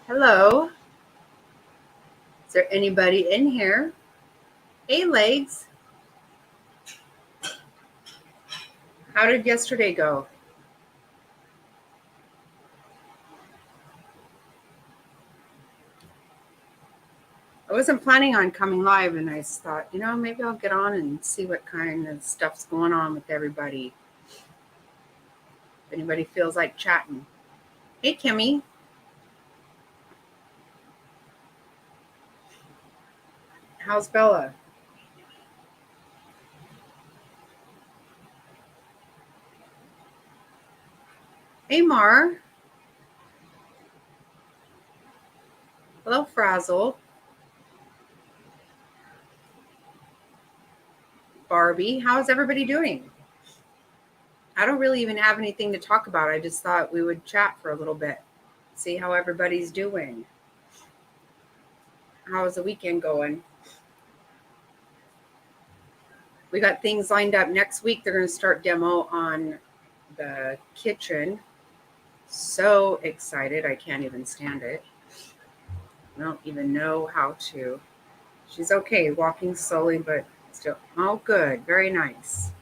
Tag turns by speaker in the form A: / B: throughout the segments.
A: Hello. Is there anybody in here? Hey, Legs. How did yesterday go? I wasn't planning on coming live, and I just thought, maybe I'll get on and see what kind of stuff's going on with everybody. If anybody feels like chatting. Hey, Kimmy. How's Bella? Hey, Mar. Hello, Frazzle. Barbie. How's everybody doing? I don't really even have anything to talk about. I just thought we would chat for a little bit, see how everybody's doing. How's the weekend going? We got things lined up next week. They're going to start demo on the kitchen. So excited. I can't even stand it. I don't even know how to. She's okay, walking slowly, but still. Oh, good. Very nice.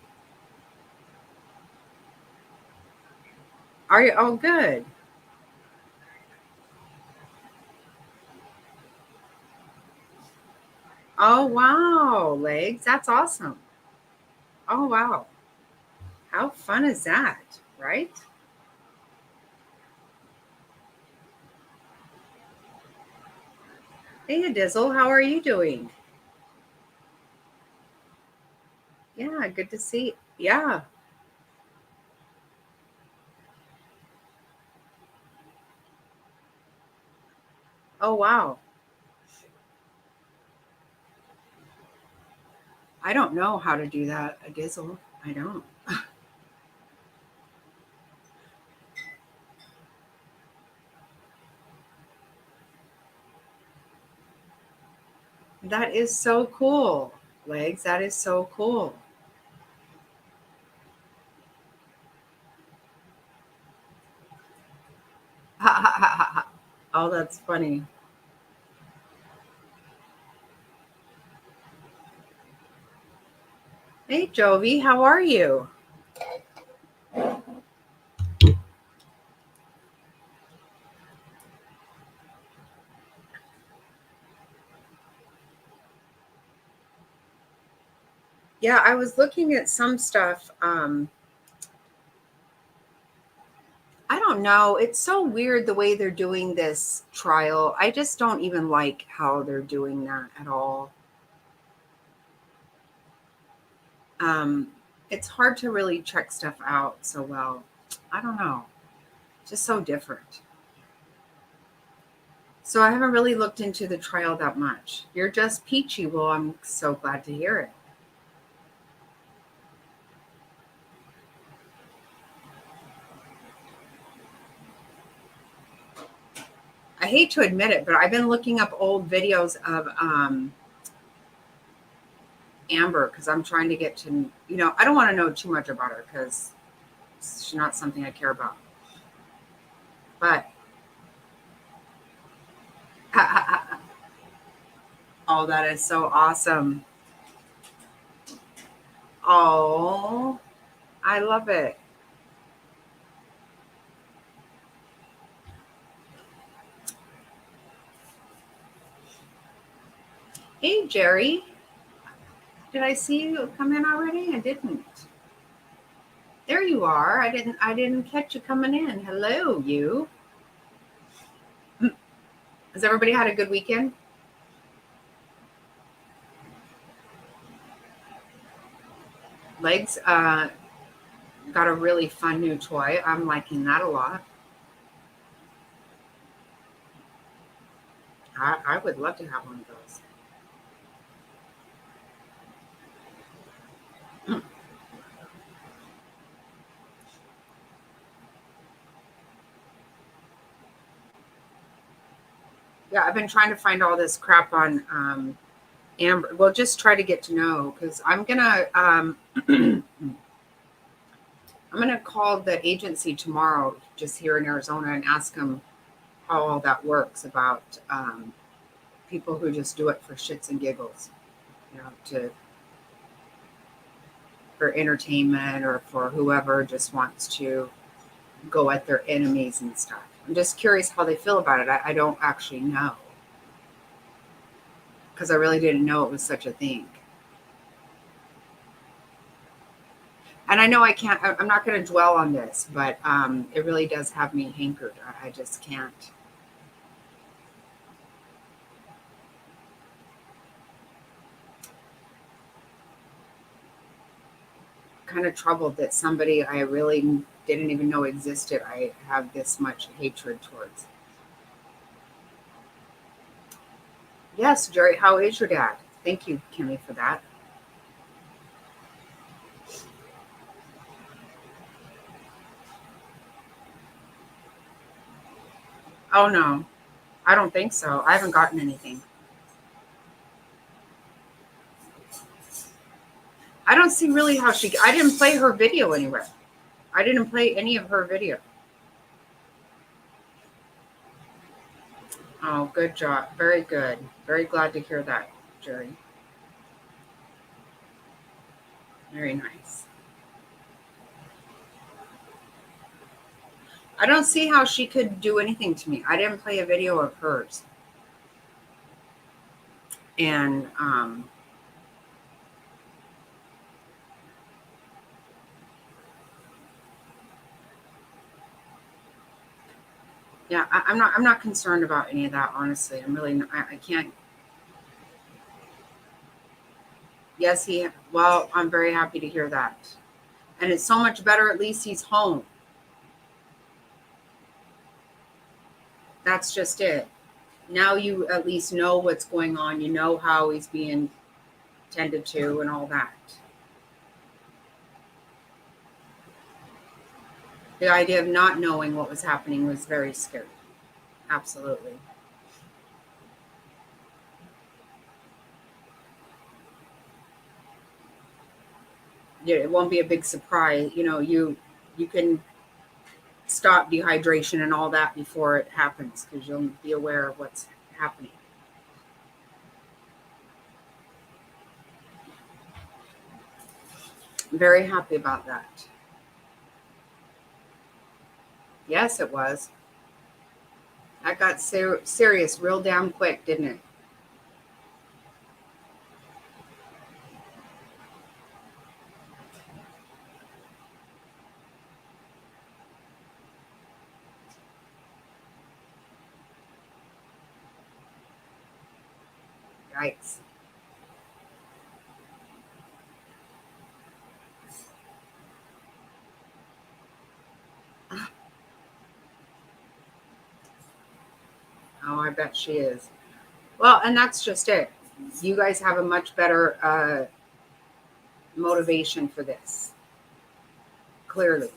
A: Are you? Oh, good. Oh, wow. Legs. That's awesome. Oh, wow. How fun is that? Right? Hey, Dizzle. How are you doing? Yeah, good to see. Yeah. Oh, wow. I don't know how to do that, a Dizzle. I don't. That is so cool, Legs. That is so cool. Oh, that's funny. Hey, Jovi, how are you? Yeah, I was looking at some stuff. I don't know. It's so weird the way they're doing this trial. I just don't even like how they're doing that at all. Um, it's hard to really check stuff out so well. I don't know. Just so different. So I haven't really looked into the trial that much. You're just peachy. Well, I'm so glad to hear it. I hate to admit it, but I've been looking up old videos of Amber because I'm trying to get to, I don't want to know too much about her because she's not something I care about. But, oh, that is so awesome. Oh, I love it. Hey, Jerry. Did I see you come in already? I didn't. There you are. I didn't catch you coming in. Hello, you. Has everybody had a good weekend? Legs got a really fun new toy. I'm liking that a lot. I would love to have one of those. Yeah, I've been trying to find all this crap on Amber. Well, just try to get to know because I'm gonna call the agency tomorrow, just here in Arizona, and ask them how all that works about people who just do it for shits and giggles, to for entertainment or for whoever just wants to go at their enemies and stuff. I'm just curious how they feel about it. I don't actually know because I really didn't know it was such a thing. And I know I'm not going to dwell on this, but it really does have me hankered. I just can't. Kind of troubled that somebody I really didn't even know existed, I have this much hatred towards. Yes, Jerry, how is your dad? Thank you, Kimmy, for that. Oh, no, I don't think so. I haven't gotten anything. I don't see really how I didn't play her video anywhere. I didn't play any of her video. Oh, good job. Very good. Very glad to hear that, Jerry. Very nice. I don't see how she could do anything to me. I didn't play a video of hers. And yeah, I'm not concerned about any of that, honestly. I'm really not, I can't. Yes, well, I'm very happy to hear that. And it's so much better, at least he's home. That's just it. Now you at least know what's going on. You know how he's being tended to and all that. The idea of not knowing what was happening was very scary. Absolutely. Yeah, it won't be a big surprise. You can stop dehydration and all that before it happens because you'll be aware of what's happening. I'm very happy about that. Yes, it was. That got serious real damn quick, didn't it? Yikes. Oh, I bet she is. Well, and that's just it. You guys have a much better motivation for this, clearly.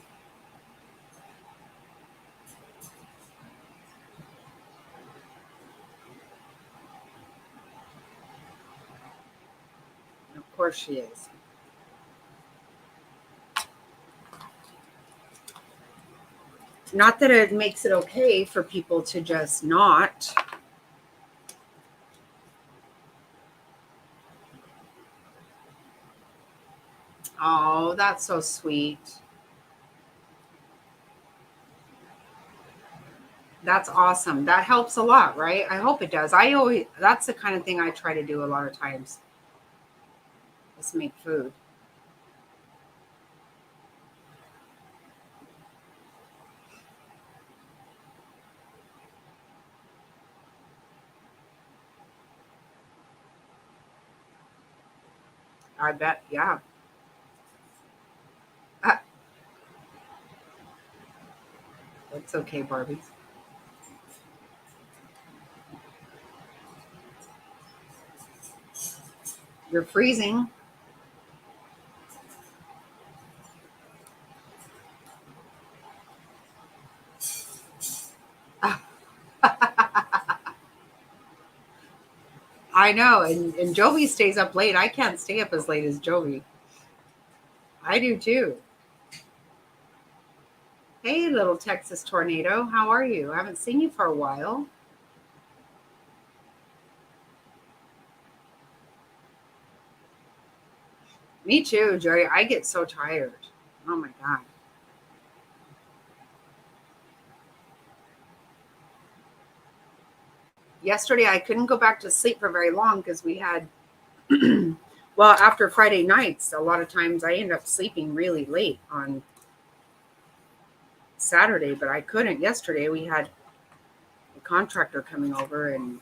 A: Of course she is. Not that it makes it okay for people to just not. Oh, that's so sweet. That's awesome. That helps a lot, right? I hope it does. That's the kind of thing I try to do a lot of times. Just make food. I bet, yeah. Uh, it's okay, Barbie. You're freezing. I know, and Jovi stays up late. I can't stay up as late as Jovi. I do too. Hey, little Texas tornado. How are you? I haven't seen you for a while. Me too, Jerry. I get so tired. Oh my God. Yesterday, I couldn't go back to sleep for very long because we had, well, after Friday nights, a lot of times I end up sleeping really late on Saturday, but I couldn't. Yesterday, we had a contractor coming over and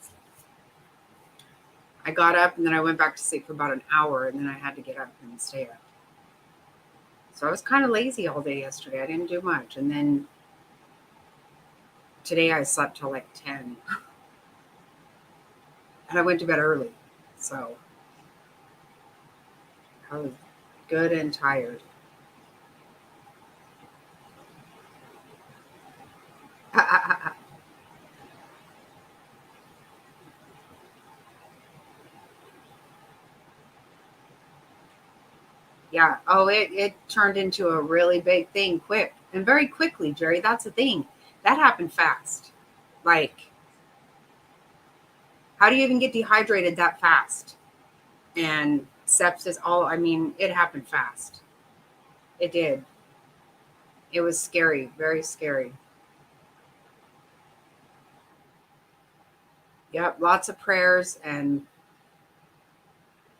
A: I got up and then I went back to sleep for about an hour and then I had to get up and stay up. So I was kind of lazy all day yesterday. I didn't do much. And then today I slept till like 10 and I went to bed early. So I was good and tired. Yeah. Oh, it turned into a really big thing quick and very quickly, Jerry. That's the thing. That happened fast. Like, how do you even get dehydrated that fast? And sepsis, all, I mean, it happened fast. It did. It was scary, very scary. Yep. Lots of prayers and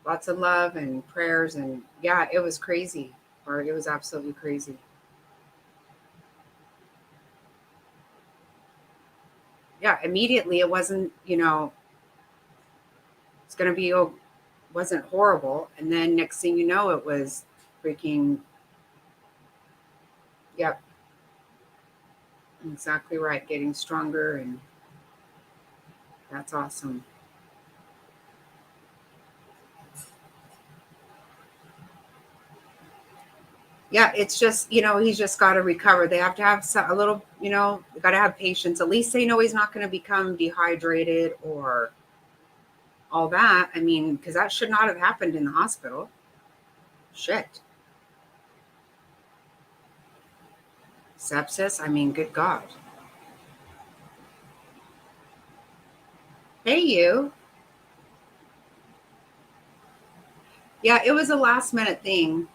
A: lots of love and prayers. And yeah, it was crazy, or it was absolutely crazy. Yeah. Immediately, it wasn't, it's going to be, oh, wasn't horrible. And then next thing you know, it was freaking, yep, exactly right. Getting stronger. And that's awesome. Yeah. It's just, he's just got to recover. They have to have a little, got to have patience. At least they know he's not going to become dehydrated or all that. I mean, because that should not have happened in the hospital. Shit. Sepsis. I mean, good God. Hey, you. Yeah, it was a last minute thing,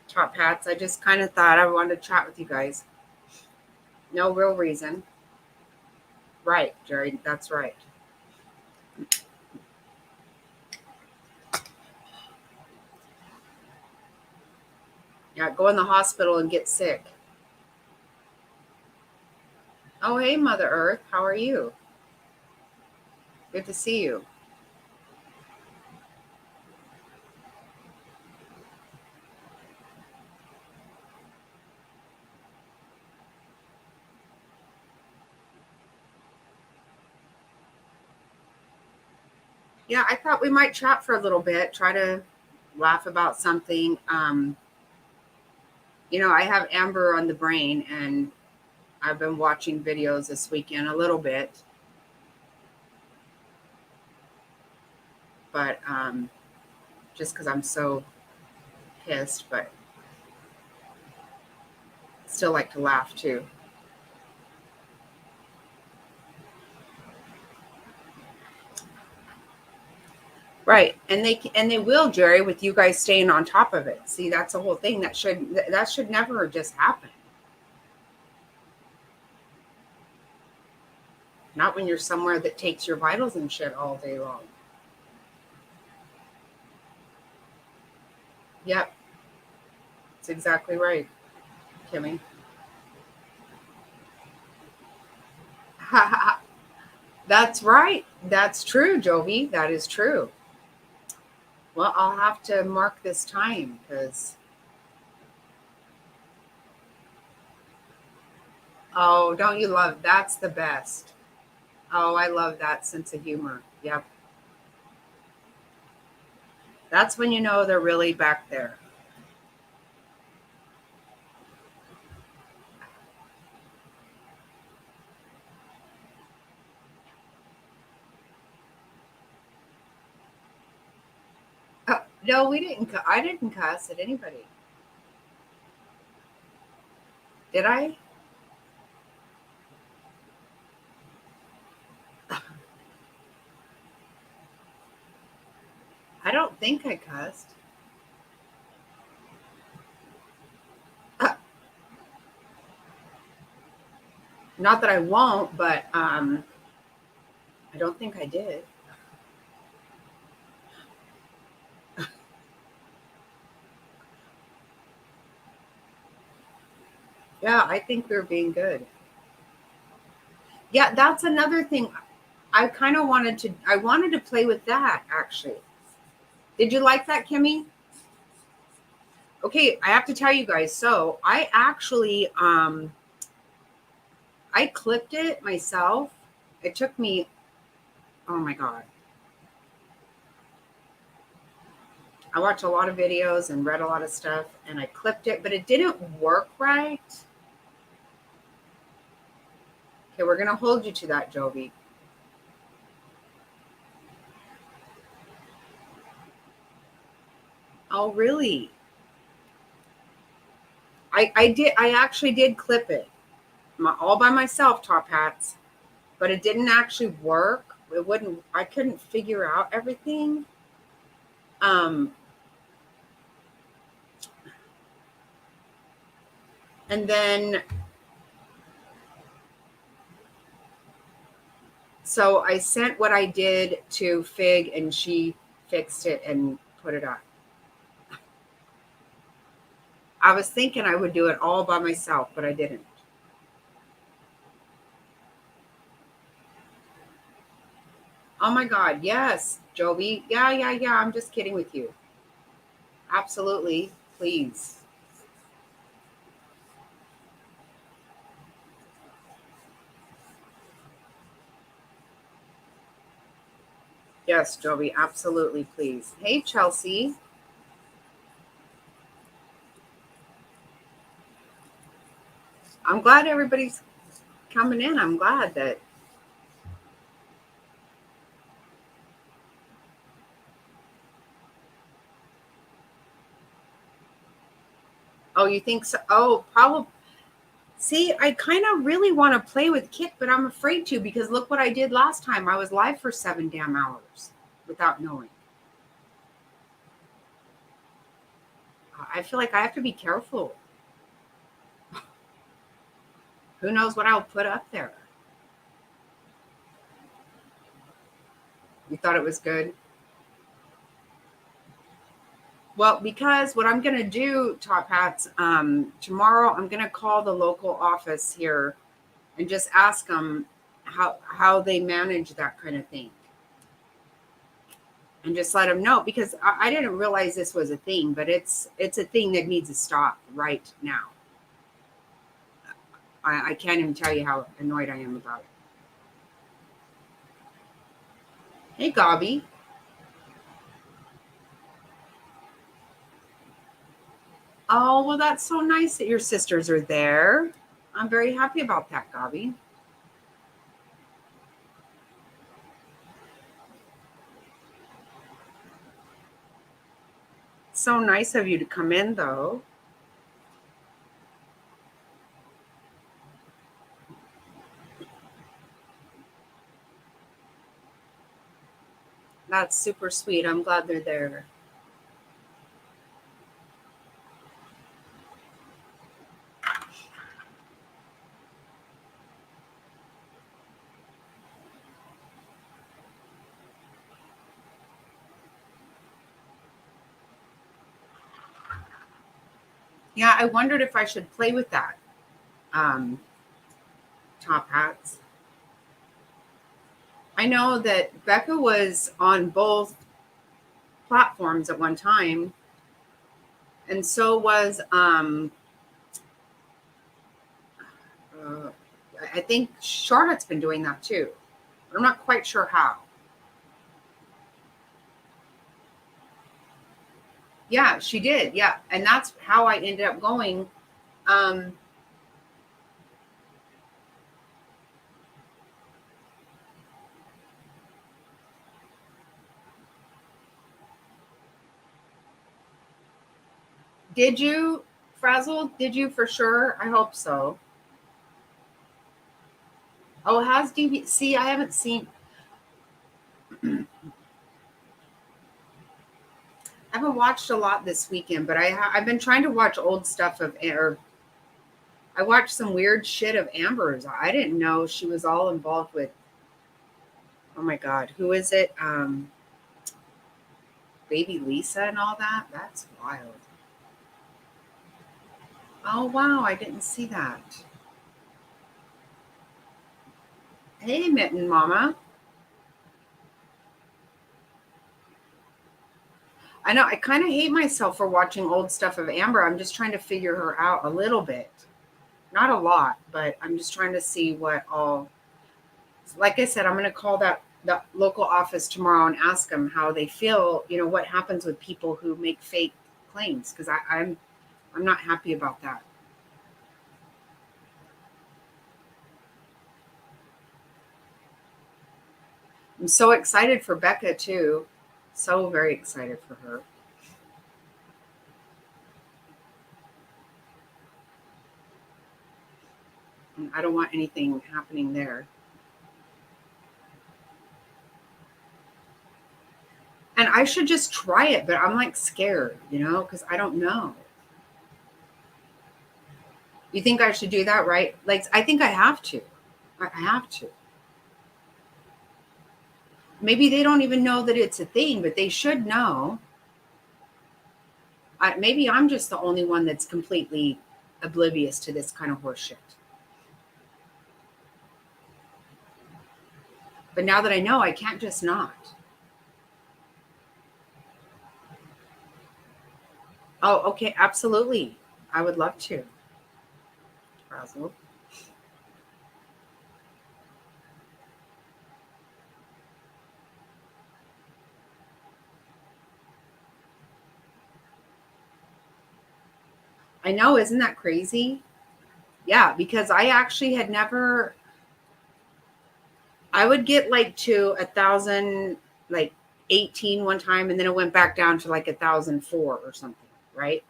A: Top Hats. I just kind of thought I wanted to chat with you guys. No real reason. Right, Jerry. That's right. Yeah, go in the hospital and get sick. Oh, hey, Mother Earth. How are you? Good to see you. Yeah, I thought we might chat for a little bit, try to laugh about something. I have Amber on the brain, and I've been watching videos this weekend a little bit, but just because I'm so pissed, but still like to laugh too. Right. And they will, Jerry, with you guys staying on top of it. See, that's the whole thing. That should never just happen. Not when you're somewhere that takes your vitals and shit all day long. Yep. That's exactly right, Kimmy. That's right. That's true, Jovi. That is true. Well, I'll have to mark this time because, oh, don't you love that's the best. Oh, I love that sense of humor. Yep. That's when you know they're really back there. No, we didn't. I didn't cuss at anybody. Did I? don't think I cussed. Not that I won't, but I don't think I did. Yeah, I think we are being good. Yeah, that's another thing. I kind of wanted to play with that actually. Did you like that, Kimmy? Okay, I have to tell you guys. So I actually I clipped it myself. It took me, oh my God. I watched a lot of videos and read a lot of stuff and I clipped it, but it didn't work right. Okay, we're gonna hold you to that, Jovi. Oh, really? I actually did clip it all by myself, top hats, but it didn't actually work. It wouldn't, I couldn't figure out everything. Um, and then, so I sent what I did to Fig and she fixed it and put it up. I was thinking I would do it all by myself, but I didn't. Oh my God. Yes, Jovi. Yeah, yeah, yeah. I'm just kidding with you. Absolutely. Please. Yes, Jovi. Absolutely. Please. Hey, Chelsea. I'm glad everybody's coming in. I'm glad that. Oh, you think so? Oh, probably. See, I kind of really want to play with Kit, but I'm afraid to because look what I did last time. I was live for 7 damn hours without knowing. I feel like I have to be careful. Who knows what I'll put up there? You thought it was good? Well, because what I'm going to do, Top Hats, tomorrow I'm going to call the local office here and just ask them how they manage that kind of thing, and just let them know because I didn't realize this was a thing, but it's a thing that needs to stop right now. I can't even tell you how annoyed I am about it. Hey, Gobby. Oh, well, that's so nice that your sisters are there. I'm very happy about that, Gobby. So nice of you to come in, though. That's super sweet. I'm glad they're there. Yeah, I wondered if I should play with that. Um, Top Hats. I know that Becca was on both platforms at one time, and so was uh, I think Charlotte's been doing that too. I'm not quite sure how. Yeah, she did. Yeah, and that's how I ended up going. Um, did you, Frazzle? Did you for sure? I hope so. Oh, has DV? See, I haven't seen. I haven't watched a lot this weekend, but I've been trying to watch old stuff or I watched some weird shit of Amber's. I didn't know she was all involved with. Oh my God, who is it? Baby Lisa and all that. That's wild. Oh wow, I didn't see that. Hey, Mitten Mama. I know I kind of hate myself for watching old stuff of Amber. I'm just trying to figure her out a little bit. Not a lot, but I'm just trying to see what all. Like I said, I'm going to call the local office tomorrow and ask them how they feel. You know what happens with people who make fake claims because I'm not happy about that. I'm so excited for Becca too. So very excited for her. And I don't want anything happening there. And I should just try it, but I'm like scared, because I don't know. You think I should do that, right? Like, I think I have to. I have to. Maybe they don't even know that it's a thing, but they should know. Maybe I'm just the only one that's completely oblivious to this kind of horseshit. But now that I know, I can't just not. Oh, okay, absolutely. I would love to. Razzle. I know, isn't that crazy? Yeah, because I actually had never. I would get like to 1,000, like 18 one time, and then it went back down to like 1,004 or something, right?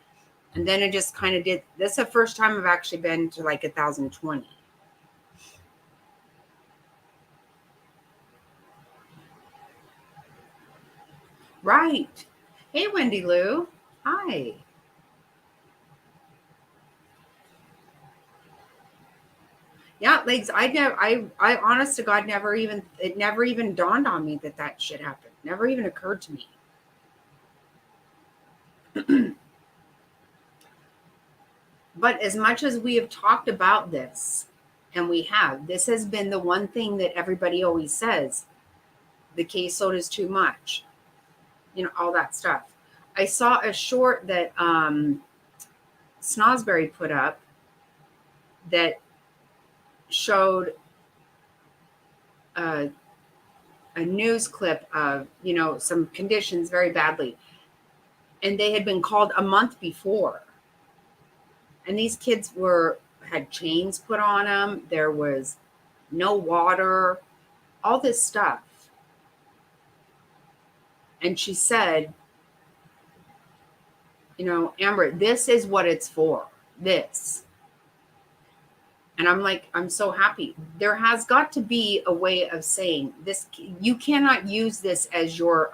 A: And then it just kind of did. This is the first time I've actually been to like 1,020. Right. Hey, Wendy Lou. Hi. Yeah, like I honest to God, it never even dawned on me that that shit happened. Never even occurred to me. But as much as we have talked about this, and this has been the one thing that everybody always says: the caseload is too much. All that stuff. I saw a short that Snosberry put up that showed a, a news clip of some conditions very badly, and they had been called a month before, and these kids had chains put on them. There was no water, all this stuff. And she said, Amber, this is what it's for. This. And I'm like, I'm so happy. There has got to be a way of saying this. You cannot use this as your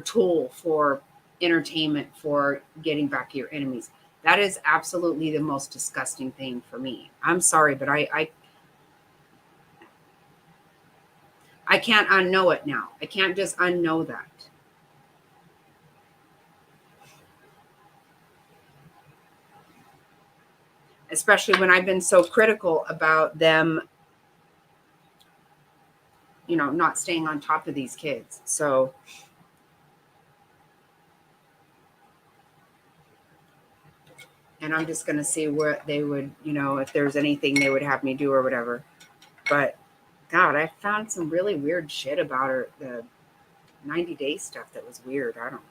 A: tool for entertainment, for getting back at your enemies. That is absolutely the most disgusting thing for me. I'm sorry, but I can't unknow it now. I can't just unknow that. Especially when I've been so critical about them, not staying on top of these kids. So, and I'm just going to see what they would, if there's anything they would have me do or whatever. But God, I found some really weird shit about her, the 90-day stuff that was weird. I don't.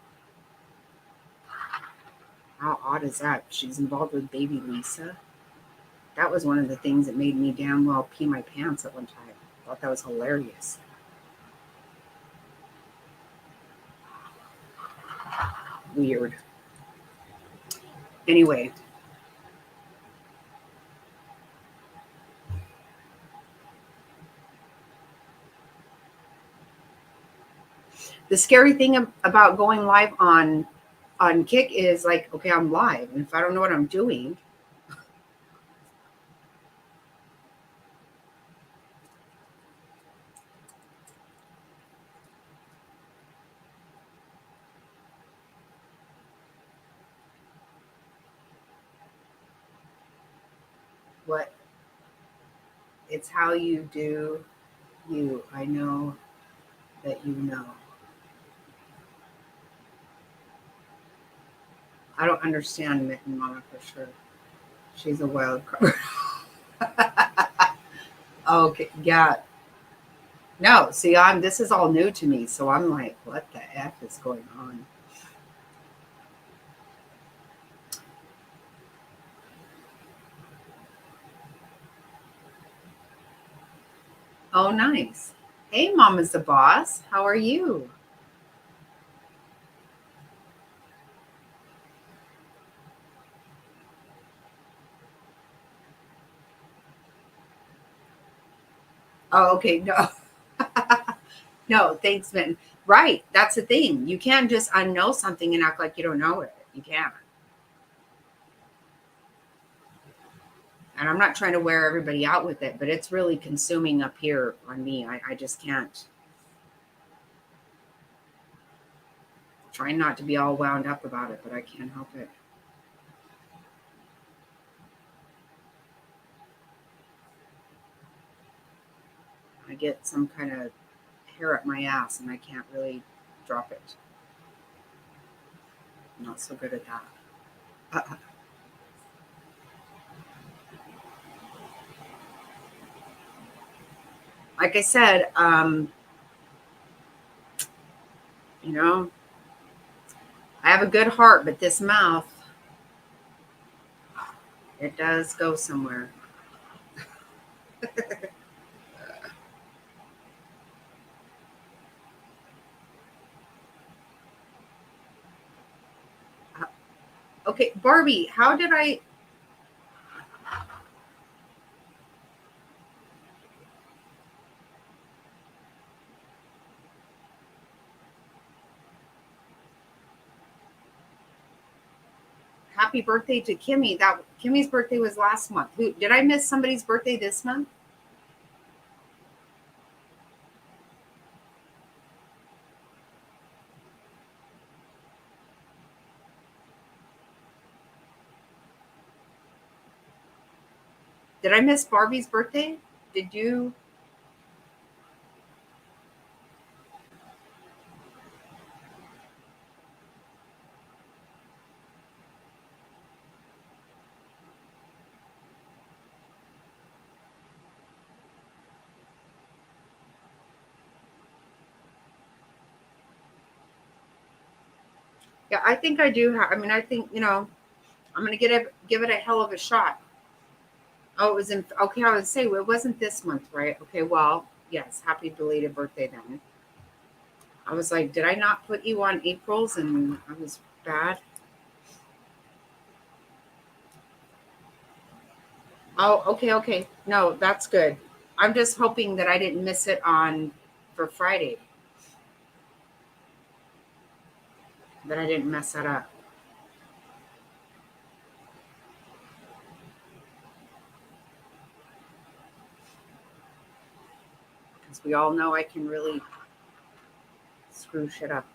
A: How odd is that? She's involved with baby Lisa. That was one of the things that made me damn well pee my pants at one time. I thought that was hilarious. Weird. Anyway, The scary thing about going live on Kick is like, okay, I'm live, and if I don't know what I'm doing, what it's how you do you. I know that you know. I don't understand Mitten Mama for sure. She's a wild card. Okay, yeah. No, see, this is all new to me, so I'm like, what the F is going on? Oh, nice. Hey, Mama's the boss. How are you? Oh, okay. No, no, thanks, Mitten. Right. That's the thing. You can't just unknow something and act like you don't know it. You can't. And I'm not trying to wear everybody out with it, but it's really consuming up here on me. I just can't. Trying not to be all wound up about it, but I can't help it. I get some kind of hair up my ass and I can't really drop it. I'm not so good at that. Like I said, you know, I have a good heart, but this mouth, it does go somewhere. Okay, Barbie, how did I? Happy birthday to Kimmy. That Kimmy's birthday was last month. Who did I miss somebody's birthday this month? Did I miss Barbie's birthday? Did you? Yeah, I think I do have. I mean, I think I'm gonna give it a hell of a shot. Oh, it was in. Okay, I would say well, it wasn't this month, right? Okay, well, yes. Happy belated birthday then. I was like, did I not put you on April's and I was bad? Oh, okay, okay. No, that's good. I'm just hoping that I didn't miss it on for Friday, that I didn't mess that up. Because we all know I can really screw shit up.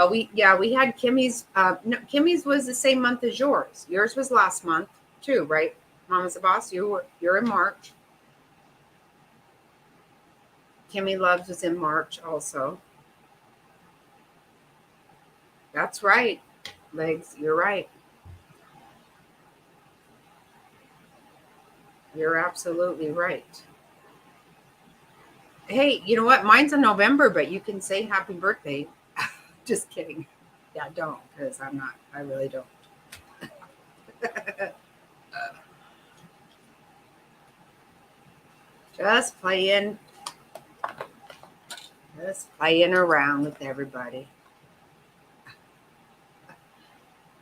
A: Oh, we had Kimmy's. No, Kimmy's was the same month as yours. Yours was last month too, right? Mama's the boss. You're in March. Kimmy Loves was in March also. That's right, Legs. You're right. You're absolutely right. Hey, you know what? Mine's in November, but you can say happy birthday. Just kidding. Yeah, don't, because I'm not. I really don't. Just playing, just playing around with everybody.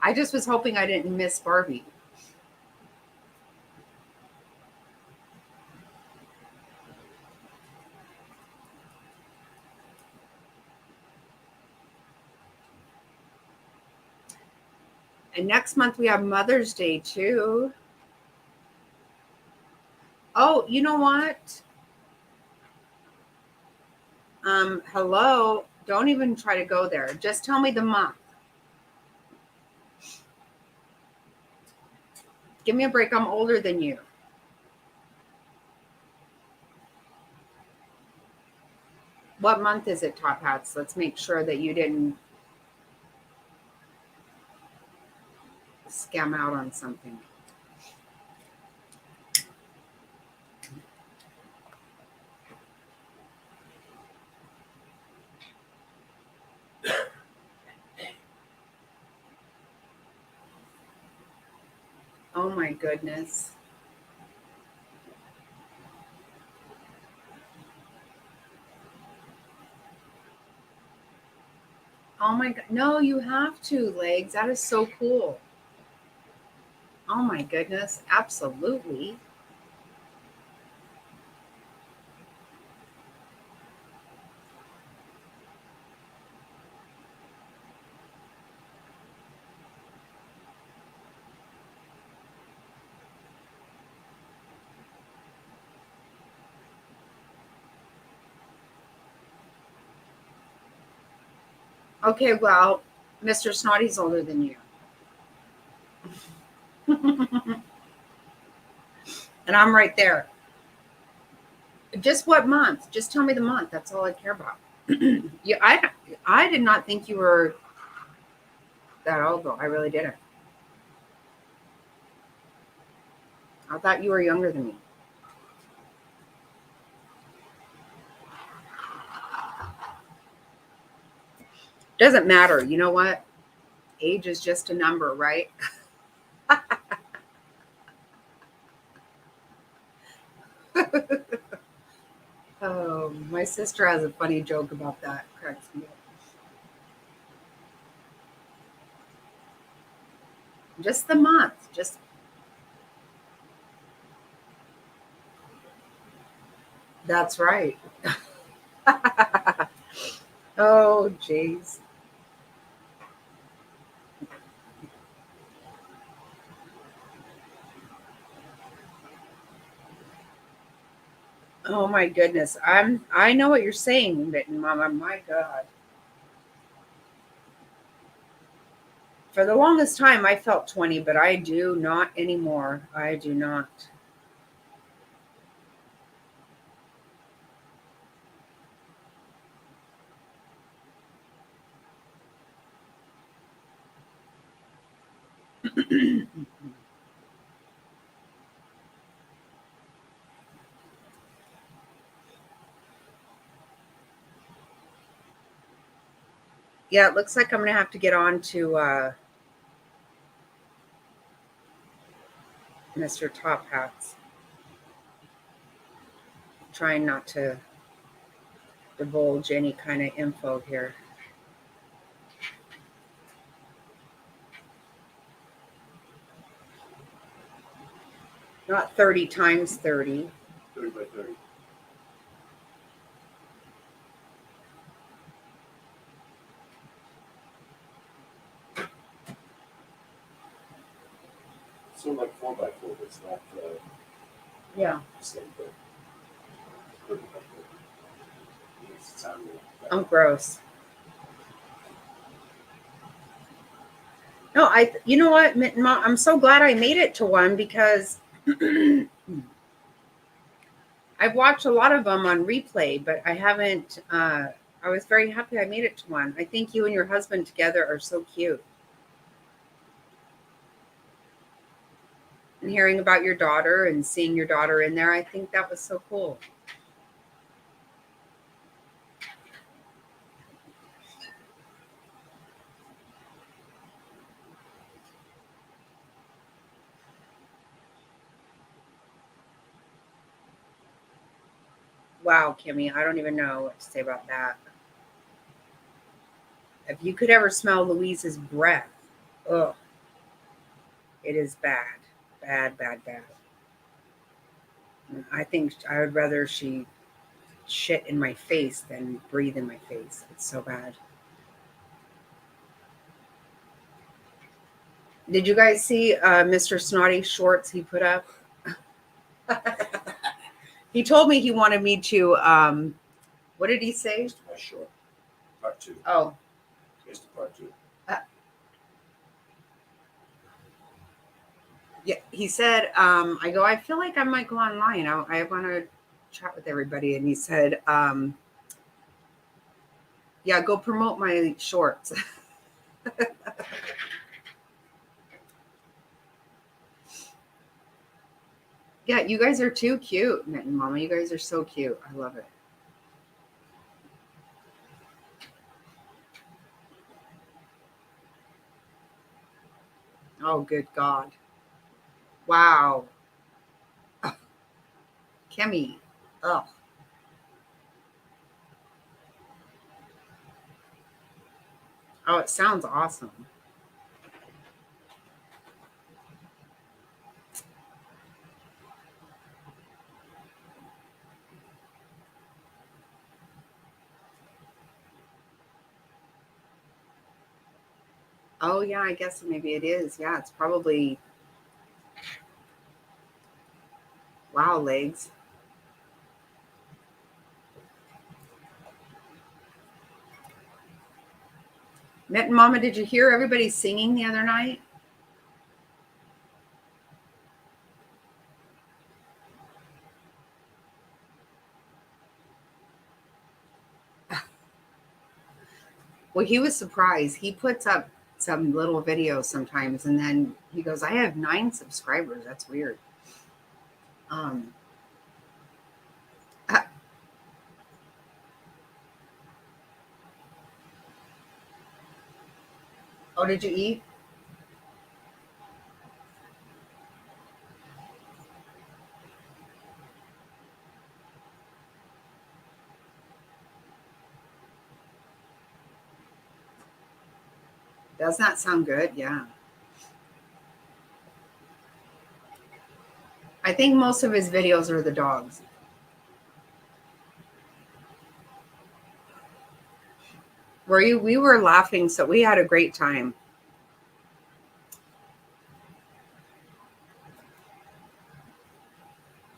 A: I just was hoping I didn't miss Barbie. And next month we have Mother's Day too. Oh, you know what? Hello. Don't even try to go there. Just tell me the month. Give me a break. I'm older than you. What month is it, Top Hats? Let's make sure that you didn't scam out on something. Oh my goodness. Oh my God. No, you have to, Legs. That is so cool. Oh my goodness. Absolutely. Okay, well, Mr. Snotty's older than you. And I'm right there. Just what month? Just tell me the month. That's all I care about. Yeah, I did not think you were that old though. I really didn't. I thought you were younger than me. Doesn't matter. You know what? Age is just a number, right? Oh, my sister has a funny joke about that. Cracks me up. Just the month. Just that's right. Oh, jeez. Oh my goodness. I know what you're saying, Mitten Mama. My God. For the longest time I felt 20, but I do not anymore. I do not. Yeah, it looks like I'm gonna have to get on to Mr. Top Hats. Trying not to divulge any kind of info here. Not 30 times 30.
B: 30 by 30. Sort of like 4 by 4, but it's not
A: Yeah.
B: the same thing. 30 by 30. It's sounding
A: Oh, gross. No, you know what, Mitten Mom, I'm so glad I made it to one because I've watched a lot of them on replay, but I haven't. I was very happy I made it to one. I think you and your husband together are so cute. And hearing about your daughter and seeing your daughter in there, I think that was so cool. Wow, Kimmy, I don't even know what to say about that. If you could ever smell Louise's breath, ugh, it is bad. Bad, bad, bad. I think I would rather she shit in my face than breathe in my face. It's so bad. Did you guys see Mr. Snotty shorts he put up? He told me he wanted me to, what did he say?
B: Mr. My short. Part 2.
A: Oh,
B: Mr. Part 2.
A: yeah. He said, I go, I feel like I might go online. I want to chat with everybody. And he said, yeah, go promote my shorts. Yeah, you guys are too cute, Mama. You guys are so cute. I love it. Oh, good God. Wow. Ugh. Kemi. Oh. Oh, it sounds awesome. Oh, yeah, I guess maybe it is. Yeah, it's probably, wow, legs. Mitten Mama, did you hear everybody singing the other night? Well, he was surprised. He puts up some little videos sometimes and then he goes, I have 9 subscribers. That's weird. Um, uh, oh, did you eat? Does that sound good? Yeah. I think most of his videos are the dogs. We were laughing, so we had a great time.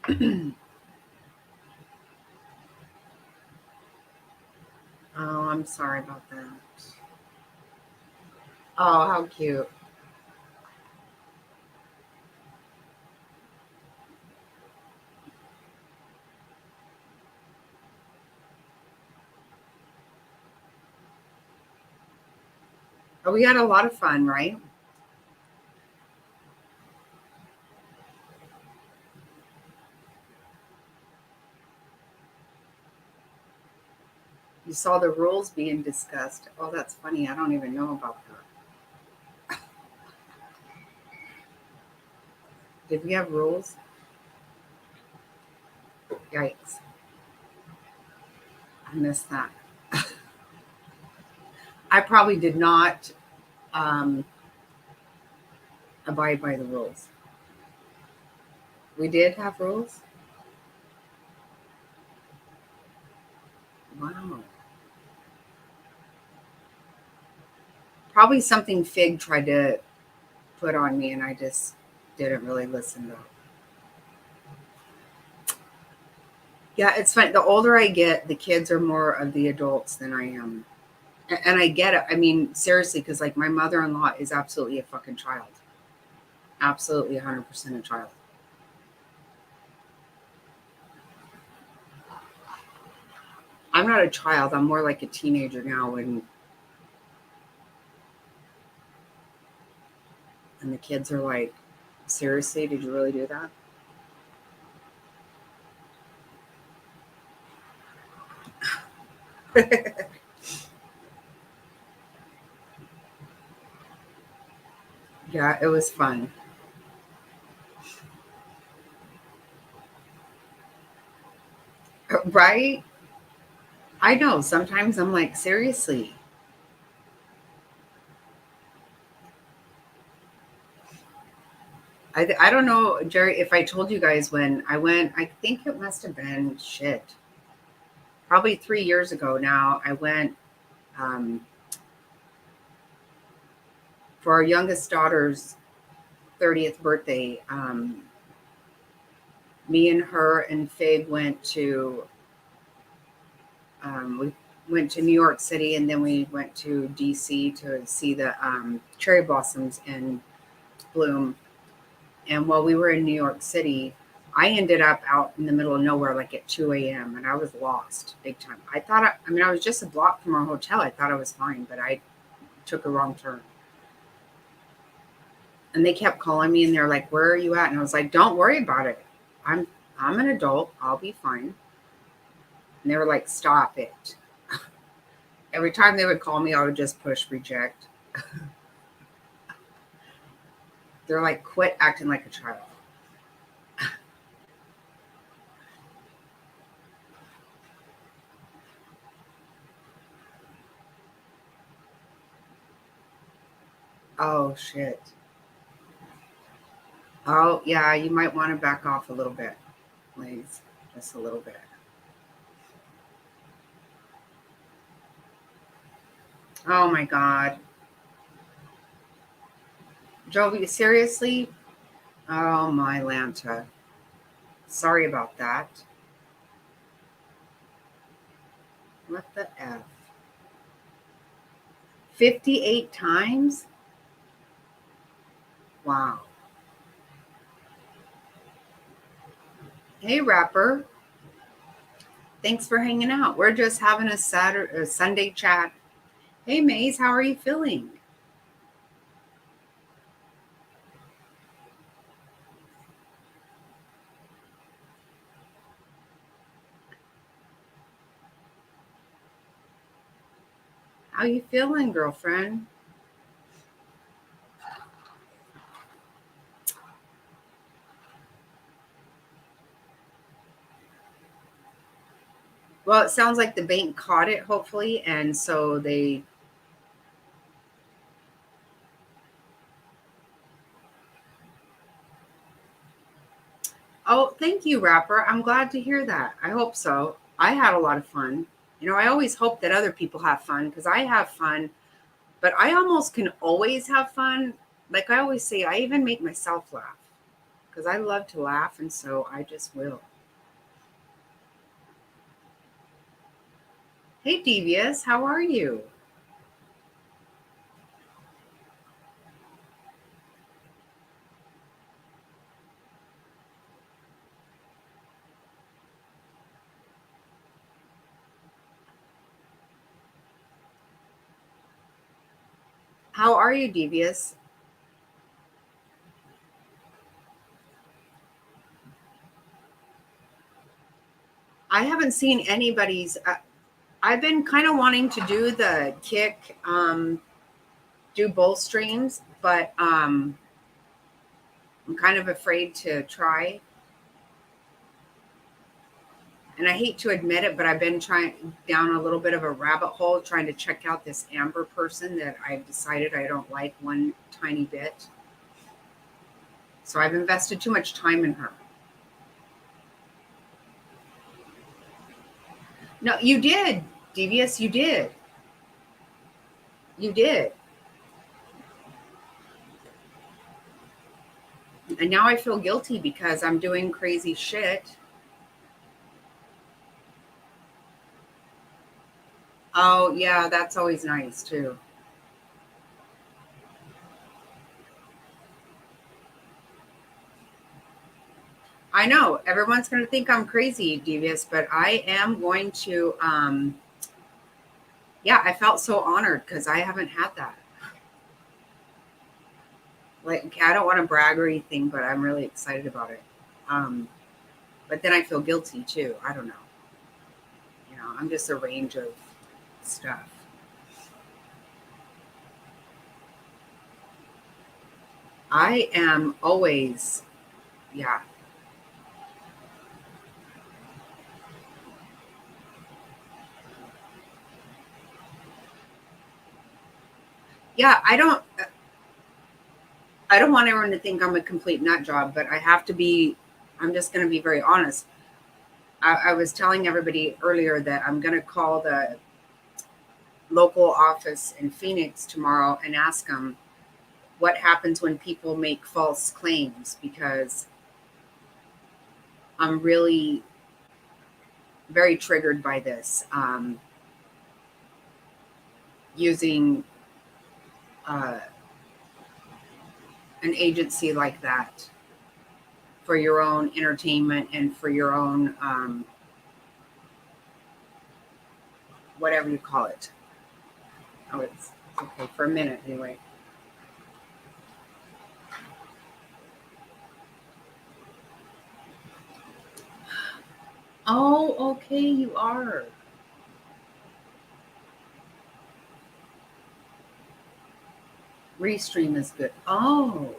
A: Oh, I'm sorry about that. Oh, how cute. Oh, we had a lot of fun, right? You saw the rules being discussed. Oh, that's funny. I don't even know about that. Did we have rules? Yikes. I missed that. I probably did not um, abide by the rules. We did have rules? Wow. Probably something Fig tried to put on me and I just didn't really listen to. Yeah, it's fun. The older I get, the kids are more of the adults than I am. And I get it. I mean, seriously, because like my mother in law is absolutely a fucking child. Absolutely 100% a child. I'm not a child. I'm more like a teenager now. And the kids are like, seriously, did you really do that? Yeah, it was fun. Right? I know. Sometimes I'm like, seriously. I don't know, Jerry, if I told you guys when I went, I think it must have been shit. Probably 3 years ago now. I went um, for our youngest daughter's 30th birthday, me and her and Fig went to we went to New York City, and then we went to DC to see the cherry blossoms in bloom. And while we were in New York City, I ended up out in the middle of nowhere, like at 2 a.m., and I was lost big time. I was just a block from our hotel. I thought I was fine, but I took a wrong turn. And they kept calling me, and they're like, "Where are you at?" And I was like, "Don't worry about it. I'm an adult. I'll be fine." And they were like, "Stop it." Every time they would call me, I would just push reject. They're like, "Quit acting like a child." Oh, shit. Oh, yeah, you might want to back off a little bit, please. Just a little bit. Oh, my God. Jovi, seriously? Oh, my Lanta. Sorry about that. What the F? 58 times? Wow. Hey, rapper. Thanks for hanging out. We're just having a Sunday chat. Hey, Maze, how are you feeling? How you feeling, girlfriend? Well, it sounds like the bank caught it, hopefully, and so they. Oh, thank you, rapper. I'm glad to hear that. I hope so. I had a lot of fun. I always hope that other people have fun because I have fun, but I almost can always have fun. Like I always say, I even make myself laugh because I love to laugh, and so I just will. Hey, Devious, how are you? How are you, Devious? I haven't seen anybody's. I've been kind of wanting to do the kick, do both streams, but I'm kind of afraid to try. And I hate to admit it, but I've been trying down a little bit of a rabbit hole trying to check out this Amber person that I've decided I don't like one tiny bit. So I've invested too much time in her. No, you did, Devious. You did. You did. And now I feel guilty because I'm doing crazy shit. Oh, yeah, that's always nice too. I know everyone's going to think I'm crazy, Devious, but I am going to. Yeah, I felt so honored because I haven't had that. Like, I don't want to brag or anything, but I'm really excited about it. Um, but then I feel guilty too. I don't know. I'm just a range of stuff. I am always, yeah, yeah. I don't want everyone to think I'm a complete nut job, but I have to be. I'm just going to be very honest. I was telling everybody earlier that I'm going to call the local office in Phoenix tomorrow and ask them what happens when people make false claims, because I'm really very triggered by this. Using uh, an agency like that for your own entertainment and for your own whatever you call it. Oh, it's okay for a minute anyway. Oh, okay, you are. Restream is good. Oh,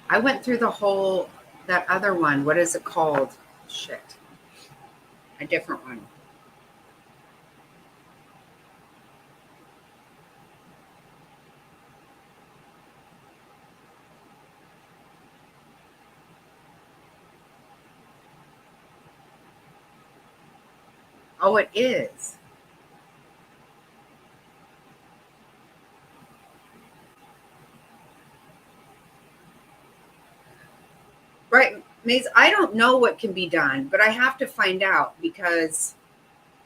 A: I went through the whole, that other one. What is it called? Shit. A different one. Oh, it is. Right, Maze, I don't know what can be done, but I have to find out, because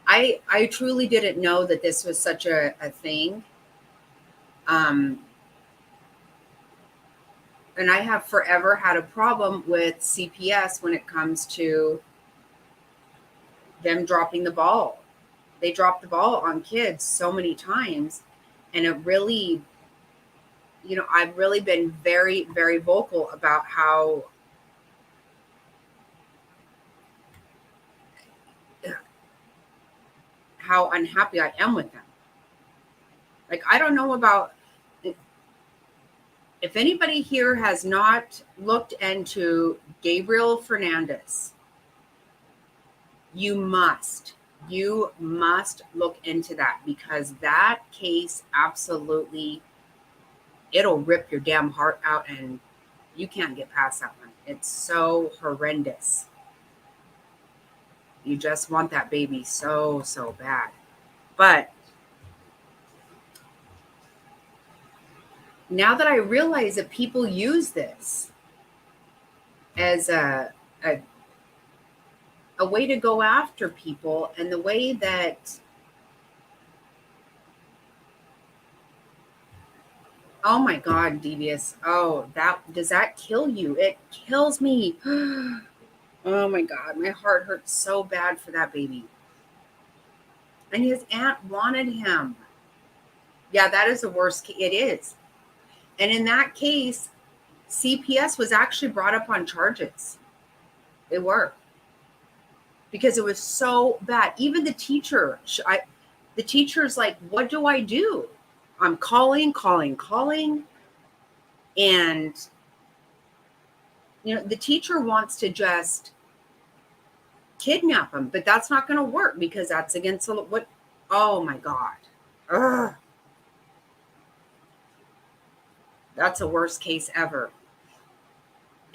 A: I truly didn't know that this was such a thing. Um, and I have forever had a problem with CPS when it comes to them dropping the ball. They drop the ball on kids so many times, and it really, I've really been very, very vocal about how unhappy I am with them. Like, I don't know about, if anybody here has not looked into Gabriel Fernandez, you must look into that, because that case absolutely, it'll rip your damn heart out, and you can't get past that one. It's so horrendous. You just want that baby so bad. But now that I realize that people use this as a, a way to go after people, and the way that, oh my God, Devious. Oh, does that kill you? It kills me. Oh my God, my heart hurts so bad for that baby. And his aunt wanted him. Yeah, that is the worst. It is. And in that case, CPS was actually brought up on charges. They were, because it was so bad. Even the teacher, the teacher's like, what do I do? I'm calling. And, the teacher wants to just kidnap him, but that's not going to work, because that's against what? Oh my God. Ugh. That's the worst case ever.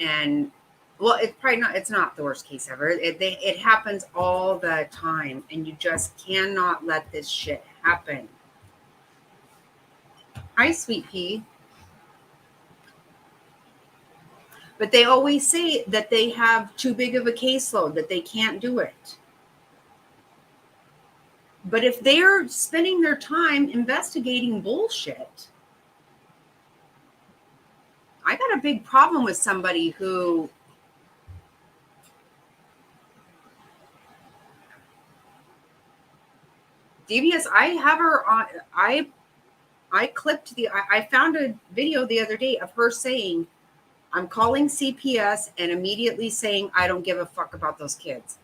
A: And well, it's not the worst case ever. It happens all the time, and you just cannot let this shit happen. Hi, Sweet Pea. But they always say that they have too big of a caseload, that they can't do it. But if they're spending their time investigating bullshit, I got a big problem with somebody who Devious, I have her on. I clipped I found a video the other day of her saying, I'm calling CPS, and immediately saying, I don't give a fuck about those kids.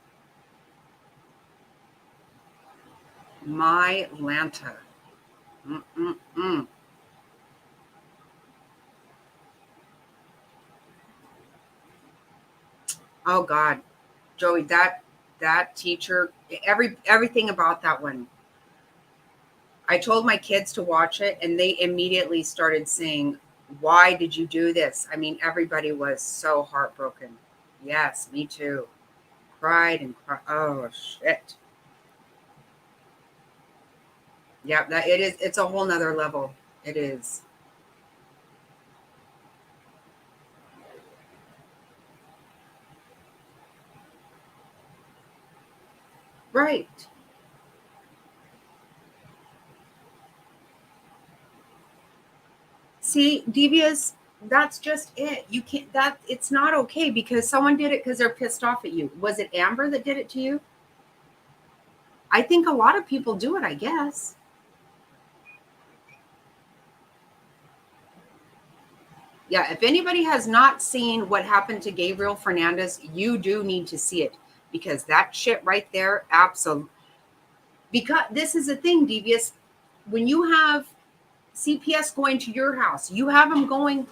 A: My Lanta. Mm-mm-mm. Oh God, Joey, that teacher, everything about that one. I told my kids to watch it, and they immediately started saying, why did you do this? I mean, everybody was so heartbroken. Yes, me too. Cried and cried. Oh shit. Yeah, that it is. It's a whole nother level. It is. Right. See, devious, that's just it. You can't, that, it's not okay because someone did it because they're pissed off at you. Was it Amber that did it to you? I think a lot of people do it, I guess. Yeah, if anybody has not seen what happened to Gabriel Fernandez, you do need to see it because that shit right there, absolutely. Because this is the thing, devious. When you have CPS going to your house, you have them going,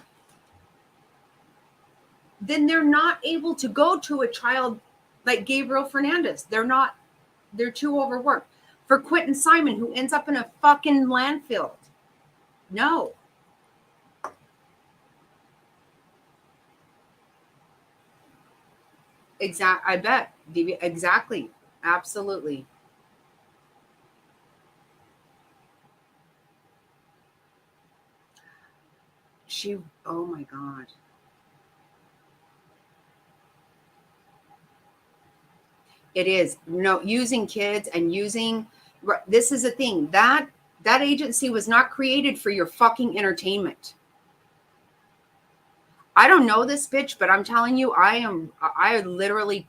A: then they're not able to go to a child like Gabriel Fernandez. They're too overworked. For Quentin Simon, who ends up in a fucking landfill. No. I bet. Exactly. Absolutely. Oh my God. It is. No, using kids and using, this is a thing. That agency was not created for your fucking entertainment. I don't know this bitch, but I'm telling you, I literally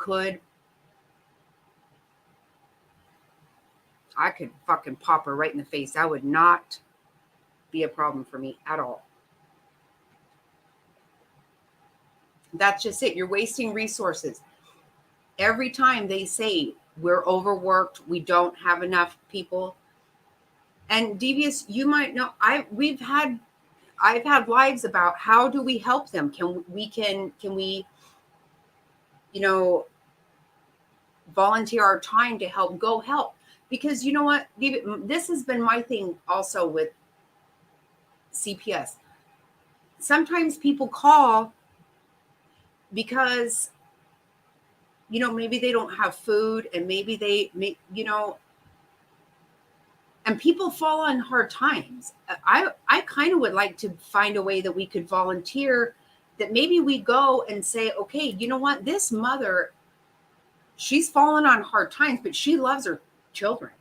A: I could fucking pop her right in the face. That would not be a problem for me at all. That's just it. You're wasting resources. Every time they say we're overworked, we don't have enough people. And devious, you might know, I've had lives about how do we help them? Can we, you know, volunteer our time to go help? Because you know what, this has been my thing also with CPS. Sometimes people call because maybe they don't have food and maybe and people fall on hard times. I kind of would like to find a way that we could volunteer, that maybe we go and say, okay, you know what, this mother, she's fallen on hard times, but she loves her children.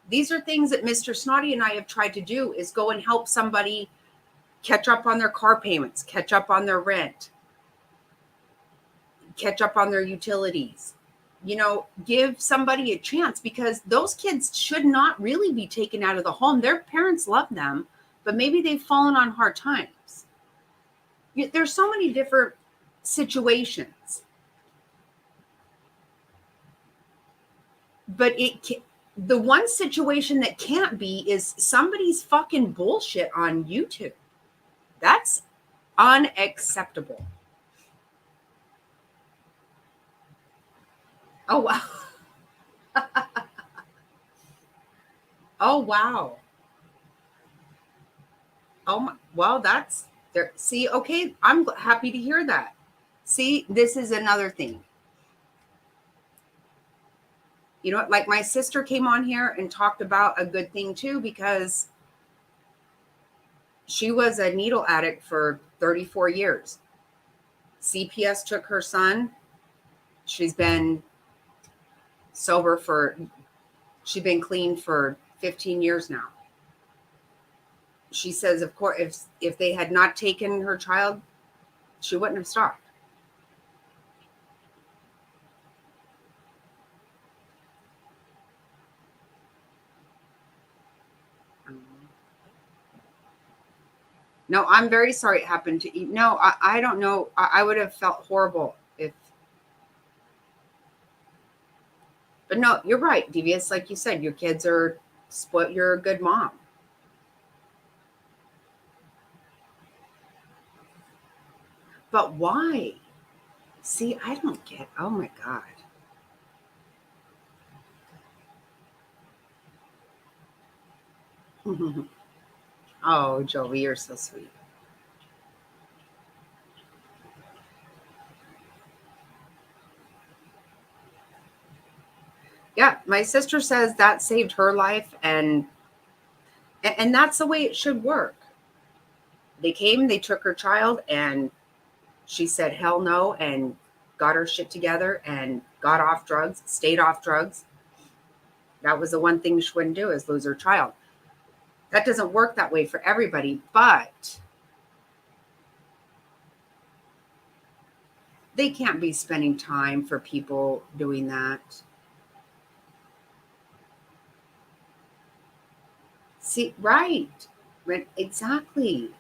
A: These are things that Mr. Snotty and I have tried to do, is go and help somebody catch up on their car payments, catch up on their rent, catch up on their utilities. Give somebody a chance, because those kids should not really be taken out of the home. Their parents love them, but maybe they've fallen on hard times. There's so many different situations, but the one situation that can't be is somebody's fucking bullshit on YouTube. That's unacceptable. Oh wow. Oh wow. Oh my, well, that's there. See, okay, I'm happy to hear that. See, this is another thing. You know what? Like my sister came on here and talked about a good thing too, because she was a needle addict for 34 years. CPS took her son. She's been sober she's been clean for 15 years now. She says, of course, if they had not taken her child, she wouldn't have stopped. No, I'm very sorry it happened to you. No, I don't know. I would have felt horrible if. But no, you're right, Devious. Like you said, your kids are spoiled. You're a good mom. But why? See, I don't get. Oh my God. Oh, Joey, you're so sweet. Yeah, my sister says that saved her life, and that's the way it should work. They came, they took her child, and she said hell no and got her shit together and got off drugs, stayed off drugs. That was the one thing she wouldn't do, is lose her child. That doesn't work that way for everybody, but they can't be spending time for people doing that. See, right. Right, exactly.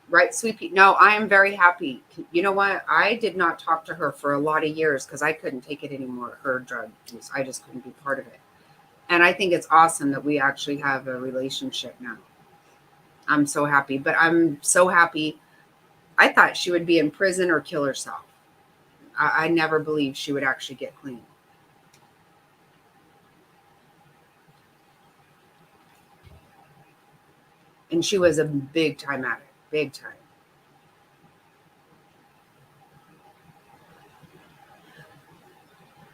A: Right, sweet pea. No, I am very happy. You know what? I did not talk to her for a lot of years because I couldn't take it anymore, her drug use. I just couldn't be part of it. And I think it's awesome that we actually have a relationship now. I'm so happy. But I'm so happy. I thought she would be in prison or kill herself. I never believed she would actually get clean. And she was a big time addict, big time.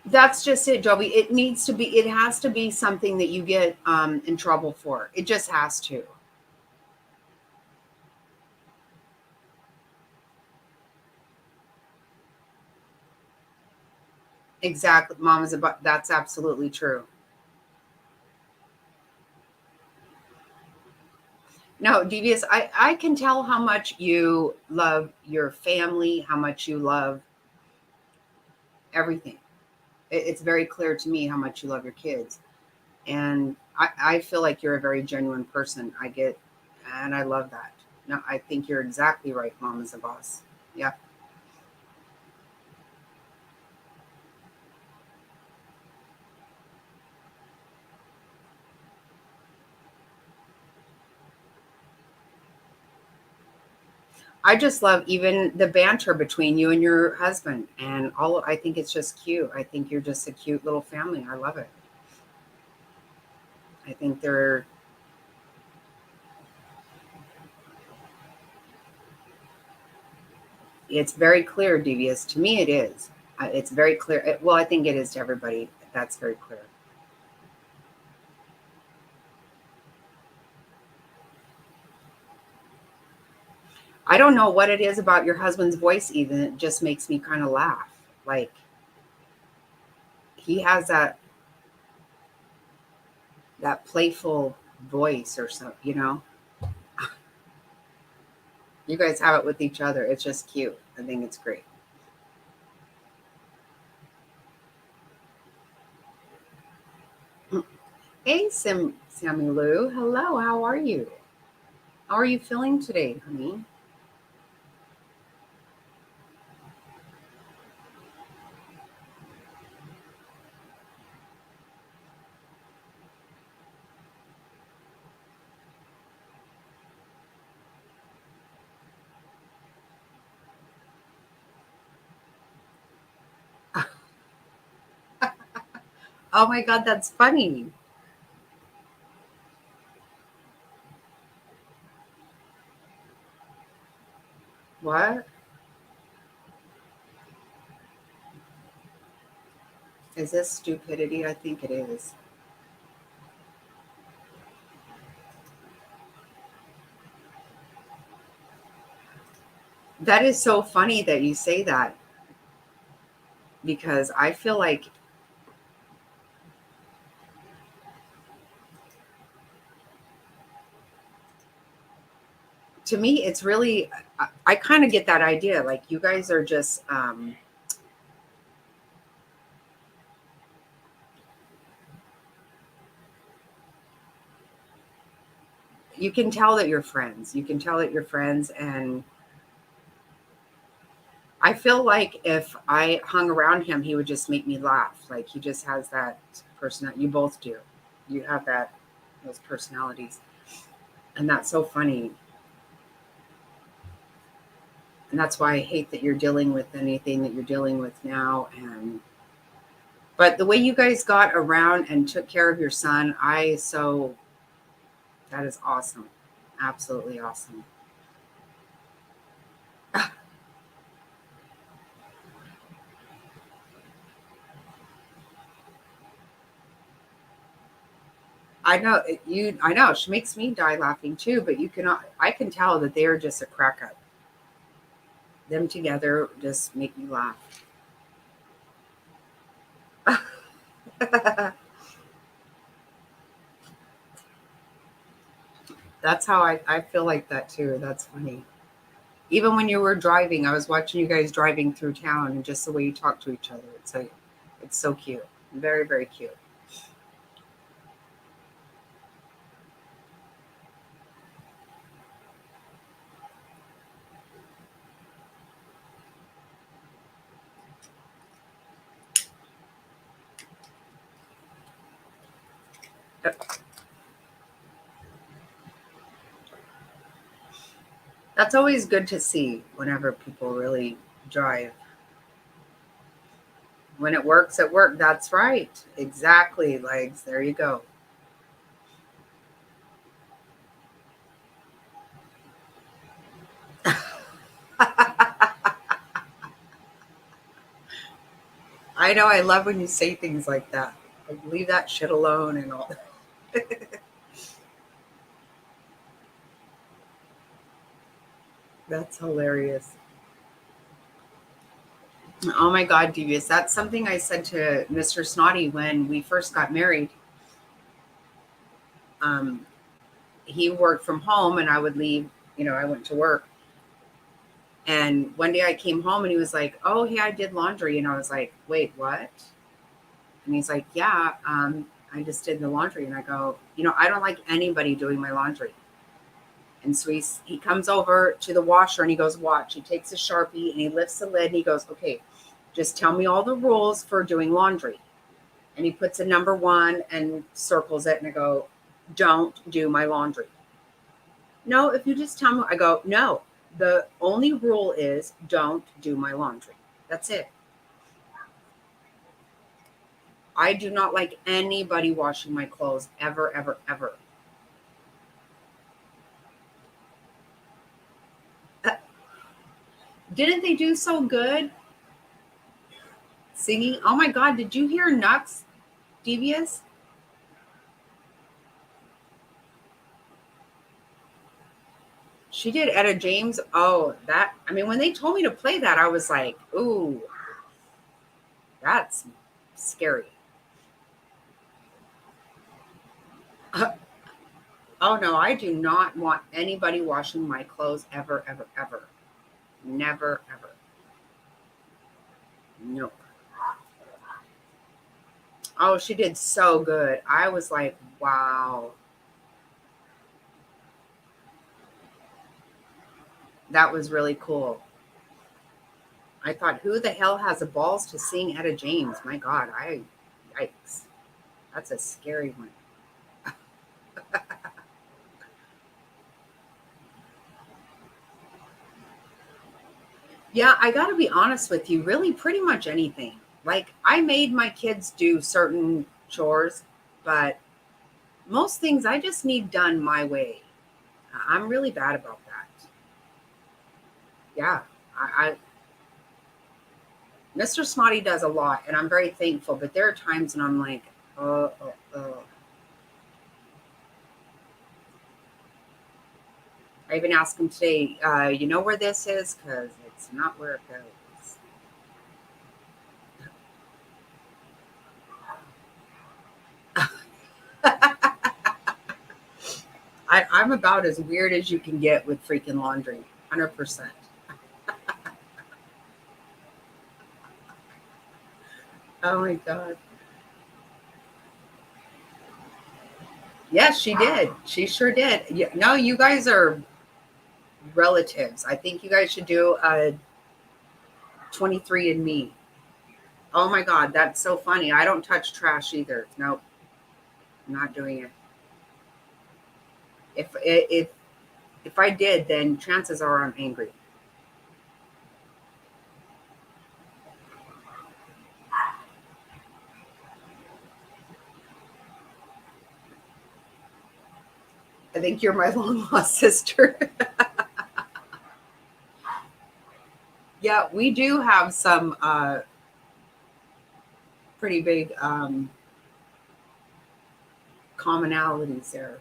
A: That's just it, Joby. It needs to be, it has to be something that you get in trouble for. It just has to. Exactly. Mom is about, that's absolutely true. No, Devious, I can tell how much you love your family, how much you love everything. It's very clear to me how much you love your kids. And I feel like you're a very genuine person. I get, and I love that. No, I think you're exactly right. Mom is a boss. Yeah. I just love even the banter between you and your husband and all. I think it's just cute. I think you're just a cute little family. I love it. I think they're, it's very clear, Devious. To me, it is. It's very clear. Well, I think it is to everybody. That's very clear. I don't know what it is about your husband's voice, even. It just makes me kind of laugh. Like, he has that playful voice or something, you know? You guys have it with each other. It's just cute. I think it's great. Hey, Sammy Lou. Hello. How are you? How are you feeling today, honey? Oh my God, that's funny. What? Is this stupidity? I think it is. That is so funny that you say that, because I feel like, to me, it's really, I kind of get that idea. Like, you guys are just, you can tell that you're friends. You can tell that you're friends. And I feel like if I hung around him, he would just make me laugh. Like, he just has that person. You both do. You have that, those personalities. And that's so funny. And that's why I hate that you're dealing with anything that you're dealing with now. And but the way you guys got around and took care of your son, I so That is awesome. Absolutely awesome. I know you. I know she makes me die laughing too. But you cannot. I can tell that they are just a crack up. Them together just make me laugh. That's how I feel like that too. That's funny. Even when you were driving, I was watching you guys driving through town, and just the way you talk to each other. It's like, it's so cute. Very, very cute. That's always good to see whenever people really drive. When it works, it works. That's right. Exactly, legs. There you go. I know. I love when you say things like that. Like, leave that shit alone and all. That's hilarious. Oh my God, Devious. That's something I said to Mr. Snotty when we first got married. Um, he worked from home and I would leave, I went to work. And one day I came home and he was like, "Oh, hey, I did laundry." And I was like, "Wait, what?" And he's like, "Yeah, I just did the laundry." And I go, "I don't like anybody doing my laundry." And so he comes over to the washer and he goes, "Watch." He takes a Sharpie and he lifts the lid and he goes, "Okay, just tell me all the rules for doing laundry." And he puts a number one and circles it. And I go, "Don't do my laundry." "No, if you just tell me." I go, "No, the only rule is don't do my laundry. That's it. I do not like anybody washing my clothes ever, ever, ever." Uh, Didn't they do so good singing? Oh my God, did you hear Nux, Devious? She did Etta James. Oh, I mean, when they told me to play that, I was like, ooh, that's scary. Oh no, I do not want anybody washing my clothes ever, ever, ever. Never, ever. Nope. Oh, she did so good. I was like, wow, that was really cool. I thought, who the hell has the balls to sing Etta James? My God, yikes. That's a scary one. Yeah, I got to be honest with you, really, pretty much anything. Like, I made my kids do certain chores, but most things I just need done my way. I'm really bad about that. Yeah, Mr. Snotty does a lot, and I'm very thankful, but there are times when I'm like, oh. I even asked him today, you know where this is? Because it's not where it goes. I'm about as weird as you can get with freaking laundry. 100%. Oh my God. Yes, she did. She sure did. No, you guys are relatives. I think you guys should do a 23 and Me. Oh my God, that's so funny. I don't touch trash either. Nope, I'm not doing it. If I did, then chances are I'm angry. think you're my long lost sister. Yeah, we do have some pretty big commonalities there.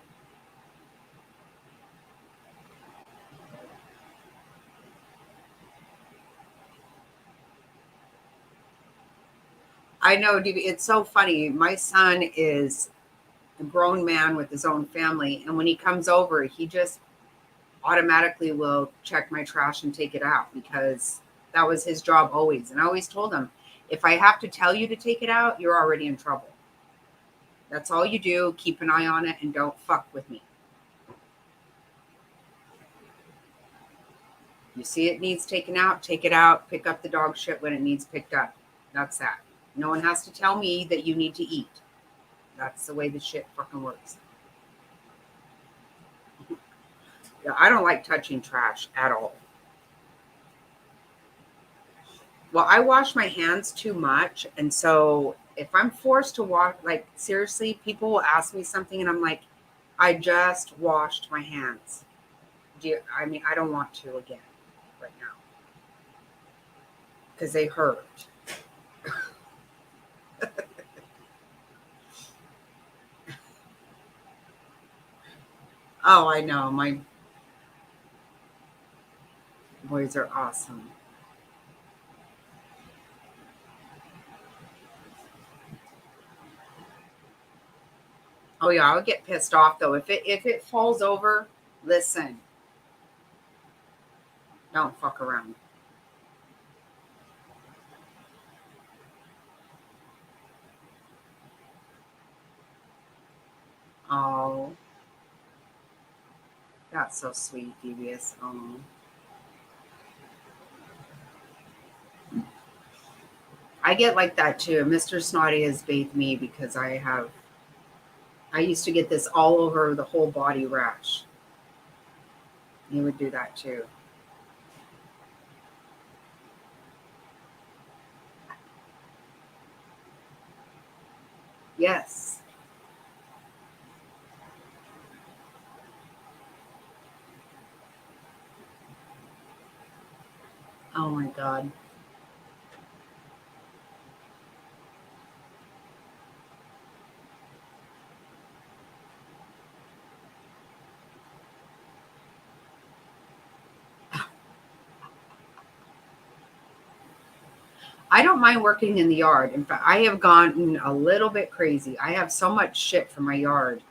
A: I know, DB, it's so funny. My son is a grown man with his own family, and when he comes over, he just automatically will check my trash and take it out because that was his job always. And I always told him, if I have to tell you to take it out, you're already in trouble. That's all you do. Keep an eye on it and don't fuck with me. You see it needs taken out, take it out, pick up the dog shit when it needs picked up. That's that. No one has to tell me that you need to eat. That's the way the shit fucking works. Yeah, I don't like touching trash at all. Well, I wash my hands too much. And so if I'm forced to wash, like seriously, people will ask me something and I'm like, I just washed my hands. I don't want to again right now because they hurt. Oh, I know. My boys are awesome. Oh yeah, I'll get pissed off though. If it falls over, listen. Don't fuck around. Oh, that's so sweet, Devious. Oh. I get like that too. Mr. Snotty has bathed me because I used to get this all over the whole body rash. He would do that too. Yes. Oh my God. I don't mind working in the yard. In fact, I have gotten a little bit crazy. I have so much shit from my yard.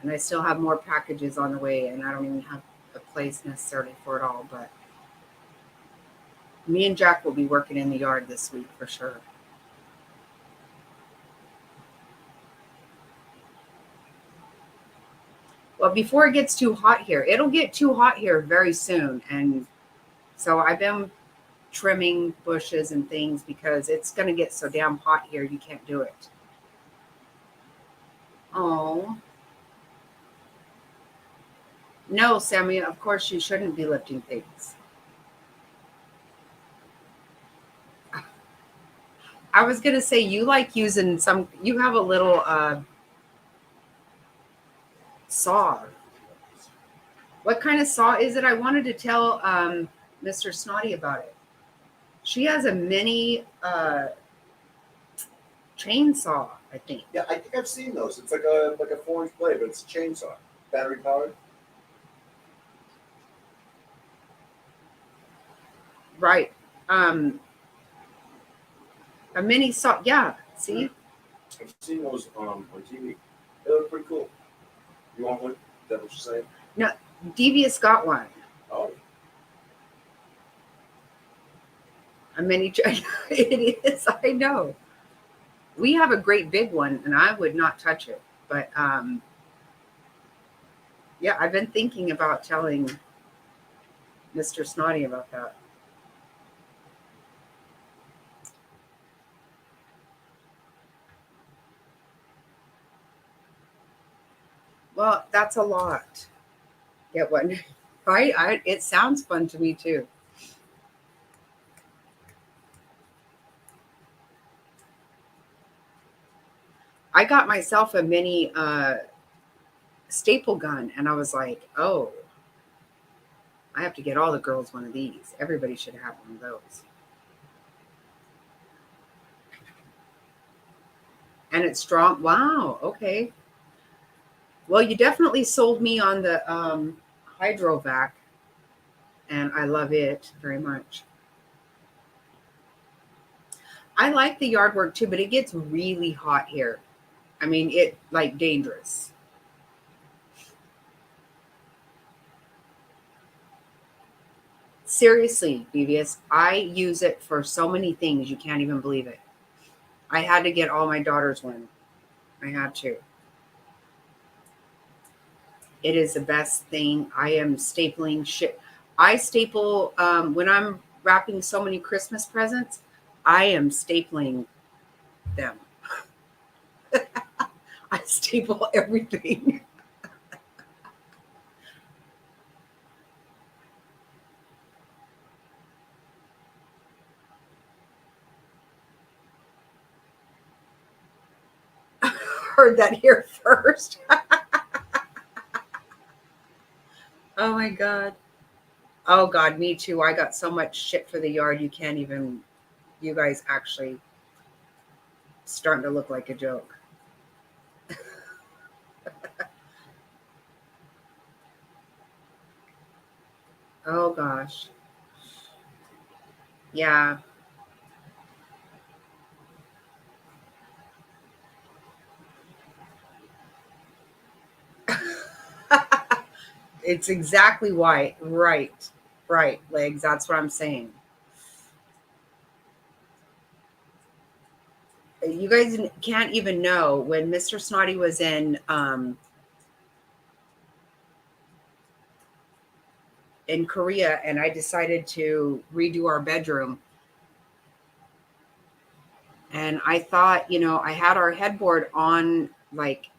A: And I still have more packages on the way, and I don't even have a place necessarily for it all. But me and Jack will be working in the yard this week for sure. Well, before it gets too hot here, it'll get too hot here very soon. And so I've been trimming bushes and things because it's going to get so damn hot here, you can't do it. Oh, no, Sammy, of course you shouldn't be lifting things. I was going to say, you like using you have a little saw. What kind of saw is it? I wanted to tell Mr. Snotty about it. She has a mini chainsaw, I think.
B: Yeah, I think I've seen those. It's like a 4-inch blade, but it's a chainsaw, battery powered.
A: Right. A mini saw. Yeah. See?
B: I've seen those on TV. They look pretty cool. You want one? Is that what you're saying?
A: No, Devious got one.
B: Oh,
A: A mini. It is. I know. We have a great big one, and I would not touch it. But yeah, I've been thinking about telling Mr. Snotty about that. Well, that's a lot. Get one. Right? It sounds fun to me too. I got myself a mini staple gun, and I was like, oh, I have to get all the girls one of these. Everybody should have one of those. And it's strong. Wow. Okay. Well, you definitely sold me on the Hydrovac, and I love it very much. I like the yard work too, but it gets really hot here. I mean, it like dangerous. Seriously, BBS, I use it for so many things. You can't even believe it. I had to get all my daughters one. I had to. It is the best thing. I am stapling shit. I staple when I'm wrapping so many Christmas presents. I am stapling them. I staple everything. Heard that here first. Oh my god. Oh god, me too. I got so much shit for the yard. You can't even. You guys actually starting to look like a joke. Oh gosh. Yeah. It's exactly why. Right. Right. Legs. That's what I'm saying. You guys can't even know when Mr. Snotty was in Korea and I decided to redo our bedroom. And I thought, I had our headboard on like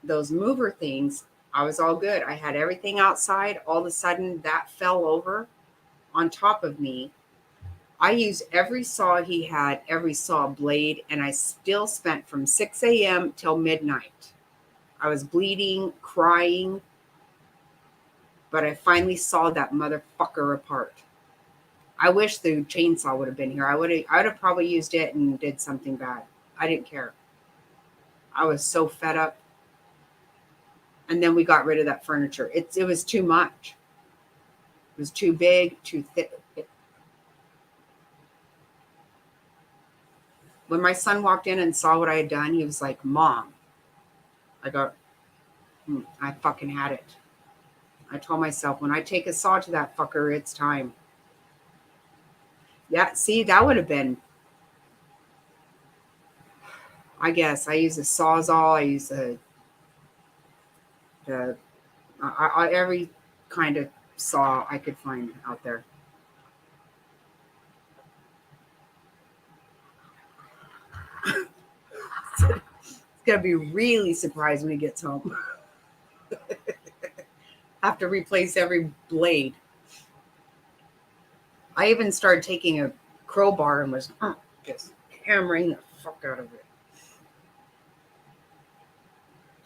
A: those mover things. I was all good. I had everything outside. All of a sudden, that fell over on top of me. I used every saw he had, every saw blade, and I still spent from 6 a.m. till midnight. I was bleeding, crying, but I finally sawed that motherfucker apart. I wish the chainsaw would have been here. I would have probably used it and did something bad. I didn't care. I was so fed up. And then we got rid of that furniture. It was too much. It was too big, too thick. When my son walked in and saw what I had done, he was like, Mom. I go, I fucking had it. I told myself, when I take a saw to that fucker, it's time. Yeah, see, that would have been, I guess. I use a sawzall. I use the every kind of saw I could find out there. It's going to be really surprised when he gets home. Have to replace every blade. I even started taking a crowbar and was just hammering the fuck out of it.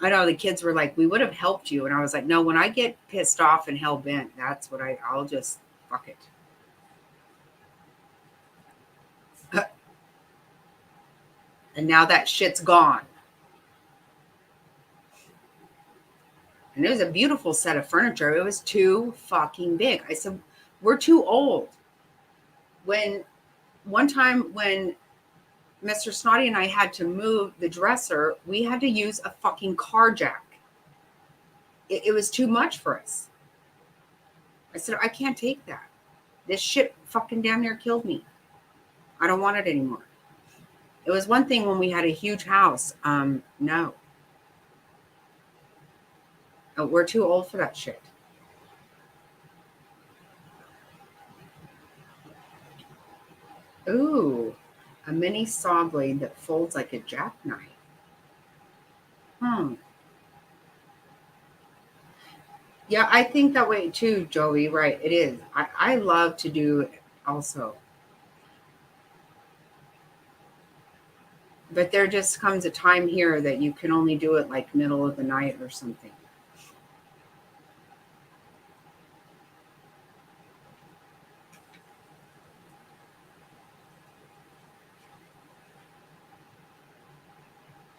A: I know the kids were like, we would have helped you. And I was like, no, when I get pissed off and hell bent, that's what I'll just fuck it. And now that shit's gone. And it was a beautiful set of furniture. It was too fucking big. I said, we're too old. When one time when Mr. Snotty and I had to move the dresser, we had to use a fucking car jack. It was too much for us. I said, I can't take that. This shit fucking damn near killed me. I don't want it anymore. It was one thing when we had a huge house. No. We're too old for that shit. Ooh, a mini saw blade that folds like a jackknife. Hmm. Yeah, I think that way too, Joey. Right, it is. I love to do it also. But there just comes a time here that you can only do it like middle of the night or something.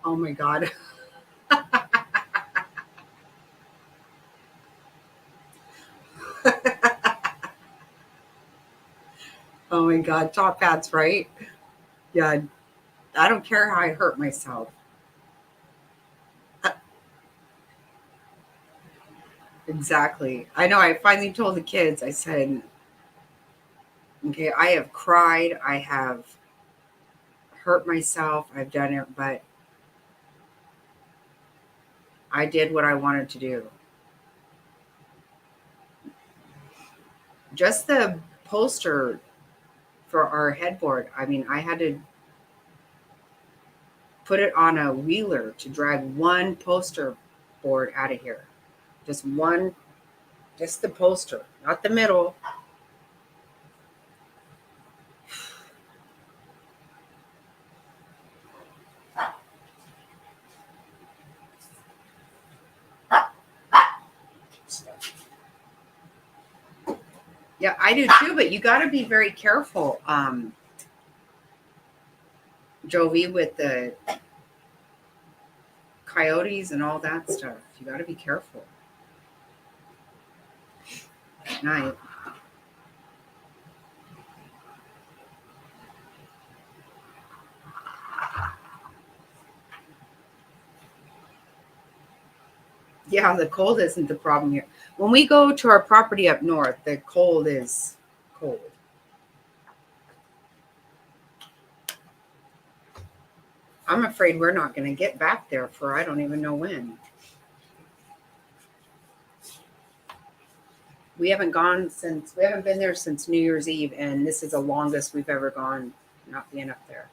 A: Oh my God. Oh my God. Top hats, right? Yeah. I don't care how I hurt myself. Exactly. I know. I finally told the kids, I said, okay, I have cried. I have hurt myself. I've done it, but I did what I wanted to do. Just the poster for our headboard. I mean, I had to put it on a wheeler to drag one poster board out of here. Just one, just the poster, not the middle. Yeah, I do too, but you got to be very careful, Jovi, with the coyotes and all that stuff. You got to be careful at night. Yeah, the cold isn't the problem here. When we go to our property up north, the cold is cold. I'm afraid we're not going to get back there for I don't even know when. We haven't been there since New Year's Eve, and this is the longest we've ever gone not being up there.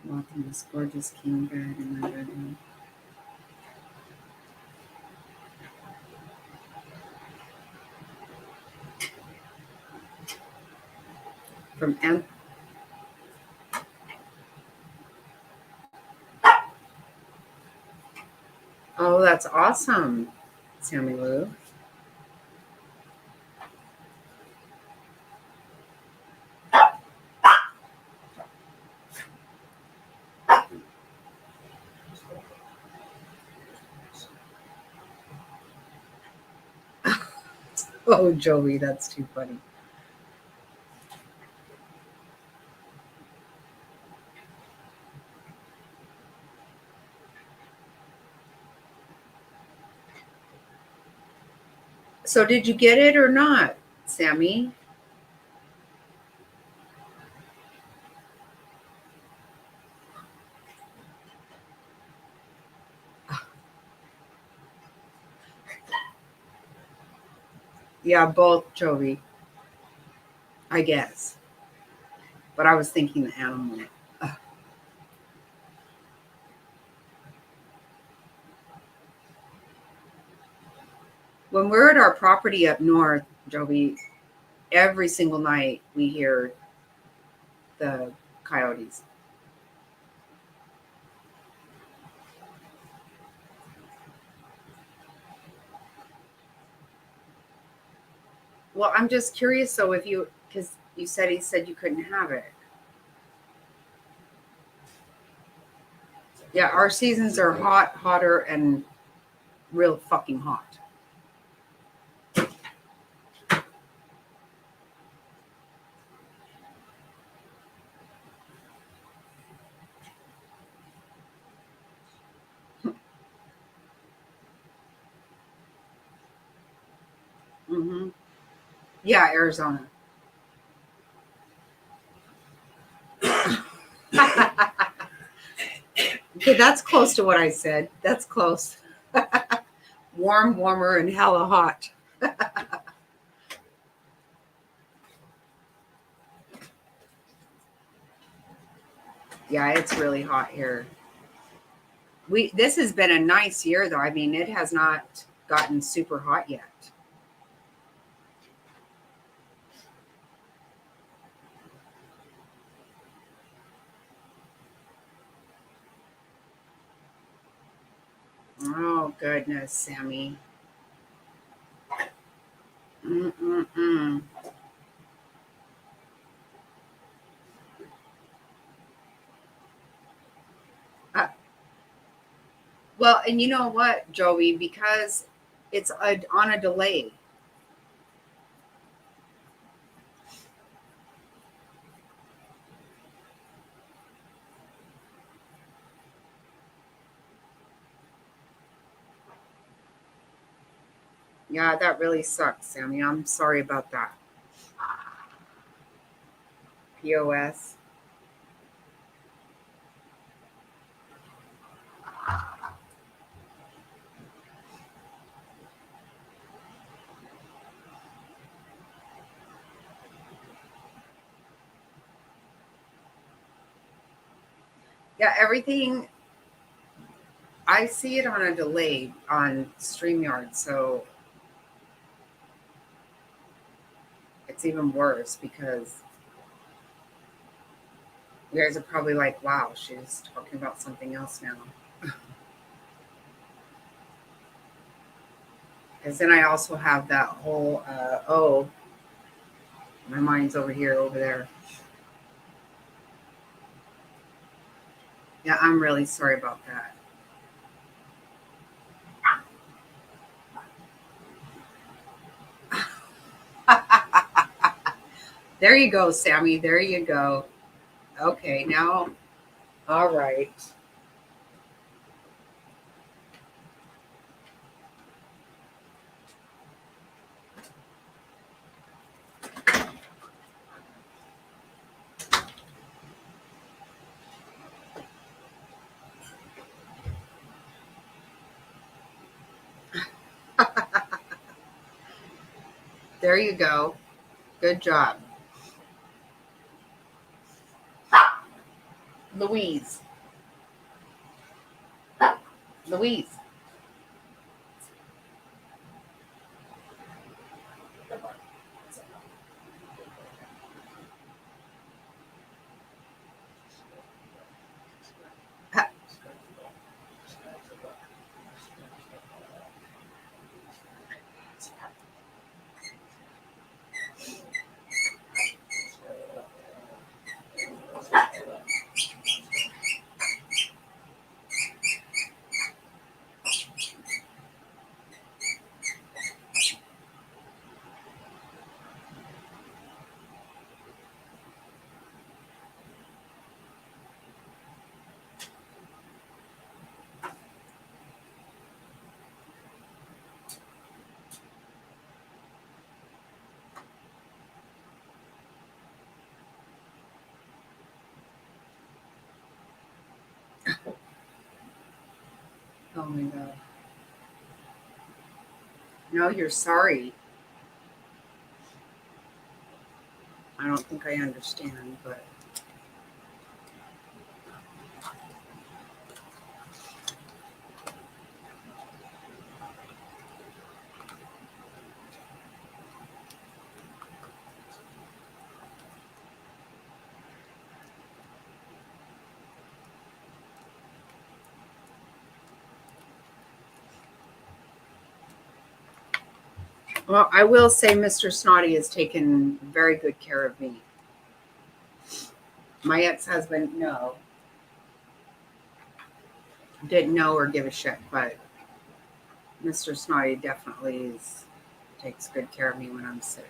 A: Walking this gorgeous king bed in my bedroom. From Oh, that's awesome, Sammy Lou. Oh, Joey, that's too funny. So, did you get it or not, Sammy? Yeah, both, Joey, I guess. But I was thinking the animal. When we're at our property up north, Joey, every single night we hear the coyotes. Well, I'm just curious. So, because you said he said you couldn't have it. Yeah, our seasons are hot, hotter, and real fucking hot. Hmm. Yeah, Arizona. Okay, that's close to what I said. That's close. Warm, warmer, and hella hot. Yeah, it's really hot here. This has been a nice year though. I mean, it has not gotten super hot yet. Oh, goodness, Sammy. Mm-mm-mm. Uh, well, and you know what, Joey? Because it's on a delay. Yeah, that really sucks, Sammy. I'm sorry about that. POS. Yeah, everything. I see it on a delay on StreamYard, so it's even worse because you guys are probably like, wow, she's talking about something else now. Because then I also have that whole, oh, my mind's over here, over there. Yeah, I'm really sorry about that. There you go, Sammy. There you go. Okay, now, all right. There you go. Good job. Louise. Louise. Oh my God. No, you're sorry. I don't think I understand, but well, I will say Mr. Snotty has taken very good care of me. My ex-husband, no, didn't know or give a shit, but Mr. Snotty definitely takes good care of me when I'm sick.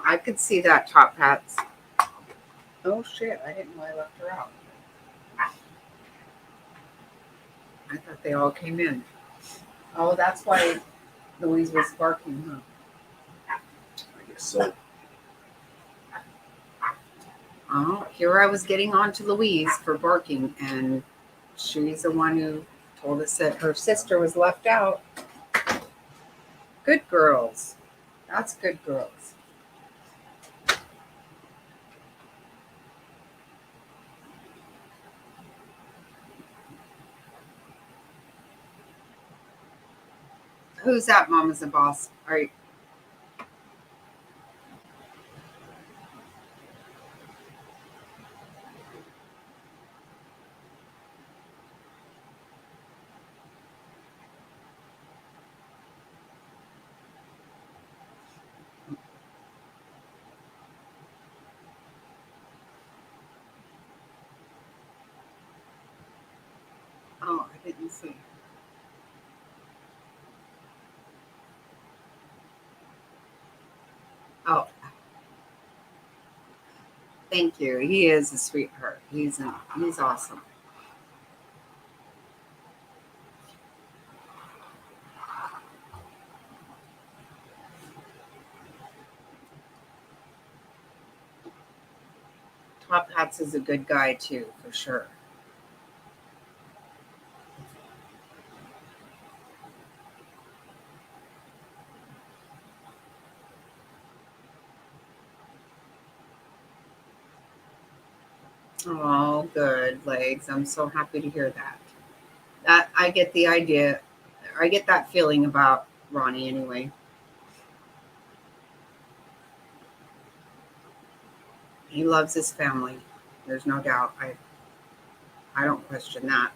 A: I could see that, Top Hats. Oh shit! I didn't know I left her out. I thought they all came in. Oh, that's why Louise was barking, huh?
B: I guess so.
A: Oh, here I was getting on to Louise for barking, and she's the one who told us that her sister was left out. Good girls. That's good girls. Who's that? Mama's the boss. Are you? Oh, I didn't see. Oh, thank you. He is a sweetheart. He's awesome. Top Hats is a good guy too, for sure. Oh, good legs. I'm so happy to hear that. That I get the idea. I get that feeling about Ronnie anyway. He loves his family. There's no doubt. I don't question that.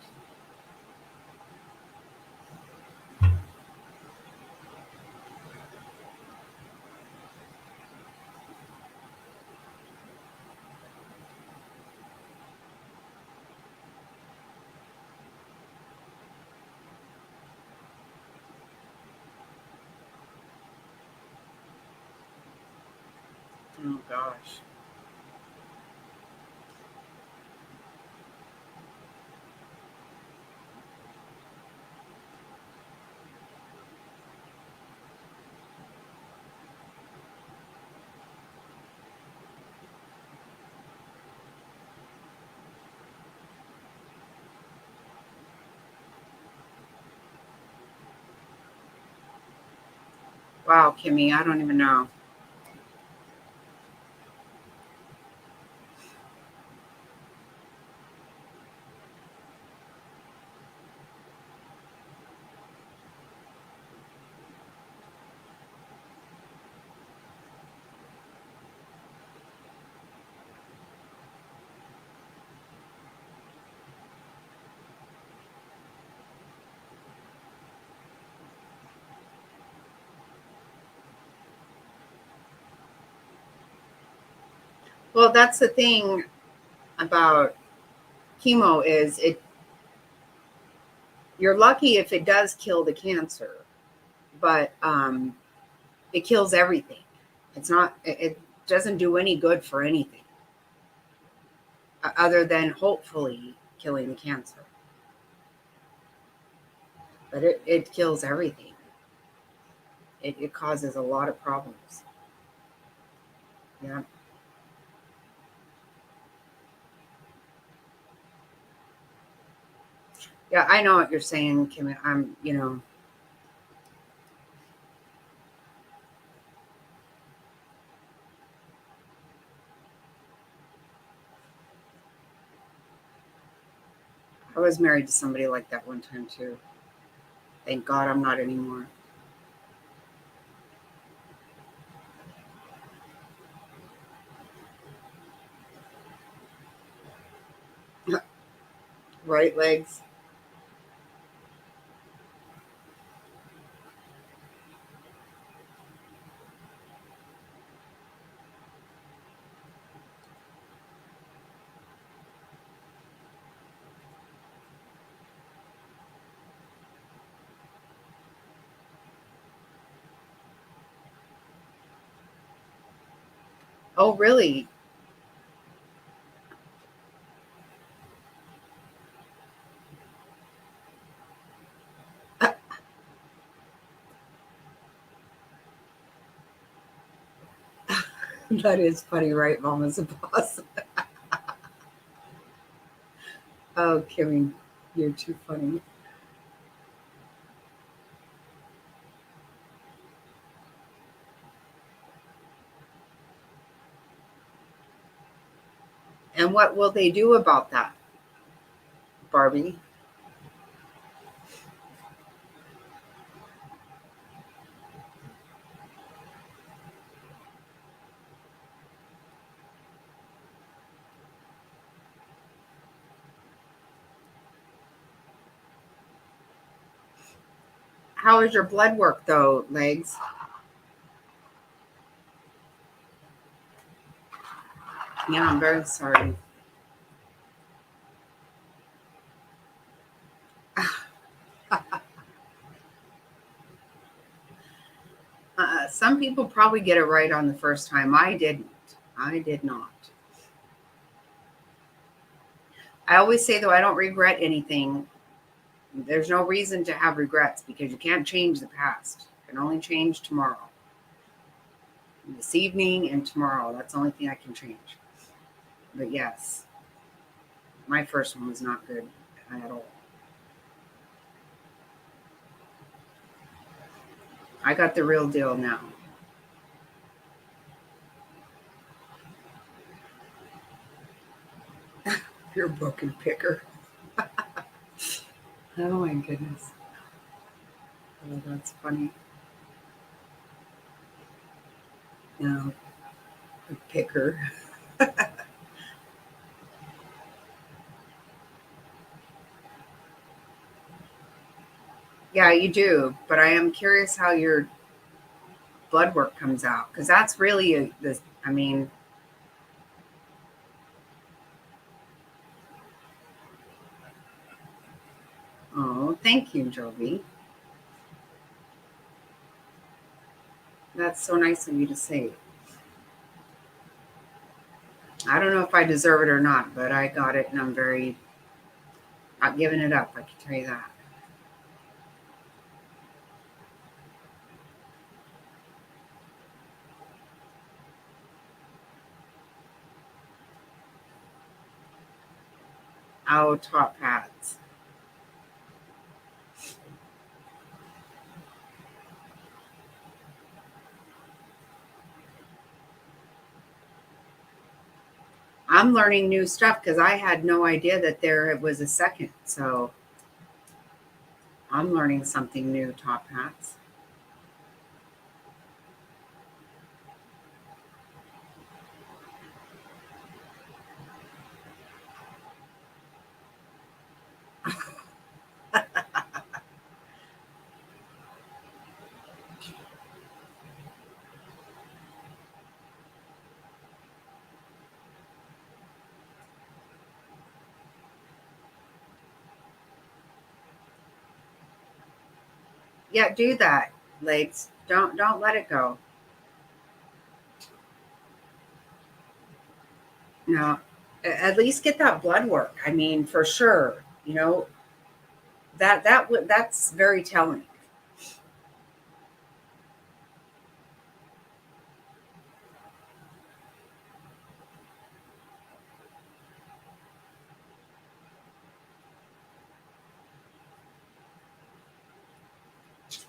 A: Oh gosh. Wow, Kimmy, I don't even know. Well, that's the thing about chemo is you're lucky if it does kill the cancer, but it kills everything. It's not it doesn't do any good for anything other than hopefully killing the cancer. But it kills everything. It causes a lot of problems. Yeah. Yeah, I know what you're saying, Kim. I was married to somebody like that one time too. Thank God I'm not anymore. Right legs. Oh, really? That is funny, right? Mama's a boss. Oh, Kimmy, you're too funny. And what will they do about that, Barbie? How is your blood work though, Legs? Yeah, I'm very sorry. Some people probably get it right on the first time. I didn't. I did not. I always say, though, I don't regret anything. There's no reason to have regrets because you can't change the past. You can only change tomorrow. This evening and tomorrow. That's the only thing I can change. But yes, my first one was not good at all. I got the real deal now. You're a broken picker. Oh my goodness. Oh, that's funny. No, a picker. Yeah, you do. But I am curious how your blood work comes out because that's really the. I mean, oh, thank you, Jovi. That's so nice of you to say. I don't know if I deserve it or not, but I got it, and I'm very not giving it up. I can tell you that. Oh, top hats. I'm learning new stuff because I had no idea that there was a second. So I'm learning something new, top hats. Yeah, do that, Legs. Don't let it go. No, at least get that blood work. I mean, for sure. That's very telling.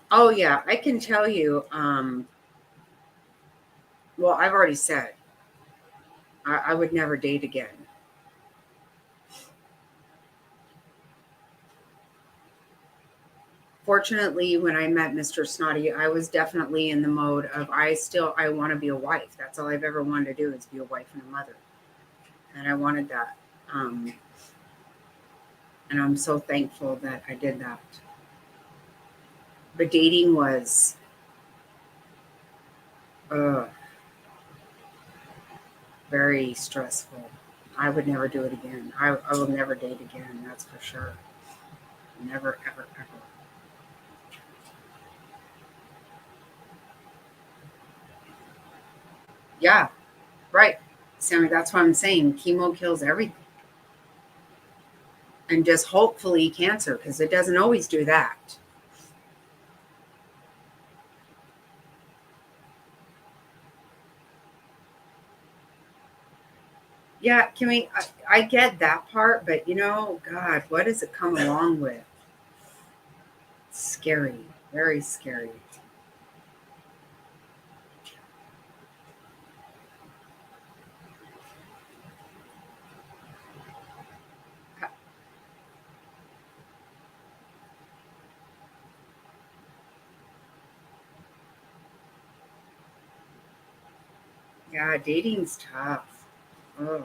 A: Oh yeah, I can tell you. Well, I've already said I would never date again. Fortunately, when I met Mr. Snotty, I was definitely in the mode of I want to be a wife. That's all I've ever wanted to do is be a wife and a mother, and I wanted that. Um, and I'm so thankful that I did that. But dating was uh, very stressful. I would never do it again. I will never date again. That's for sure. Never, ever, ever. Yeah, right. Sammy, that's what I'm saying. Chemo kills everything. And just hopefully cancer, because it doesn't always do that. Yeah, can we? I get that part, but God, what does it come along with? Scary, very scary. Yeah, dating's tough. Oh.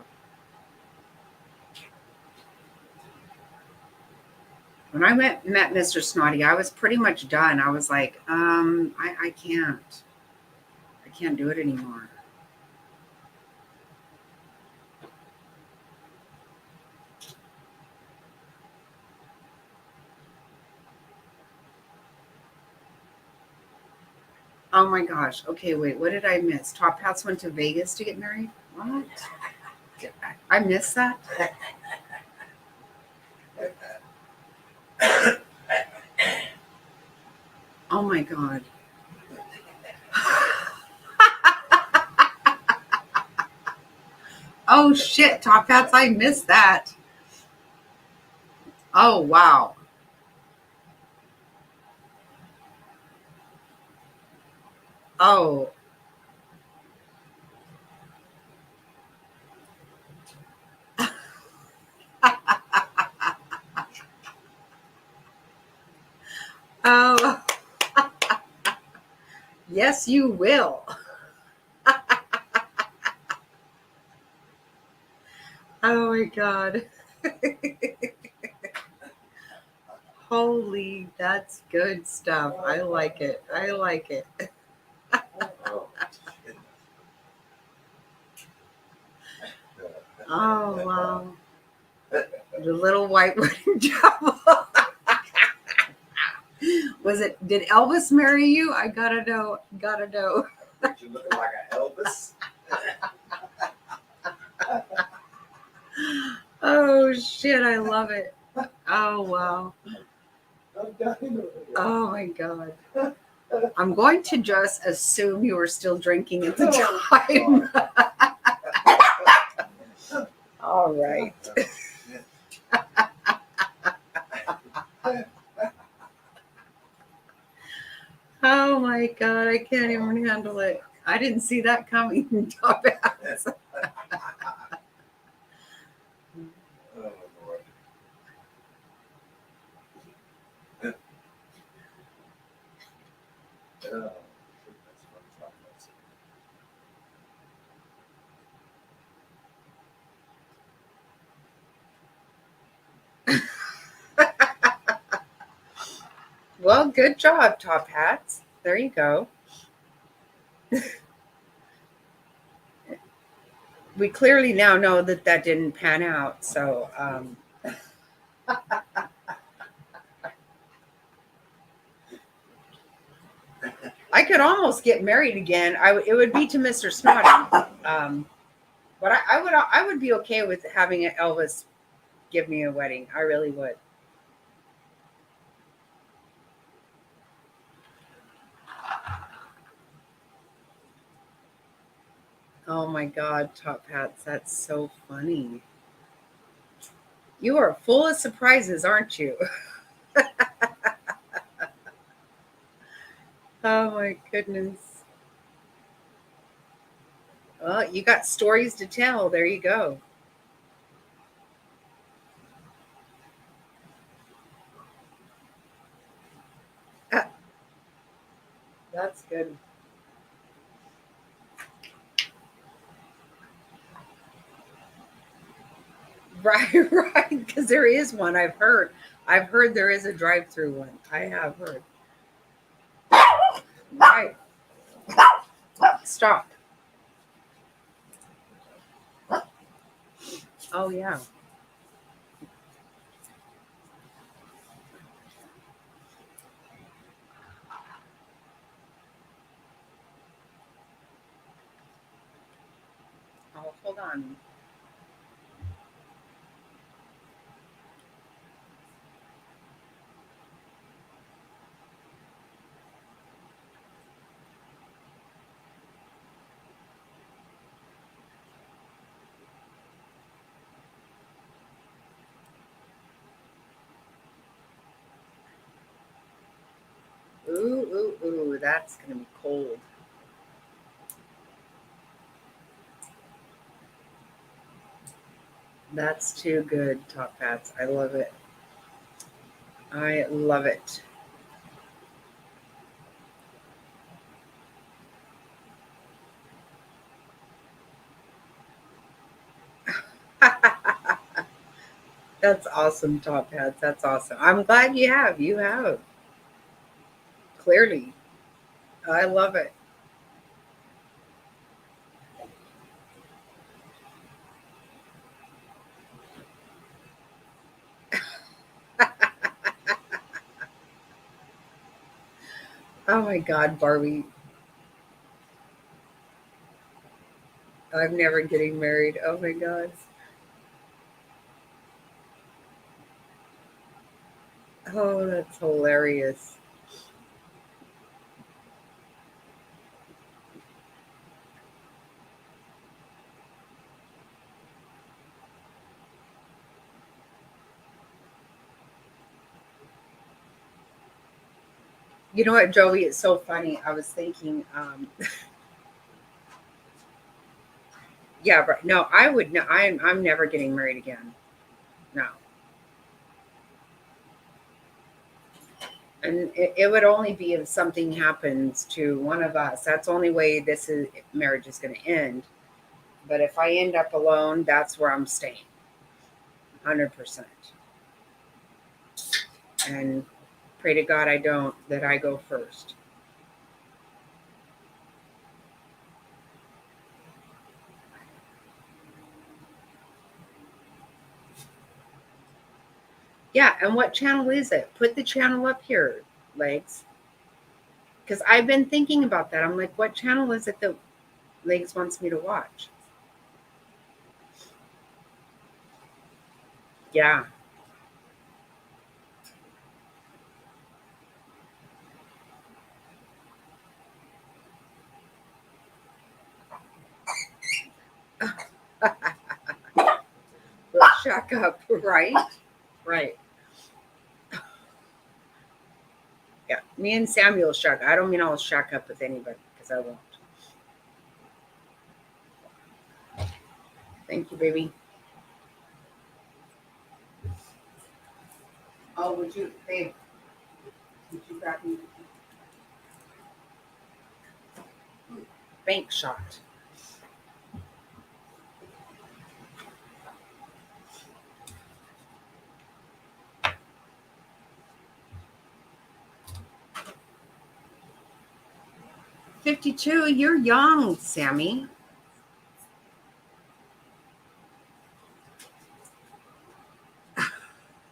A: When I met Mr. Snotty, I was pretty much done. I was like, I can't. I can't do it anymore. Oh my gosh. Okay, wait. What did I miss? Top Hats went to Vegas to get married? What? I missed that? Oh my God. Oh shit, Top Hats. I missed that. Oh, wow. Oh. Oh. Yes, you will. Oh my God. Holy, that's good stuff. I like it. I like it.
B: Oh,
A: Oh, wow. The little white wedding chapel. Did Elvis marry you? I gotta know. Gotta know.
B: you looking like an Elvis?
A: Oh, shit. I love it. Oh, wow. Oh, my God. I'm going to just assume you were still drinking at the time. All right. Oh my God, I can't even handle it. I didn't see that coming. Top Hats.
B: Oh, Lord. Oh, that's fun.
A: Well, good job, Top Hats. There you go. We clearly now know that that didn't pan out. So I could almost get married again. It would be to Mr. Snotty. But I would be okay with having Elvis give me a wedding. I really would. Oh my God, Top Hats, that's so funny. You are full of surprises, aren't you? Oh my goodness. Well, you got stories to tell. There you go. Ah, that's good. Right, right. Because there is one. I've heard. I've heard there is a drive-through one. I have heard. Right. Stop. Oh yeah. Oh, hold on. Ooh, ooh, ooh. That's gonna be cold. That's too good, Top Hats. I love it. I love it. That's awesome, top hats. That's awesome. I'm glad you have. You have. Clearly. I love it. Oh my God, Barbie. I'm never getting married. Oh my God. Oh, that's hilarious. You know what, Joey? It's so funny. I was thinking, yeah, right. No, I would. No, I'm never getting married again. No, and it would only be if something happens to one of us. That's the only way this is marriage is going to end. But if I end up alone, that's where I'm staying, 100%. And pray to God I don't. That I go first. Yeah, and what channel is it? Put the channel up here, Legs. Because I've been thinking about that. I'm like, what channel is it that Legs wants me to watch? Yeah. Let's shack up, right? Right. Yeah. Me and Samuel shack. I don't mean I'll shack up with anybody because I won't. Thank you, baby. Oh, would you, babe? Would you grab me bank shot? 52. You're young, Sammy.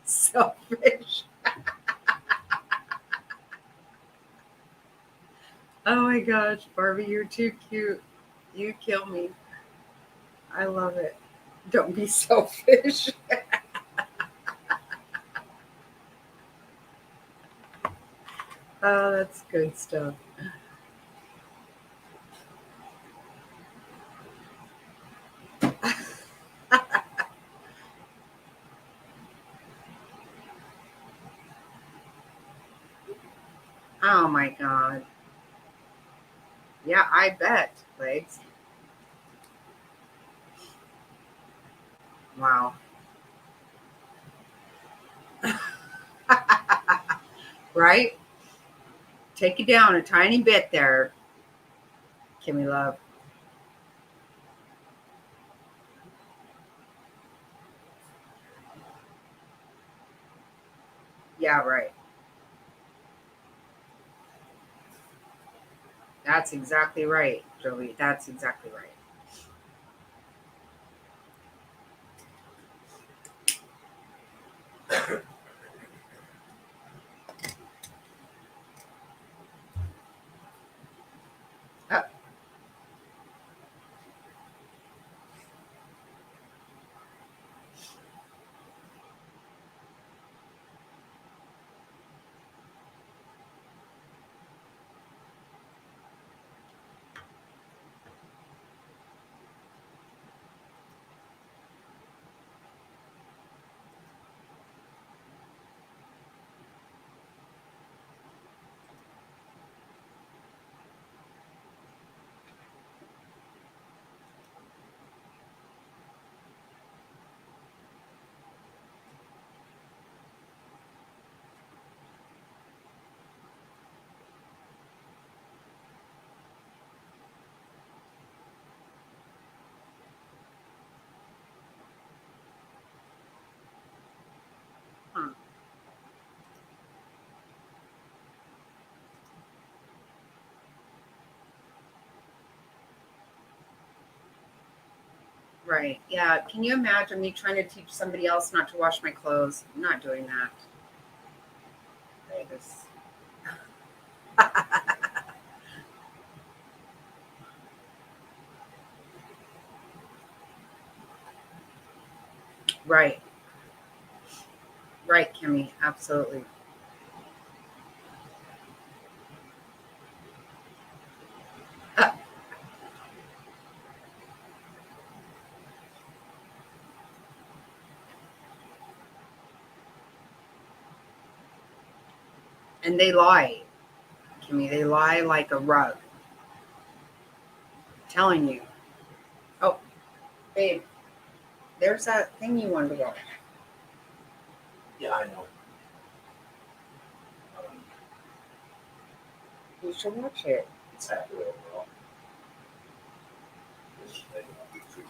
A: Selfish. Oh my gosh, Barbie, you're too cute. You kill me. I love it. Don't be selfish. Oh, that's good stuff. Oh my God. Yeah, I bet, Legs. Wow. Right? Take it down a tiny bit there, Kimmy Love. Yeah, right. That's exactly right, Joey. That's exactly right. Uh, Right. Yeah. Can you imagine me trying to teach somebody else not to wash my clothes? I'm not doing that. Right. Right. Right, Kimmy. Absolutely. Uh, and they lie, Kimmy. They lie like a rug. Telling you. Oh, babe, there's that thing you wanted to watch.
B: Yeah, I know.
A: You should watch it.
B: It's halfway overall. This is maybe not good for you.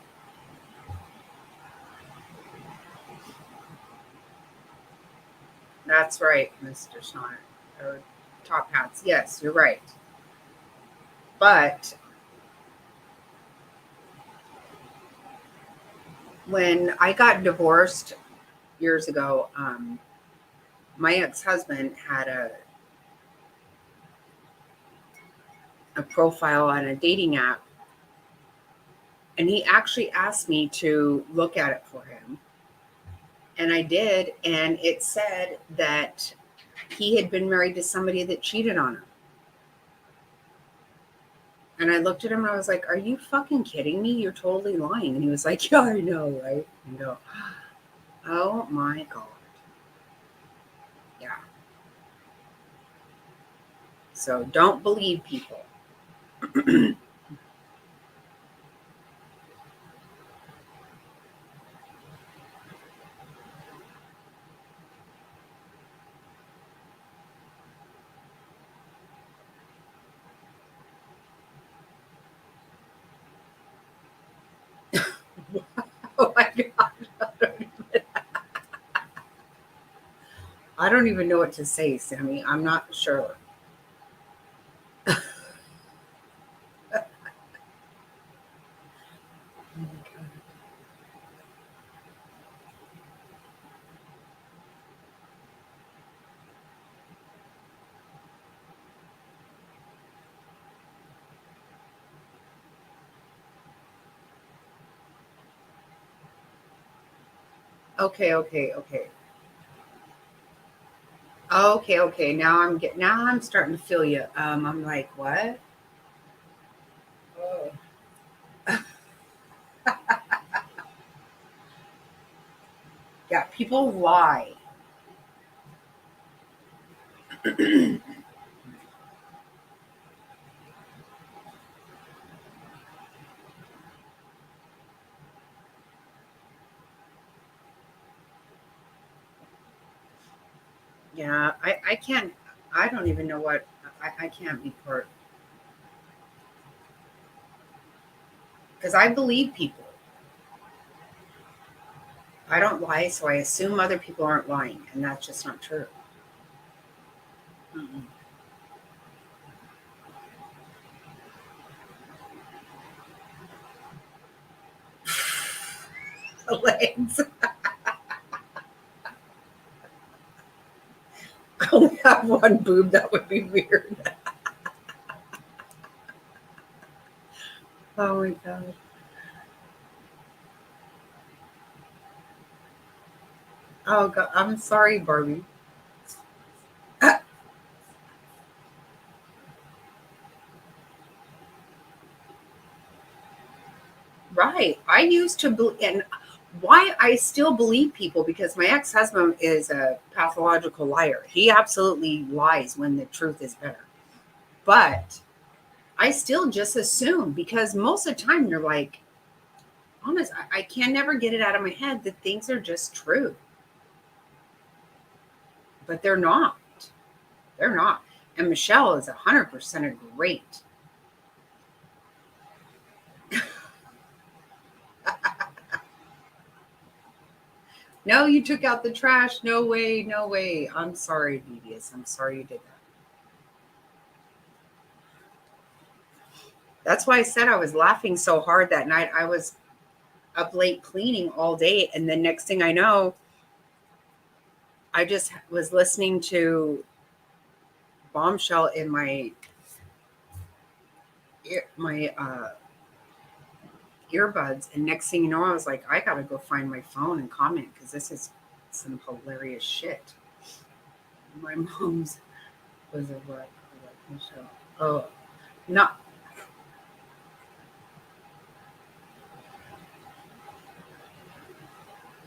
A: That's right, Mr. Sean. Or Top Hats. Yes, you're right. But when I got divorced years ago, my ex-husband had a profile on a dating app, and he actually asked me to look at it for him. And I did, and it said that he had been married to somebody that cheated on him. And I looked at him and I was like, "Are you fucking kidding me? You're totally lying." And he was like, "Yeah, I know, right?" And go, "Oh my God." Yeah. So don't believe people. Oh my God. I don't even know what to say, Sammy. I'm not sure. Okay, okay, okay. Okay, okay. Now I'm starting to feel you. I'm like, what? Oh. Yeah, people lie. Yeah, I can't. I don't even know what. I can't be part because I believe people. I don't lie, so I assume other people aren't lying, and that's just not true. Mm-mm. The legs. I only have one boob. That would be weird. Oh my God. Oh God. I'm sorry, Barbie. Right. I used to believe, and why I still believe people because my ex husband is a pathological liar. He absolutely lies when the truth is better. But I still just assume because most of the time you're like, honest, I can never get it out of my head that things are just true, but they're not. They're not. And Michelle is 100% a great. No, you took out the trash. No way. No way. I'm sorry, Devious. I'm sorry you did that. That's why I said I was laughing so hard that night. up late cleaning all day. And then next thing I know, I just was listening to Bombshell in my earbuds. And next thing you know, I was like, I got to go find my phone and comment because this is some hilarious shit. My mom's was a what? Michelle. Oh, not.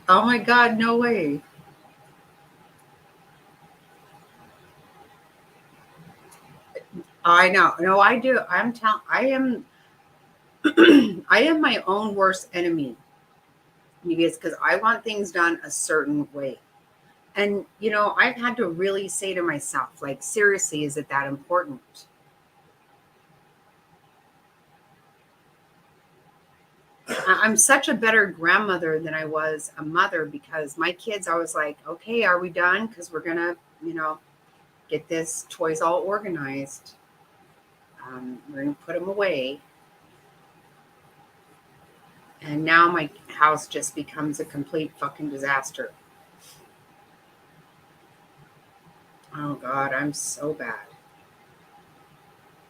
A: Oh my God, no way. I know. No, I do. I am I am my own worst enemy because I want things done a certain way. And I've had to really say to myself, like, seriously, is it that important? I'm such a better grandmother than I was a mother because my kids, I was like, okay, are we done? Because we're gonna, get this toys all organized. We're gonna put them away. And now my house just becomes a complete fucking disaster. Oh God, I'm so bad.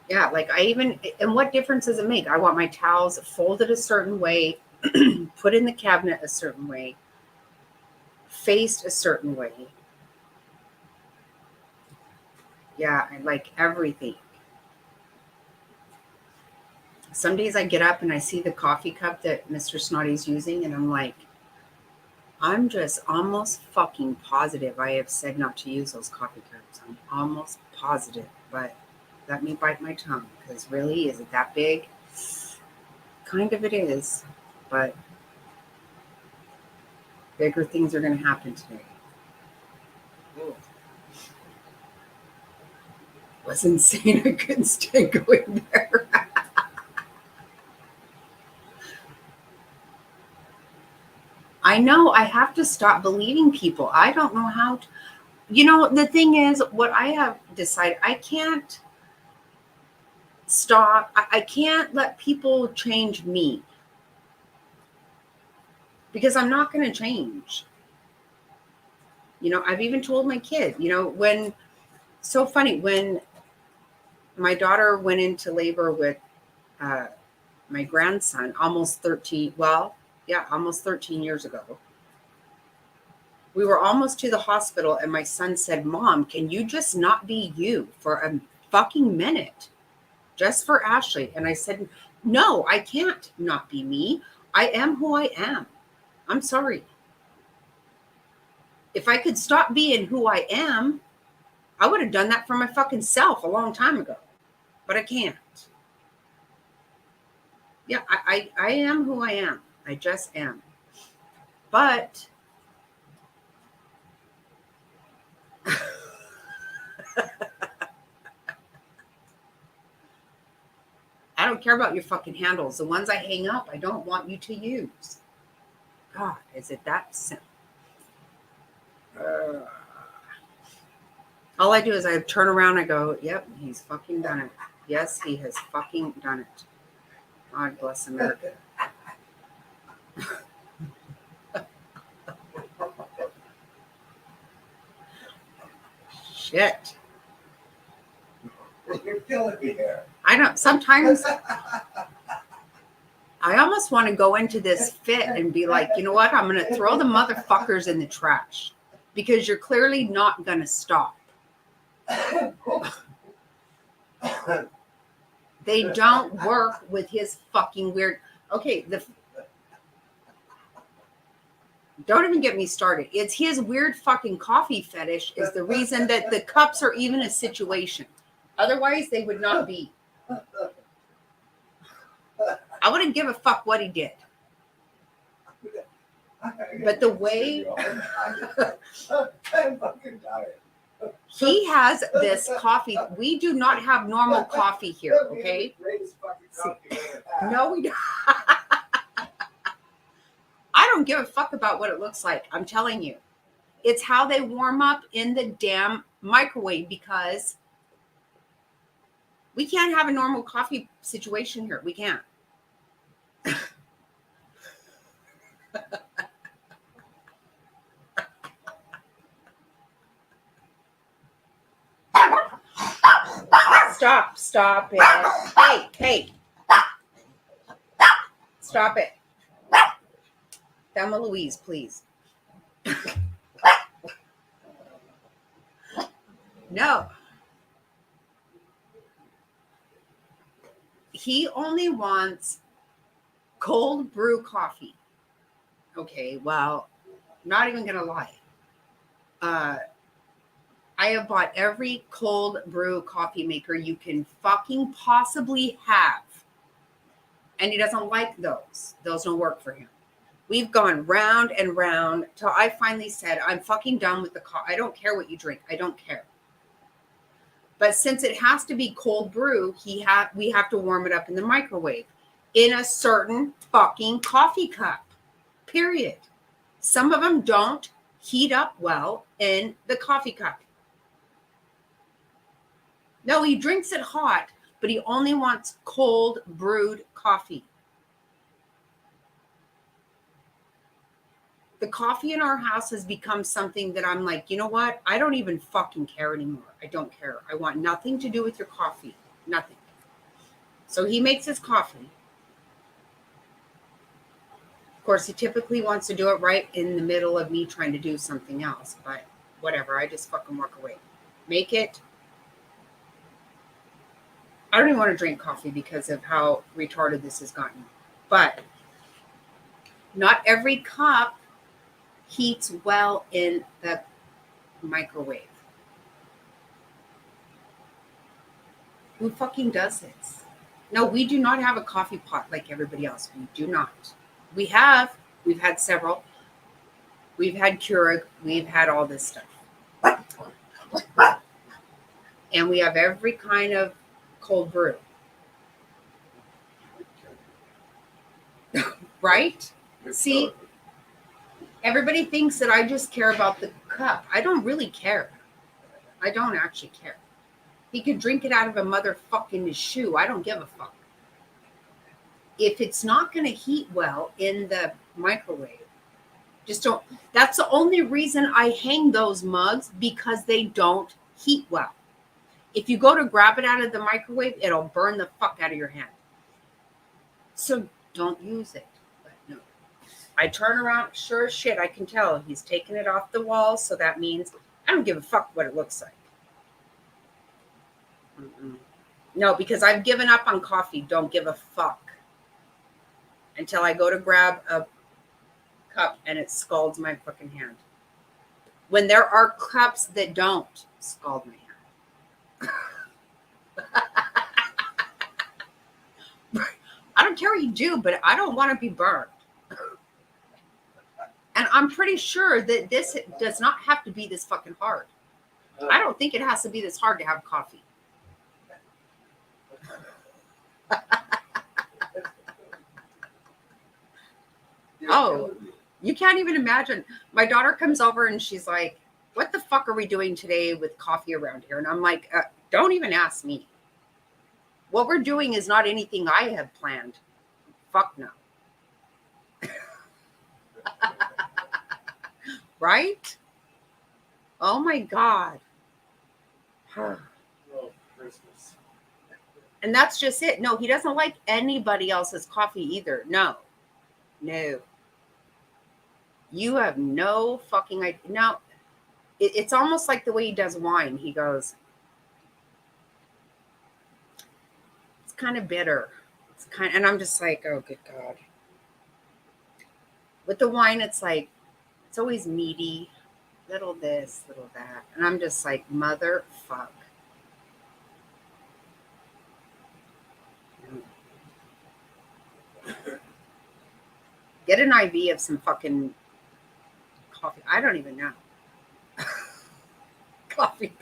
A: Yeah, like and what difference does it make? I want my towels folded a certain way, put in the cabinet a certain way, faced a certain way. Yeah, I like everything. Some days I get up and I see the coffee cup that Mr. Snotty's using, and I'm like, I'm just almost fucking positive I have said not to use those coffee cups. I'm almost positive, but let me bite my tongue because really, is it that big? Kind of it is, but bigger things are going to happen today. Ooh. Was insane. I couldn't stay going there. I know I have to stop believing people. I don't know how to. The thing is, what I have decided, I can't stop. I can't let people change me because I'm not going to change. I've even told my kid, so funny, when my daughter went into labor with my grandson almost 13, well, yeah, almost 13 years ago. We were almost to the hospital and my son said, Mom, can you just not be you for a fucking minute? Just for Ashley. And I said, no, I can't not be me. I am who I am. I'm sorry. If I could stop being who I am, I would have done that for my fucking self a long time ago. But I can't. Yeah, I am who I am. I just am. But I don't care about your fucking handles. The ones I hang up, I don't want you to use. God, is it that simple? All I do is I turn around, I go, yep, he's fucking done it. Yes, he has fucking done it. God bless America. Shit.
B: You're killing me here.
A: I don't, sometimes I almost want to go into this fit and be like, you know what? I'm going to throw the motherfuckers in the trash because you're clearly not going to stop. They don't work with his fucking weird. Okay, don't even get me started. It's his weird fucking coffee fetish is the reason that the cups are even a situation. Otherwise, they would not be. I wouldn't give a fuck what he did. But the way
B: I'm fucking tired.
A: he has this coffee, we do not have normal coffee here, okay? No, we don't. I don't give a fuck about what it looks like. I'm telling you. It's how they warm up in the damn microwave because we can't have a normal coffee situation here. We can't. Stop it. Hey. Stop it. Thelma Louise, please. No. He only wants cold brew coffee. Okay, well, not even gonna lie. I have bought every cold brew coffee maker you can fucking possibly have. And he doesn't like those. Those don't work for him. We've gone round and round till I finally said, I'm fucking done with the coffee. I don't care what you drink. I don't care. But since it has to be cold brew, we have to warm it up in the microwave in a certain fucking coffee cup. Period. Some of them don't heat up well in the coffee cup. No, he drinks it hot, but he only wants cold brewed coffee. The coffee in our house has become something that I'm like, you know what? I don't even fucking care anymore. I don't care. I want nothing to do with your coffee. Nothing. So he makes his coffee. Of course, he typically wants to do it right in the middle of me trying to do something else, but whatever. I just fucking walk away. Make it. I don't even want to drink coffee because of how retarded this has gotten. But not every cup heats well in the microwave. Who fucking does this? No, we do not have a coffee pot like everybody else. We do not. We've had several. We've had Keurig. We've had all this stuff. And we have every kind of cold brew. Right? See? Everybody thinks that I just care about the cup. I don't really care. I don't actually care. He could drink it out of a motherfucking shoe. I don't give a fuck. If it's not going to heat well in the microwave, just don't. That's the only reason I hang those mugs, because they don't heat well. If you go to grab it out of the microwave, it'll burn the fuck out of your hand. So don't use it. But no. I turn around, sure as shit, I can tell he's taking it off the wall. So that means I don't give a fuck what it looks like. Mm-mm. No, because I've given up on coffee. Don't give a fuck. Until I go to grab a cup and it scalds my fucking hand. When there are cups that don't scald my hand. I don't care what you do, but I don't want to be burned. And I'm pretty sure that this does not have to be this fucking hard. I don't think it has to be this hard to have coffee. Oh, you can't even imagine. My daughter comes over and she's like, what the fuck are we doing today with coffee around here? And I'm like, don't even ask me. What we're doing is not anything I have planned. Fuck no. Right? Oh my God.
B: Christmas.
A: And that's just it. No, he doesn't like anybody else's coffee either. No. You have no fucking idea. No, it's almost like the way he does wine. He goes, it's kind of bitter. And I'm just like, oh, good God. With the wine, it's like, it's always meaty, little this, little that. And I'm just like, motherfuck. Get an IV of some fucking coffee. I don't even know. Coffee.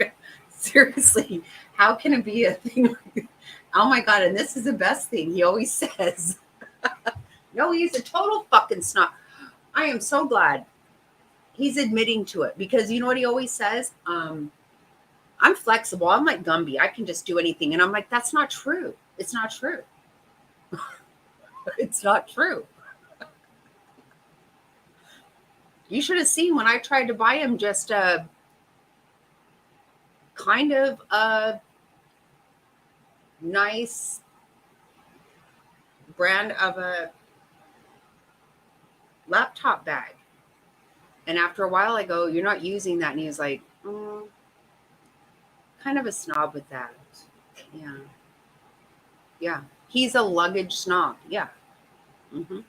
A: Seriously, how can it be a thing? Oh my God. And this is the best thing. He always says, no, he's a total fucking snob. I am so glad he's admitting to it, because you know what he always says? I'm flexible. I'm like Gumby. I can just do anything. And I'm like, that's not true. It's not true. It's not true. You should have seen when I tried to buy him just a kind of nice brand of a laptop bag. And after a while, I go, "You're not using that." And he's like, kind of a snob with that. Yeah. Yeah. He's a luggage snob. Yeah. hmm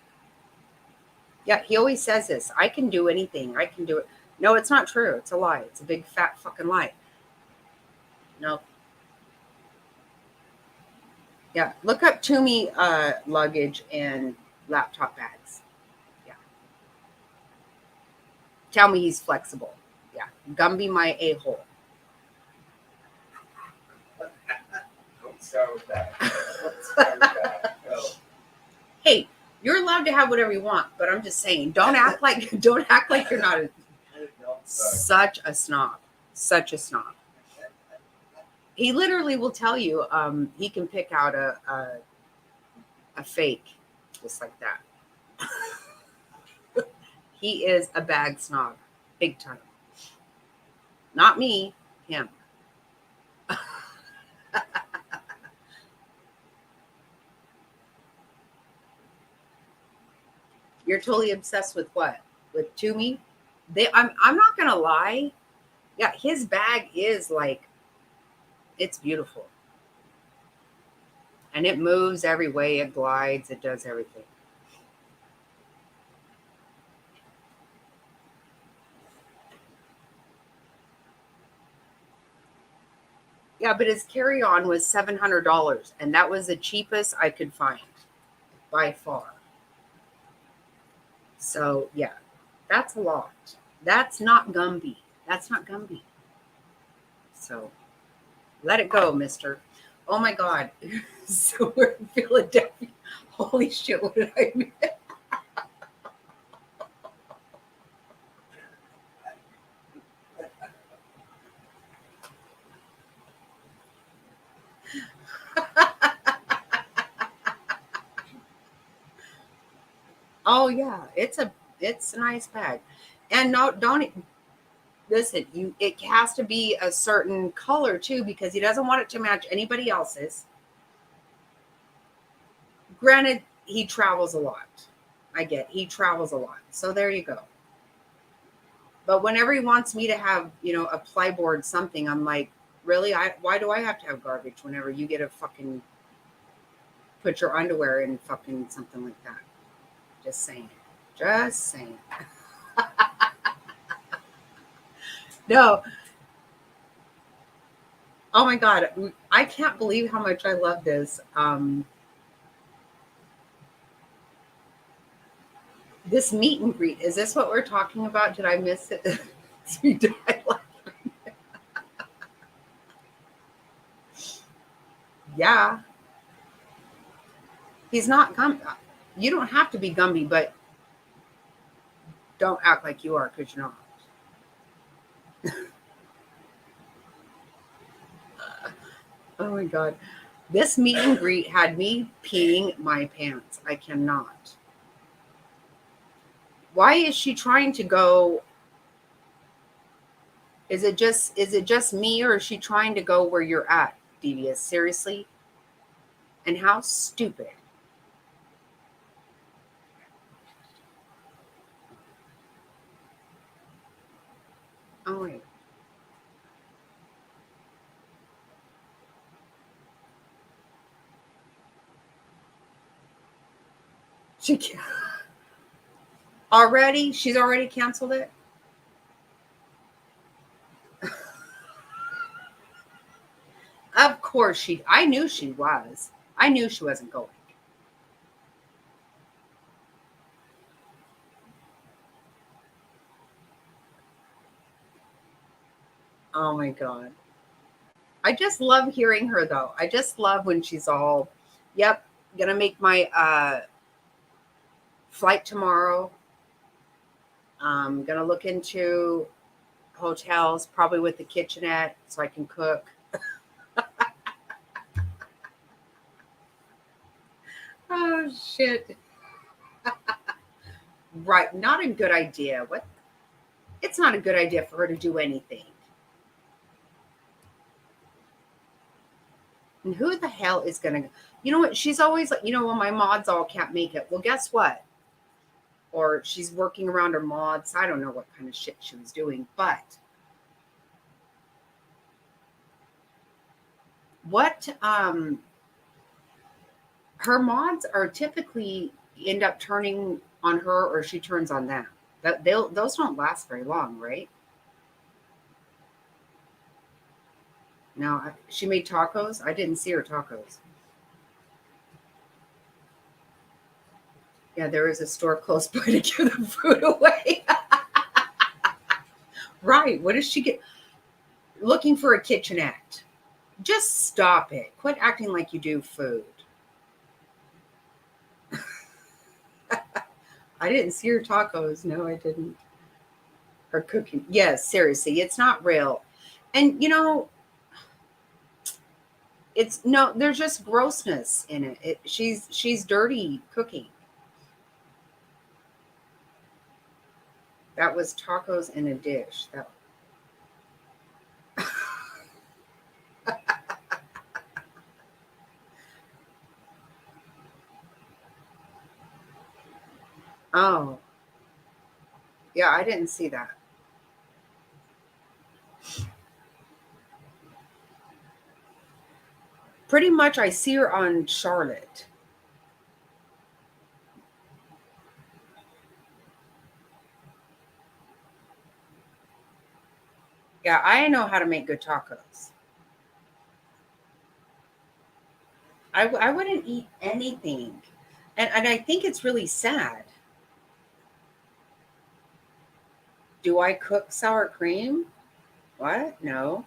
A: Yeah. He always says this: I can do anything. I can do it. No, it's not true. It's a lie. It's a big fat fucking lie. No. Yeah. Look up Toomey luggage and laptop bags. Yeah. Tell me he's flexible. Yeah. Gumby my a hole.
B: Don't start with that. Don't start with that. No.
A: Hey, you're allowed to have whatever you want, but I'm just saying, don't act like you're not such a snob. Such a snob. He literally will tell you he can pick out a fake just like that. He is a bag snob, big time. Not me, him. You're totally obsessed with what? With Toomey? I'm not gonna lie. Yeah, his bag is like, it's beautiful. And it moves every way, it glides, it does everything. Yeah, but his carry-on was $700, and that was the cheapest I could find by far. So yeah, that's a lot. That's not Gumby. That's not Gumby. So let it go, mister. Oh my God. So we're in Philadelphia. Holy shit, what did I miss? Oh yeah, it's a nice bag. And no, don't listen, it has to be a certain color too, because he doesn't want it to match anybody else's. Granted, he travels a lot. He travels a lot. So there you go. But whenever he wants me to have, a plyboard something, I'm like, really? Why do I have to have garbage whenever you get to fucking put your underwear in fucking something like that? Just saying. Just saying. No. Oh my God. I can't believe how much I love this. This meet and greet. Is this what we're talking about? Did I miss it? Yeah. He's not Gumby. You don't have to be Gumby, but don't act like you are, because you're not. Oh my God. This meet and greet had me peeing my pants. I cannot. Why is she trying to go? Is it just me, or is she trying to go where you're at, Devious? Seriously? And how stupid. Oh wait. She already? She's already canceled it? Of course I knew she was. I knew she wasn't going. Oh my God. I just love hearing her though. I just love when she's all, yep, gonna make my flight tomorrow. I'm gonna look into hotels, probably with the kitchenette, so I can cook. Oh shit. Right. Not a good idea. What? It's not a good idea for her to do anything. And who the hell is going to, you know what? She's always like, well, my mods all can't make it. Well, guess what? Or she's working around her mods. I don't know what kind of shit she was doing, but what, her mods are typically end up turning on her or she turns on them. Those don't last very long, right? No, she made tacos. I didn't see her tacos. Yeah, there is a store close by to give the food away. Right. What does she get? Looking for a kitchenette. Just stop it. Quit acting like you do food. I didn't see her tacos. No, I didn't. Her cooking. Yes, seriously, it's not real. And it's no, there's just grossness in it. She's dirty cooking. That was tacos in a dish. That Oh, yeah, I didn't see that. Pretty much I see her on Charlotte. Yeah, I know how to make good tacos. I wouldn't eat anything. And I think it's really sad. Do I cook sour cream? What? No.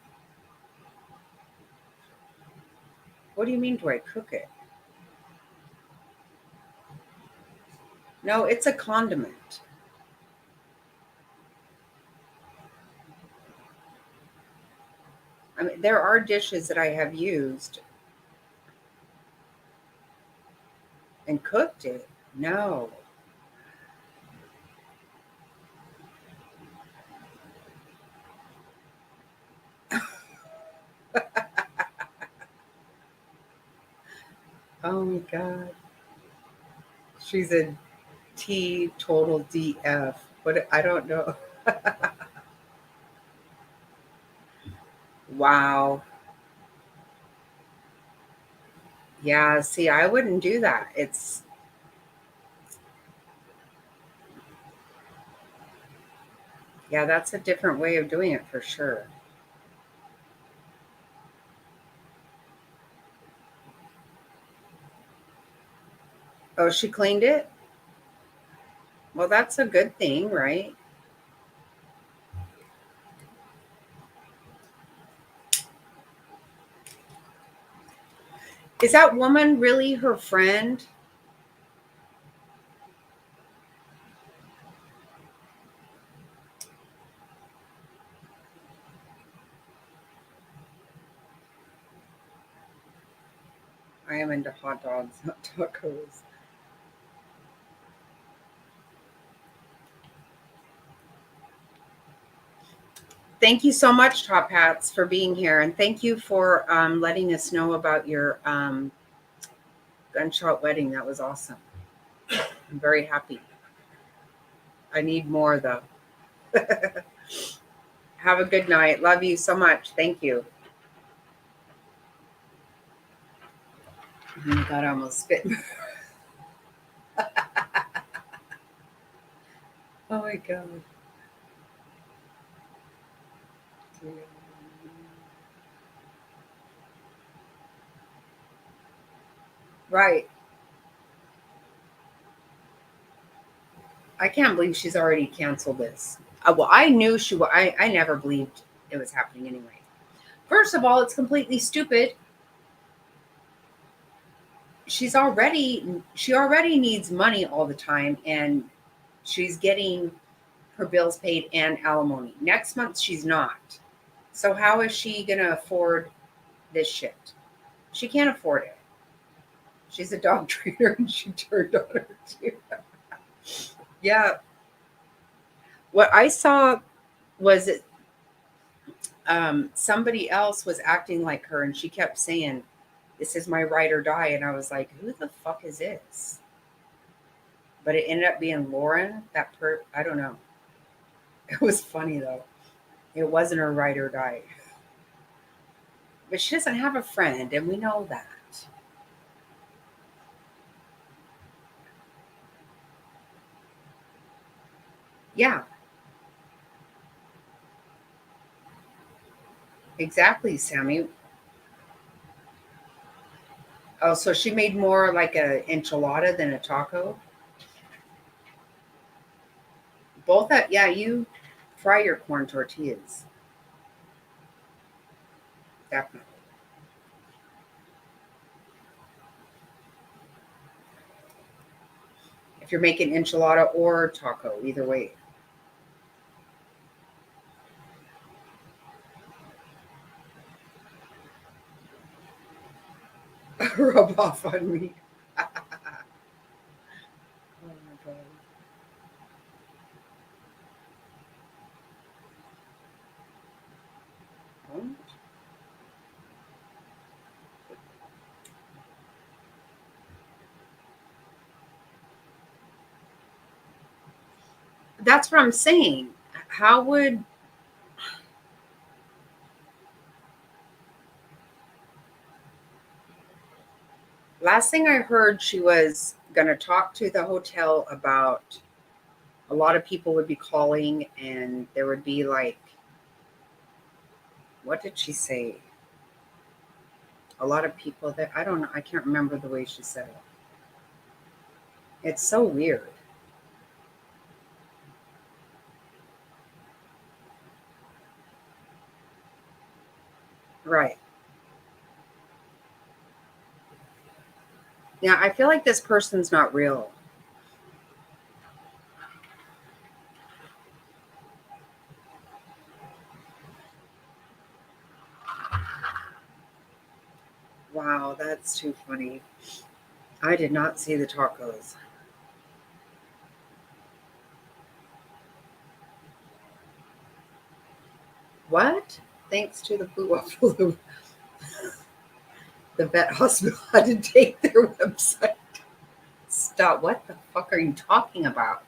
A: What do you mean, do I cook it? No, it's a condiment. I mean, there are dishes that I have used and cooked it. No. Oh my God. She's a T total DF. What? I don't know. Wow. Yeah, see, I wouldn't do that. Yeah, that's a different way of doing it for sure. Oh, she cleaned it? Well, that's a good thing, right? Is that woman really her friend? I am into hot dogs, not tacos. Thank you so much, Top Hats, for being here. And thank you for letting us know about your gunshot wedding. That was awesome. I'm very happy. I need more, though. Have a good night. Love you so much. Thank you. Oh my God, I almost spit. Oh my God. Right. I can't believe she's already canceled this. Well, I knew she was. I never believed it was happening anyway. First of all, it's completely stupid. She already needs money all the time, and she's getting her bills paid and alimony. Next month she's not. So how is she gonna afford this shit? She can't afford it. She's a dog trainer and she turned on her too. Yeah. What I saw was somebody else was acting like her and she kept saying, This is my ride or die. And I was like, who the fuck is this? But it ended up being Lauren. I don't know. It was funny though. It wasn't her ride or die. But she doesn't have a friend, and we know that. Yeah, exactly, Sammy. Oh, so she made more like a enchilada than a taco? Both at yeah, you fry your corn tortillas. Definitely. If you're making enchilada or taco, either way. Rub off on me. Oh my god. Hmm? That's what I'm saying. How would last thing I heard she was gonna talk to the hotel about a lot of people would be calling and there would be like what did she say? A lot of people that I don't know, I can't remember the way she said it. It's so weird. Right. Yeah, I feel like this person's not real. Wow, that's too funny. I did not see the tacos. What? Thanks to the Blue Waffle, the vet hospital had to take their website. Stop. What the fuck are you talking about?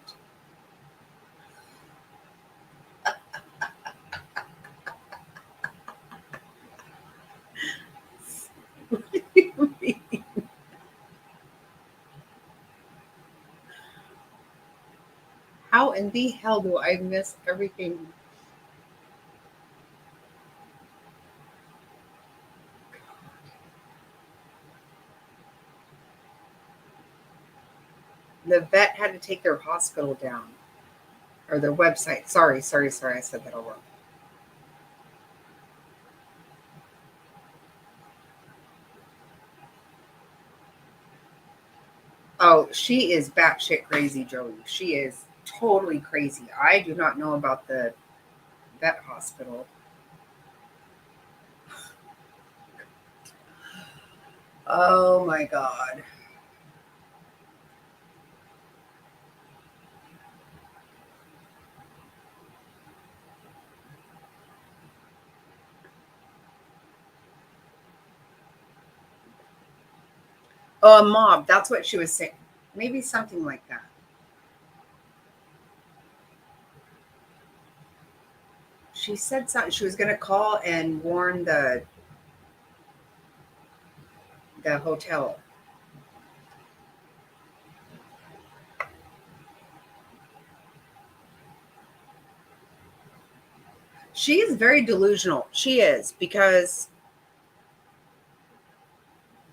A: How in the hell do I miss everything? The vet had to take their hospital down or their website. Sorry. I said that all wrong. Oh, she is batshit crazy, Joey. She is totally crazy. I do not know about the vet hospital. Oh my god. Oh, a mob. That's what she was saying. Maybe something like that. She said something. She was going to call and warn the hotel. She is very delusional. She is because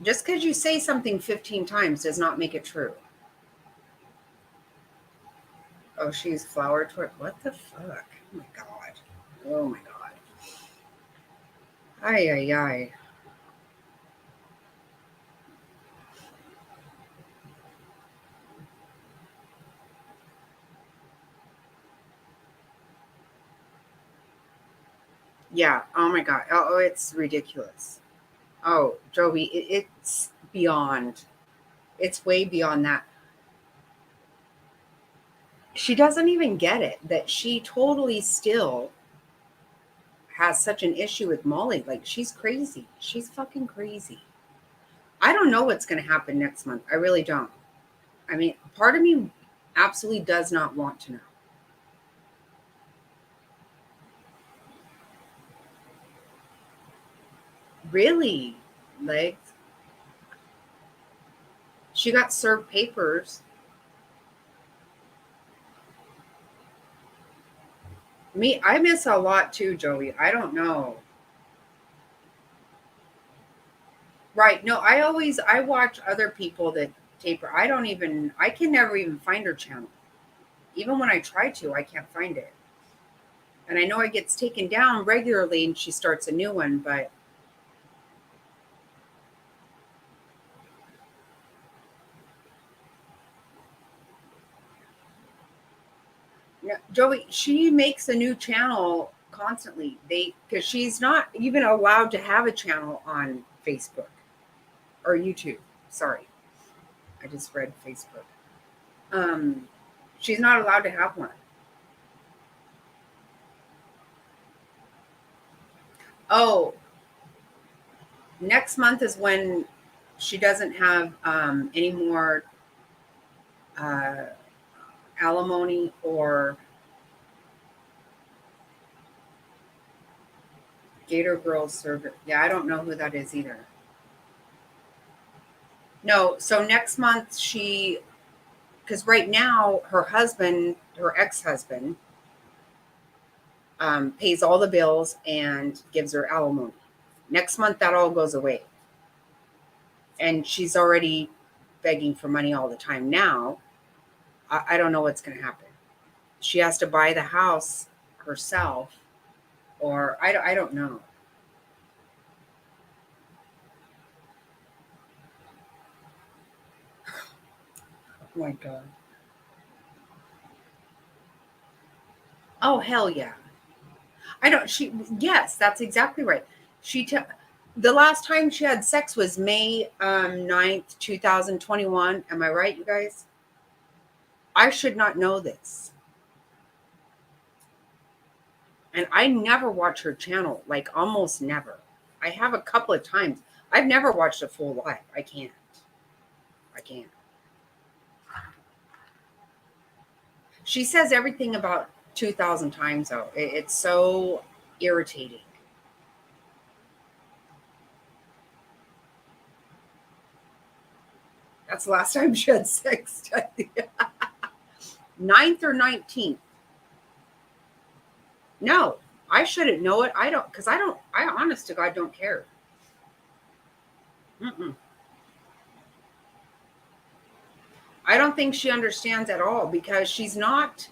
A: just because you say something 15 times does not make it true. Oh, she's flower toward. What the fuck? Oh my god. Oh my god. Ay, ay, ay. Yeah. Oh my god. Oh, it's ridiculous. Oh, Joey, it's beyond. It's way beyond that. She doesn't even get it that she totally still has such an issue with Molly. Like she's crazy. She's fucking crazy. I don't know what's going to happen next month. I really don't. I mean, part of me absolutely does not want to know. Really? Like, she got served papers. Me, I miss a lot too, Joey. I don't know. Right. No, I watch other people that tape her. I can never even find her channel. Even when I try to, I can't find it. And I know it gets taken down regularly and she starts a new one, but no, Joey, she makes a new channel constantly. Because she's not even allowed to have a channel on Facebook or YouTube. Sorry. I just read Facebook. Um, she's not allowed to have one. Oh, next month is when she doesn't have any more uh, alimony or Gator Girls service. Yeah, I don't know who that is either. No, so next month because right now her ex-husband, pays all the bills and gives her alimony. Next month that all goes away, and she's already begging for money all the time now. I don't know what's going to happen. She has to buy the house herself, or I don't know. Oh my God. Oh, hell yeah. I don't, yes, that's exactly right. She, t- the last time she had sex was May 9th, 2021. Am I right, you guys? I should not know this. And I never watch her channel, like almost never. I have a couple of times. I've never watched a full live. I can't. I can't. She says everything about 2,000 times, though. It's so irritating. That's the last time she had sex. 9th or 19th. No, I shouldn't know it. I don't, because I honest to God don't care. Mm-mm. I don't think she understands at all because she's not,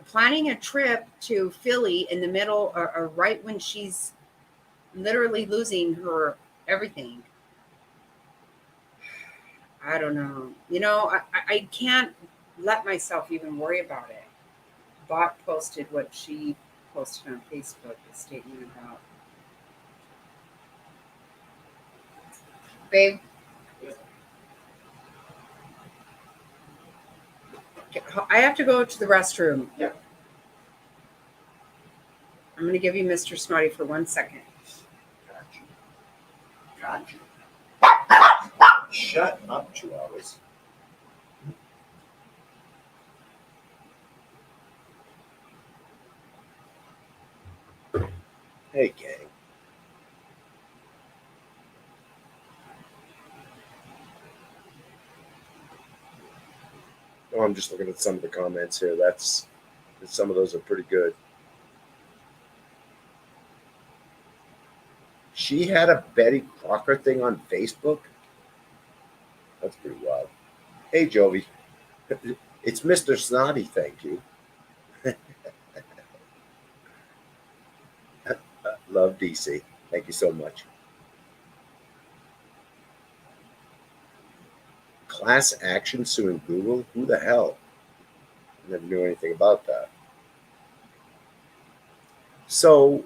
A: planning a trip to Philly in the middle or right when she's literally losing her everything. I don't know. I can't let myself even worry about it. Bot posted what she posted on Facebook, a statement about, babe, I have to go to the restroom.
B: Yeah.
A: I'm going to give you Mr. Snotty for 1 second.
B: Got you. Got you. Shut up, Chihuahuas. Hey, gang. Oh, I'm just looking at some of the comments here. Some of those are pretty good. She had a Betty Crocker thing on Facebook. That's pretty wild. Hey, Jovi. It's Mr. Snotty, thank you. Love DC. Thank you so much. Class action suing Google? Who the hell? Never knew anything about that. So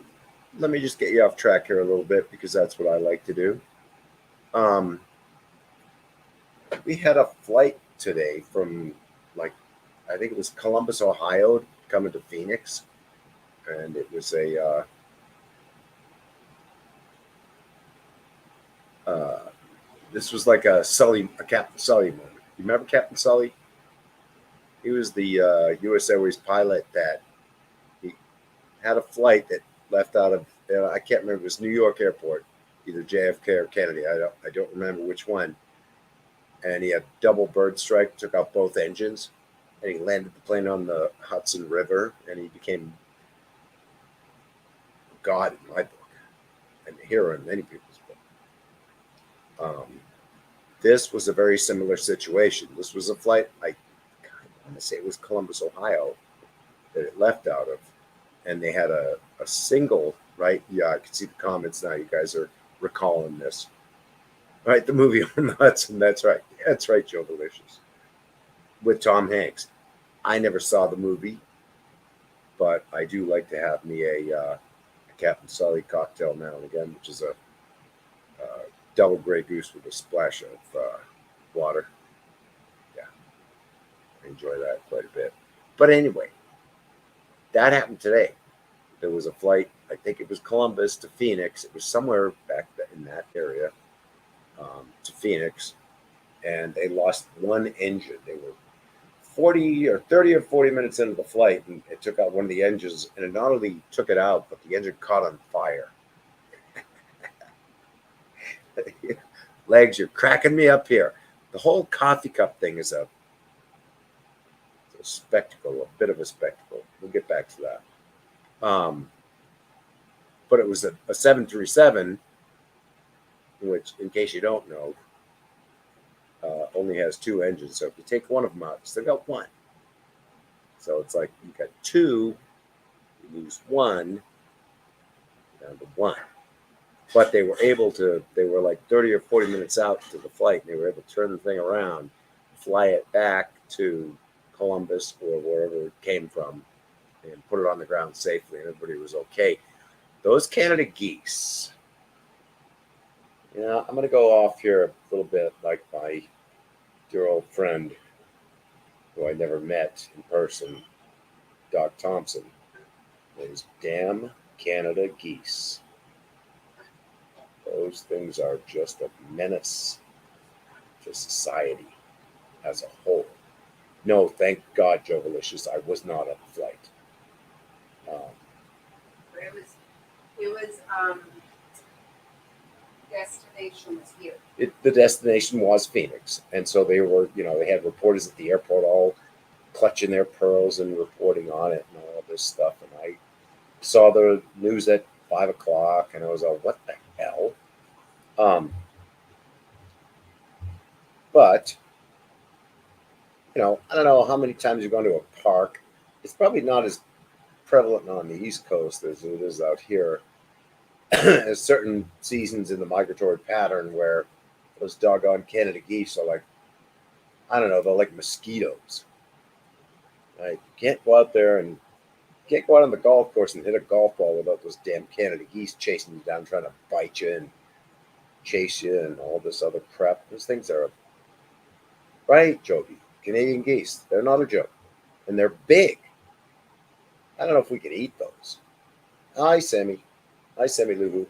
B: let me just get you off track here a little bit because that's what I like to do. We had a flight today from, like, I think it was Columbus, Ohio, coming to Phoenix, and it was This was like a Captain Sully moment. You remember Captain Sully? He was the U.S. Airways pilot that he had a flight that left out of I can't remember. It was New York Airport, either JFK or Kennedy. I don't remember which one. And he had double bird strike, took out both engines, and he landed the plane on the Hudson River, and he became God in my book, and a hero in many people's book. This was a very similar situation. This was a flight, I want to say it was Columbus, Ohio, that it left out of, and they had a single, right? Yeah, I can see the comments now. You guys are recalling this. Right, the movie on the Hudson. That's right. That's right, Joe Delicious. With Tom Hanks. I never saw the movie, but I do like to have me a Captain Sully cocktail now and again, which is a double Grey Goose with a splash of water. Yeah, I enjoy that quite a bit. But anyway, that happened today. There was a flight, I think it was Columbus to Phoenix. It was somewhere back in that area. To Phoenix, and they lost one engine. They were 40 or 30 or 40 minutes into the flight, and it took out one of the engines, and it not only took it out, but the engine caught on fire. Legs, you're cracking me up here. The whole coffee cup thing is a spectacle, a bit of a spectacle. We'll get back to that. But it was a 737, which, in case you don't know, only has two engines. So if you take one of them out, you still got one. So it's like you got two, you lose one, down to one. But they were like 30 or 40 minutes out to the flight, and they were able to turn the thing around, fly it back to Columbus or wherever it came from, and put it on the ground safely, and everybody was okay. Those Canada geese. I'm going to go off here a little bit like my dear old friend, who I never met in person, Doc Thompson. Those damn Canada geese. Those things are just a menace to society as a whole. No, thank God, Joe Delicious, I was not on the flight.
A: It was destination was here.
B: The destination was Phoenix, and so they were, they had reporters at the airport all clutching their pearls and reporting on it and all this stuff. And I saw the news at 5 o'clock, and I was like, "What the hell?" But I don't know how many times you've gone to a park. It's probably not as prevalent on the East Coast as it is out here. There's certain seasons in the migratory pattern where those doggone Canada geese are like, I don't know, they're like mosquitoes. Right? You can't go out there and can't go out on the golf course and hit a golf ball without those damn Canada geese chasing you down, trying to bite you and chase you and all this other crap. Those things are right, Joby. Canadian geese. They're not a joke. And they're big. I don't know if we can eat those. Hi, Sammy. Hi, Sammy Lulu.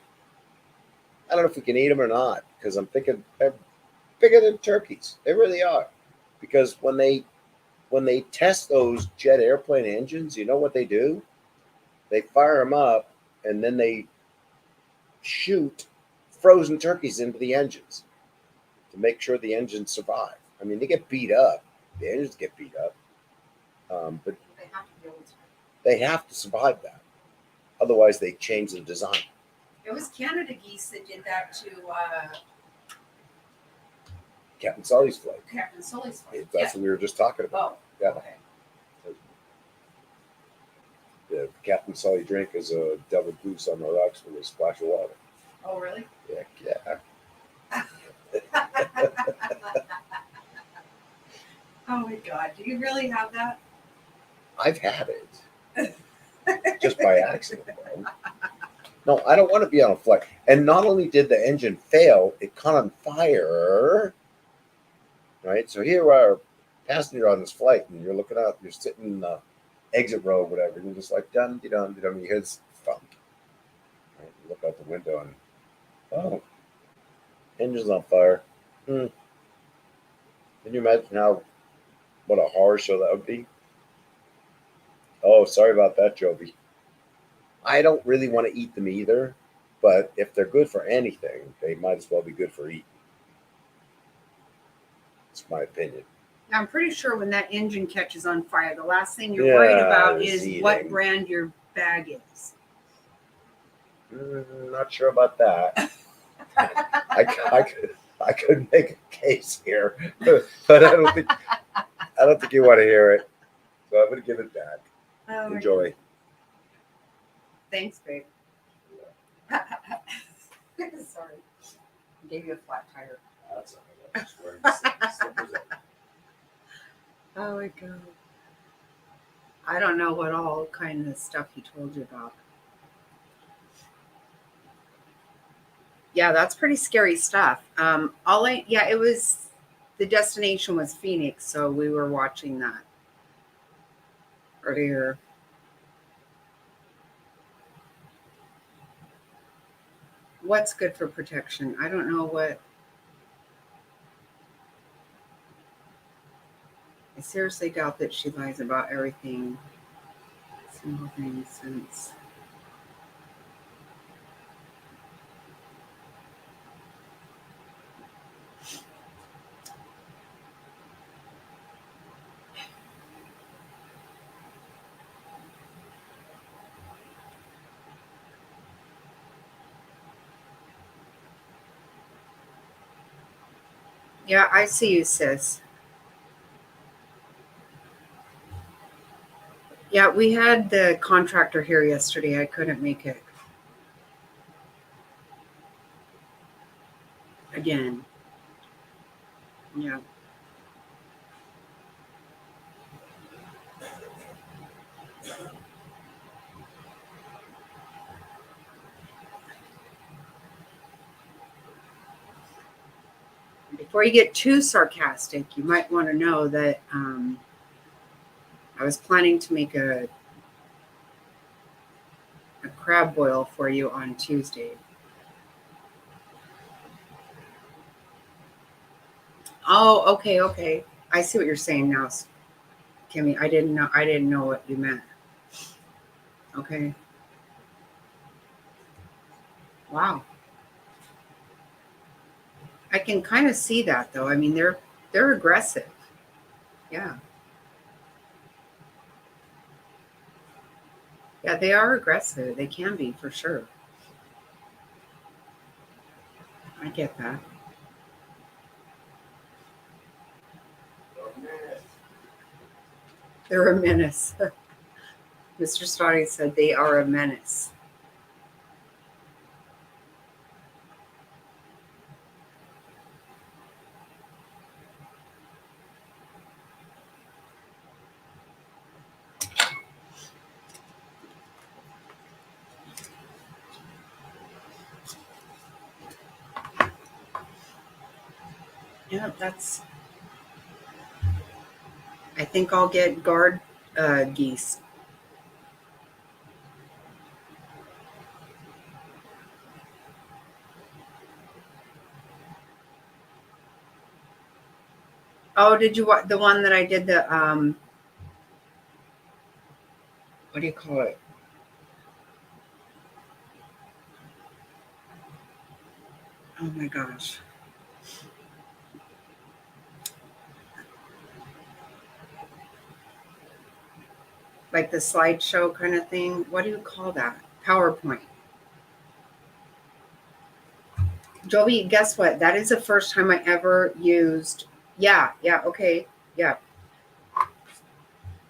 B: I don't know if we can eat them or not, because I'm thinking they're bigger than turkeys. They really are. Because when they test those jet airplane engines, you know what they do? They fire them up, and then they shoot frozen turkeys into the engines to make sure the engines survive. I mean, they get beat up. The engines get beat up. But
A: They have to be able to.
B: they have to survive that. Otherwise, they change the design.
A: It was Canada geese that did that to
B: Captain Sully's flight.
A: Captain Sully's flight.
B: That's what we were just talking about.
A: Oh,
B: Yeah.
A: okay.
B: The Captain Sully drink is a double goose on the rocks with a splash of water.
A: Oh, really?
B: Yeah.
A: Oh my God! Do you really have that?
B: I've had it. Just by accident, though. No, I don't want to be on a flight. And not only did the engine fail, it caught on fire. Right? So here are passenger on this flight, and you're looking out, you're sitting in the exit row, whatever, and you're just like, dun, de dun, de dun, you hear this thump. Right? You look out the window, and, oh, engine's on fire. Hmm. Can you imagine what a horror show that would be? Oh, sorry about that, Joby. I don't really want to eat them either, but if they're good for anything, they might as well be good for eating. It's my opinion.
A: I'm pretty sure when that engine catches on fire, the last thing you're worried
B: Yeah,
A: about
B: it's
A: is what
B: eating.
A: brand your bag is.
B: Not sure about that. I could make a case here, but I don't think you want to hear it. So I'm gonna give it back.
A: Oh,
B: Enjoy.
A: Thanks, babe. Sorry. I gave you a flat tire.
B: That's all right. I'm just wearing slippers.
A: Oh my god. I don't know what all kind of stuff he told you about. Yeah, that's pretty scary stuff. It was the destination was Phoenix, so we were watching that earlier. What's good for protection? I don't know what. I seriously doubt that she lies about everything. Single thing since. Yeah, I see you, sis. Yeah, we had the contractor here yesterday. I couldn't make it again. Yeah. Before you get too sarcastic, you might want to know that I was planning to make a crab boil for you on Tuesday. Oh, okay, okay. I see what you're saying now, Kimmy. I didn't know what you meant. Okay. Wow. I can kind of see that though. I mean, they're aggressive. Yeah. Yeah, they are aggressive. They can be for sure. I get that. They're a menace. Mr. Stotty said they are a menace. Yeah, that's. I think I'll get guard geese. Oh, did you want the one that I did the what do you call it? Oh my gosh. Like the slideshow kind of thing. What do you call that? PowerPoint. Joey, guess what? That is the first time I ever used. Yeah, yeah, okay. Yeah.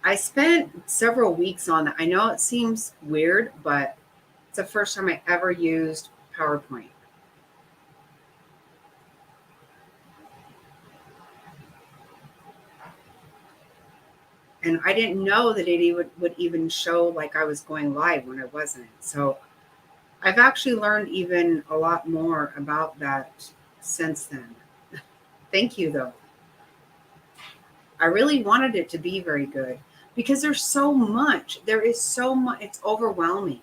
A: I spent several weeks on that. I know it seems weird, but it's the first time I ever used PowerPoint. And I didn't know that would even show like I was going live when I wasn't. So I've actually learned even a lot more about that since then. Thank you, though. I really wanted it to be very good because there's so much. There is so much. It's overwhelming.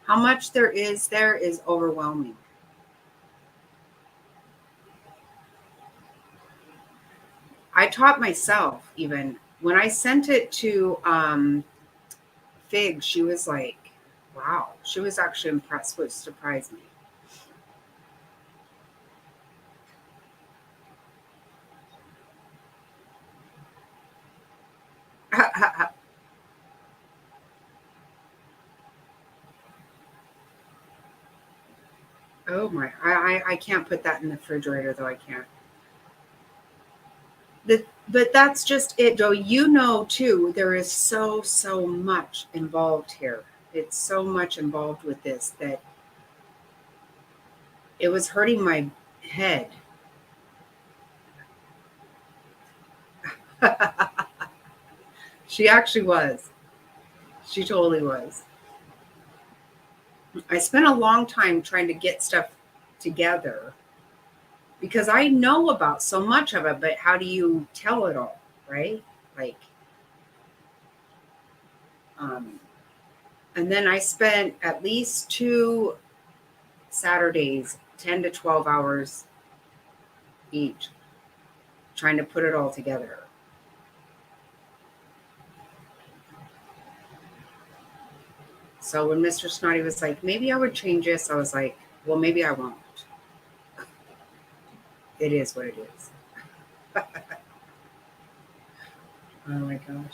A: How much there is overwhelming. I taught myself even when I sent it to Fig. She was like, "Wow!" She was actually impressed, which surprised me. Oh my! I can't put that in the refrigerator though. I can't. But that's just it, Joe. You know too. There is so much involved here. It's so much involved with this that it was hurting my head. She actually was. She totally was. I spent a long time trying to get stuff together because I know about so much of it, but how do you tell it all, right? Like, um, and then I spent at least 2 Saturdays, 10 to 12 hours each, trying to put it all together. So when Mr. Snotty was like, maybe I would change this, I was like, well, maybe I won't. It is what it is. Oh my gosh.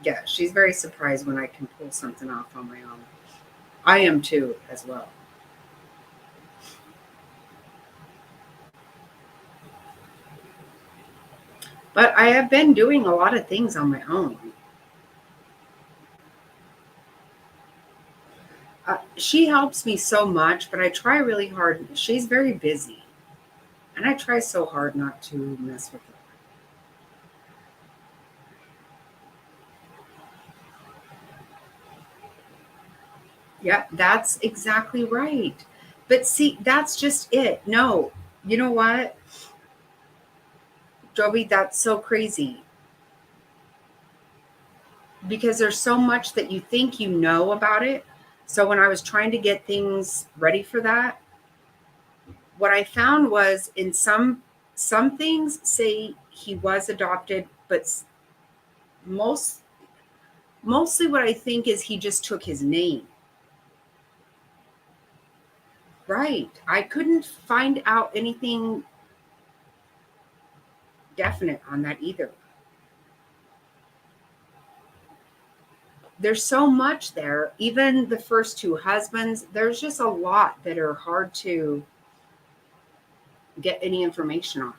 A: Yeah, she's very surprised when I can pull something off on my own. I am too, as well. But I have been doing a lot of things on my own. She helps me so much, but I try really hard. She's very busy, and I try so hard not to mess with her. Yeah, that's exactly right. But see, that's just it. No, you know what, Joby, that's so crazy because there's so much that you think you know about it. So when I was trying to get things ready for that, what I found was in some things say he was adopted, but most mostly what I think is he just took his name. Right. I couldn't find out anything definite on that either. There's so much there. Even the first two husbands, there's just a lot that are hard to get any information on.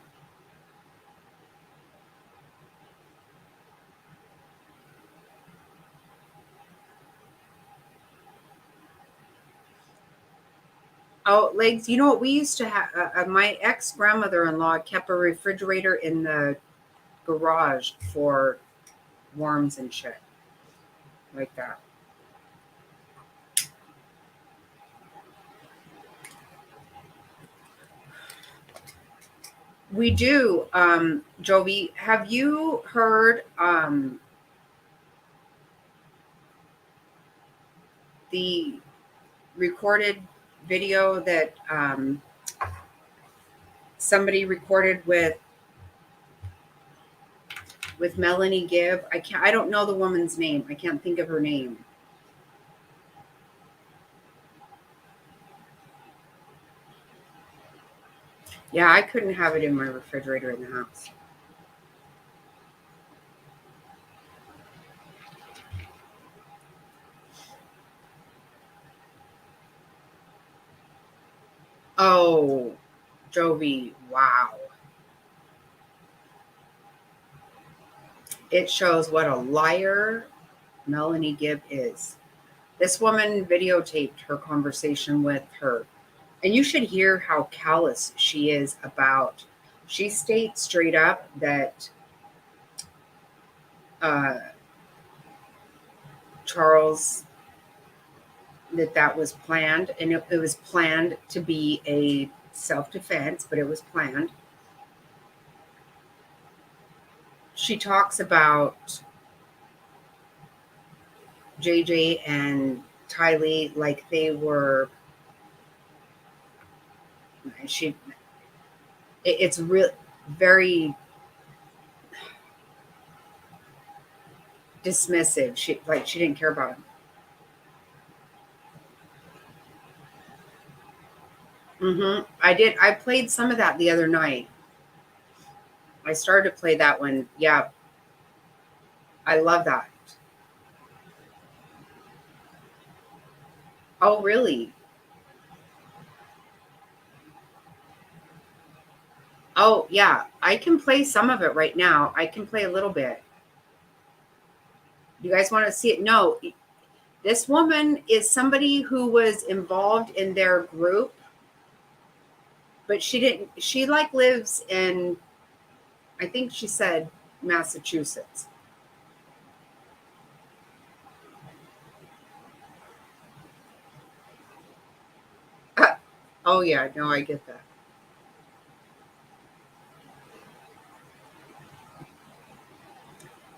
A: Oh, legs. You know what? We used to have, my ex grandmother in law kept a refrigerator in the garage for worms and shit like that. We do, Jovi. Have you heard the recorded video that somebody recorded with Melanie Gibb? I don't know the woman's name. I can't think of her name. Yeah, I couldn't have it in my refrigerator in the house. Oh, Jovi, wow. It shows what a liar Melanie Gibb is. This woman videotaped her conversation with her. And you should hear how callous she is about. She states straight up that uh, Charles, that was planned, and it was planned to be a self-defense, but it was planned. She talks about JJ and Tylee like they were it's real very dismissive. She didn't care about him. I did. I played some of that the other night. I started to play that one. Yeah, I love that. Oh, really? Oh, yeah. I can play some of it right now. I can play a little bit. You guys want to see it? No. This woman is somebody who was involved in their group, but she didn't. She like lives in, I think she said Massachusetts. Oh, yeah. No, I get that.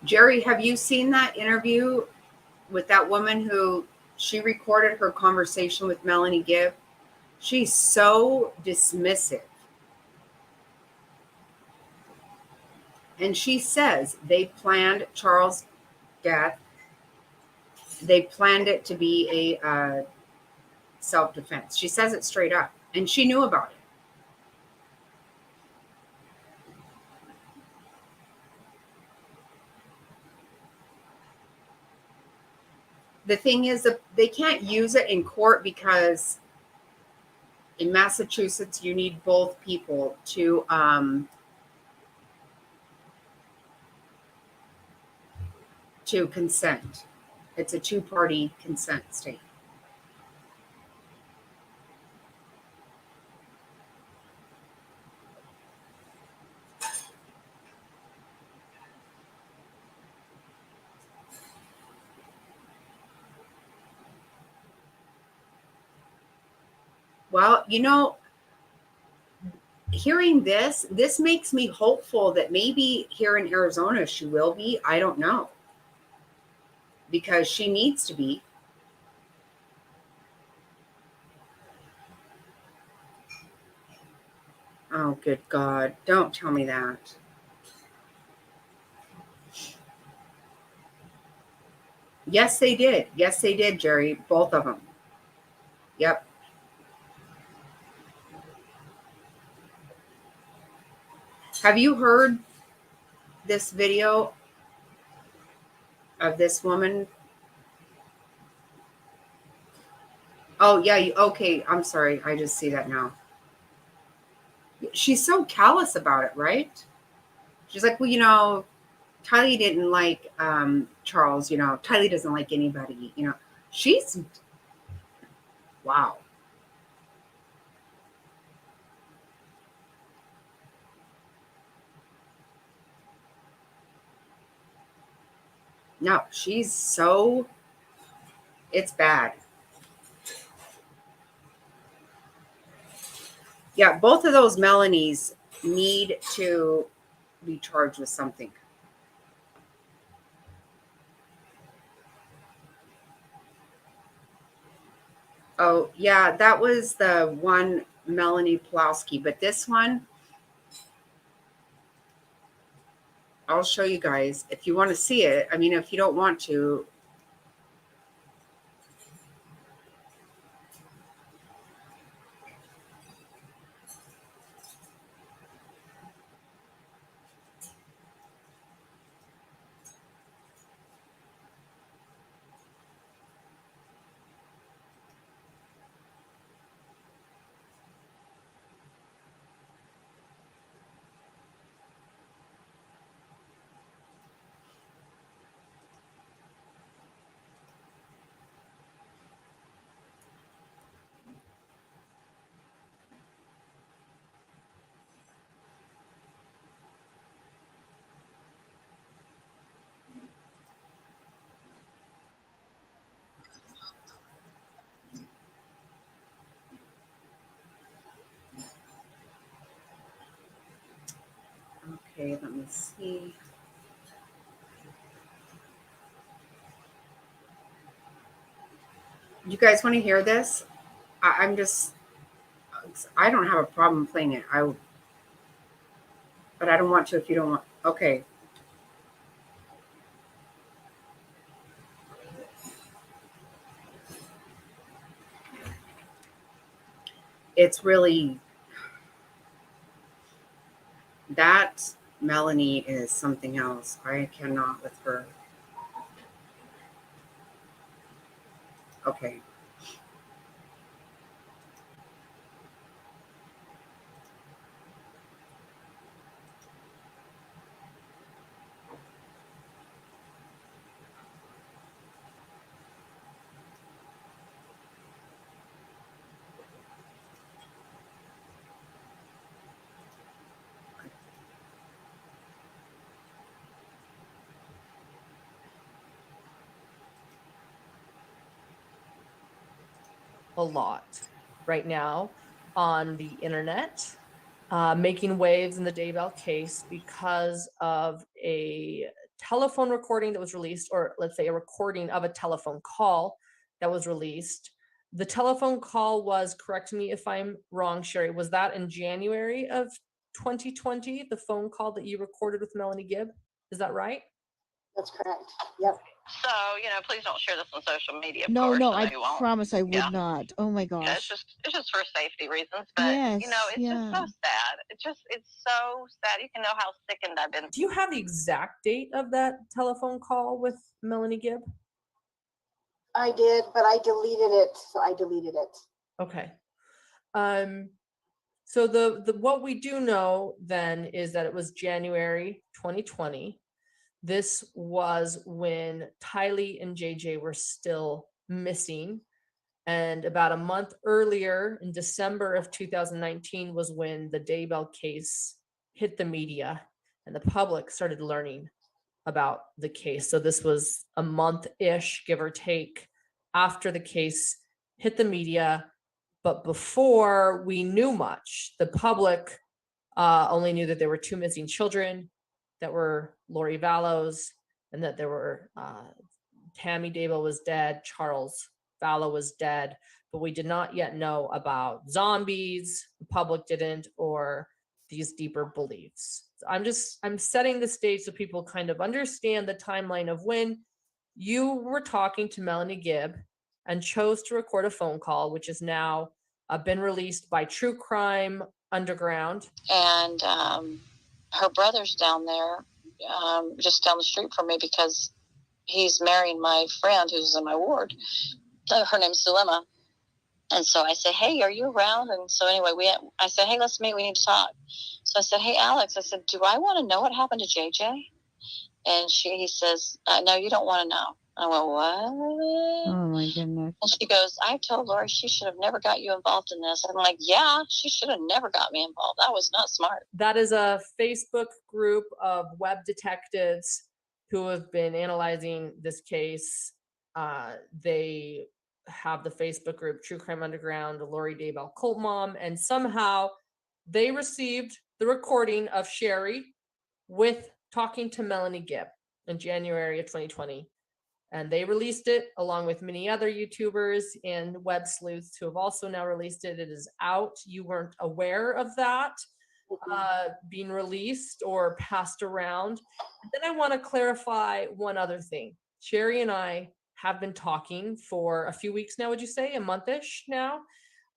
A: Jerry, have you seen that interview with that woman who she recorded her conversation with Melanie Gibb? She's so dismissive. And she says they planned Charles' death. They planned it to be a self-defense. She says it straight up. And she knew about it. The thing is that they can't use it in court because in Massachusetts you need both people to consent. It's a two-party consent state. Well, hearing this makes me hopeful that maybe here in Arizona she will be. I don't know. Because she needs to be. Oh, good God. Don't tell me that. Yes, they did. Yes, they did, Jerry. Both of them. Yep. Have you heard this video of this woman? Oh, yeah. Okay. I'm sorry. I just see that now. She's so callous about it, right? She's like, well, Tylee didn't like Charles. Tylee doesn't like anybody. She's, wow. No, it's bad. Yeah, both of those Melanies need to be charged with something. Oh, yeah, that was the one Melanie Pulowski, but this one, I'll show you guys if you want to see it. I mean, if you don't want to. Okay, let me see. You guys want to hear this? I'm just I don't have a problem playing it. But I don't want to if you don't want. Okay. It's really that Melanie is something else. I cannot with her. Okay.
C: A lot right now on the internet, making waves in the Daybell case because of a telephone recording that was released, or let's say a recording of a telephone call that was released. The telephone call was, correct me if I'm wrong, Sherry, was that in January of 2020, the phone call that you recorded with Melanie Gibb? Is that right?
D: That's correct. Yep.
E: So, please don't share this on social media. Of
F: No,
E: course,
F: no,
E: I
F: I
E: know you won't.
F: promise I would
E: Yeah.
F: not. Oh my
E: Yeah, it's
F: gosh.
E: just for safety reasons. But
F: Yes,
E: it's just
F: yeah.
E: so sad. It's so sad. You can know how sickened I've been.
C: Do you have the exact date of that telephone call with Melanie Gibb?
D: I did, but I deleted it. So I deleted it.
C: Okay. So the what we do know then is that it was January 2020. This was when Tylee and JJ were still missing. And about a month earlier, in December of 2019, was when the Daybell case hit the media and the public started learning about the case. So this was a month-ish, give or take, after the case hit the media. But before we knew much, the public only knew that there were 2 missing children, that were Lori Vallows, and that there were Tammy Daybell was dead, Charles Vallow was dead, but we did not yet know about zombies. The public didn't, or these deeper beliefs. I'm setting the stage so people kind of understand the timeline of when you were talking to Melanie Gibb and chose to record a phone call, which is now been released by True Crime Underground.
E: And her brother's down there, just down the street from me, because he's marrying my friend who's in my ward. Her name's Sulema. And so I said, hey, are you around? And so anyway, I said, hey, let's meet. We need to talk. So I said, hey, Alex, I said, do I want to know what happened to JJ? And he says, no, you don't want to know. I went, what?
F: Oh my goodness.
E: And she goes, I told Lori she should have never got you involved in this. I'm like, yeah, she should have never got me involved. That was not smart.
C: That is a Facebook group of web detectives who have been analyzing this case. They have the Facebook group True Crime Underground, the Lori Daybell Cult Mom, and somehow they received the recording of Sherry with talking to Melanie Gibb in January of 2020. And they released it along with many other YouTubers and web sleuths who have also now released it. It is out. You weren't aware of that being released or passed around. And then I want to clarify one other thing. Sherry and I have been talking for a few weeks now, would you say? A month-ish now?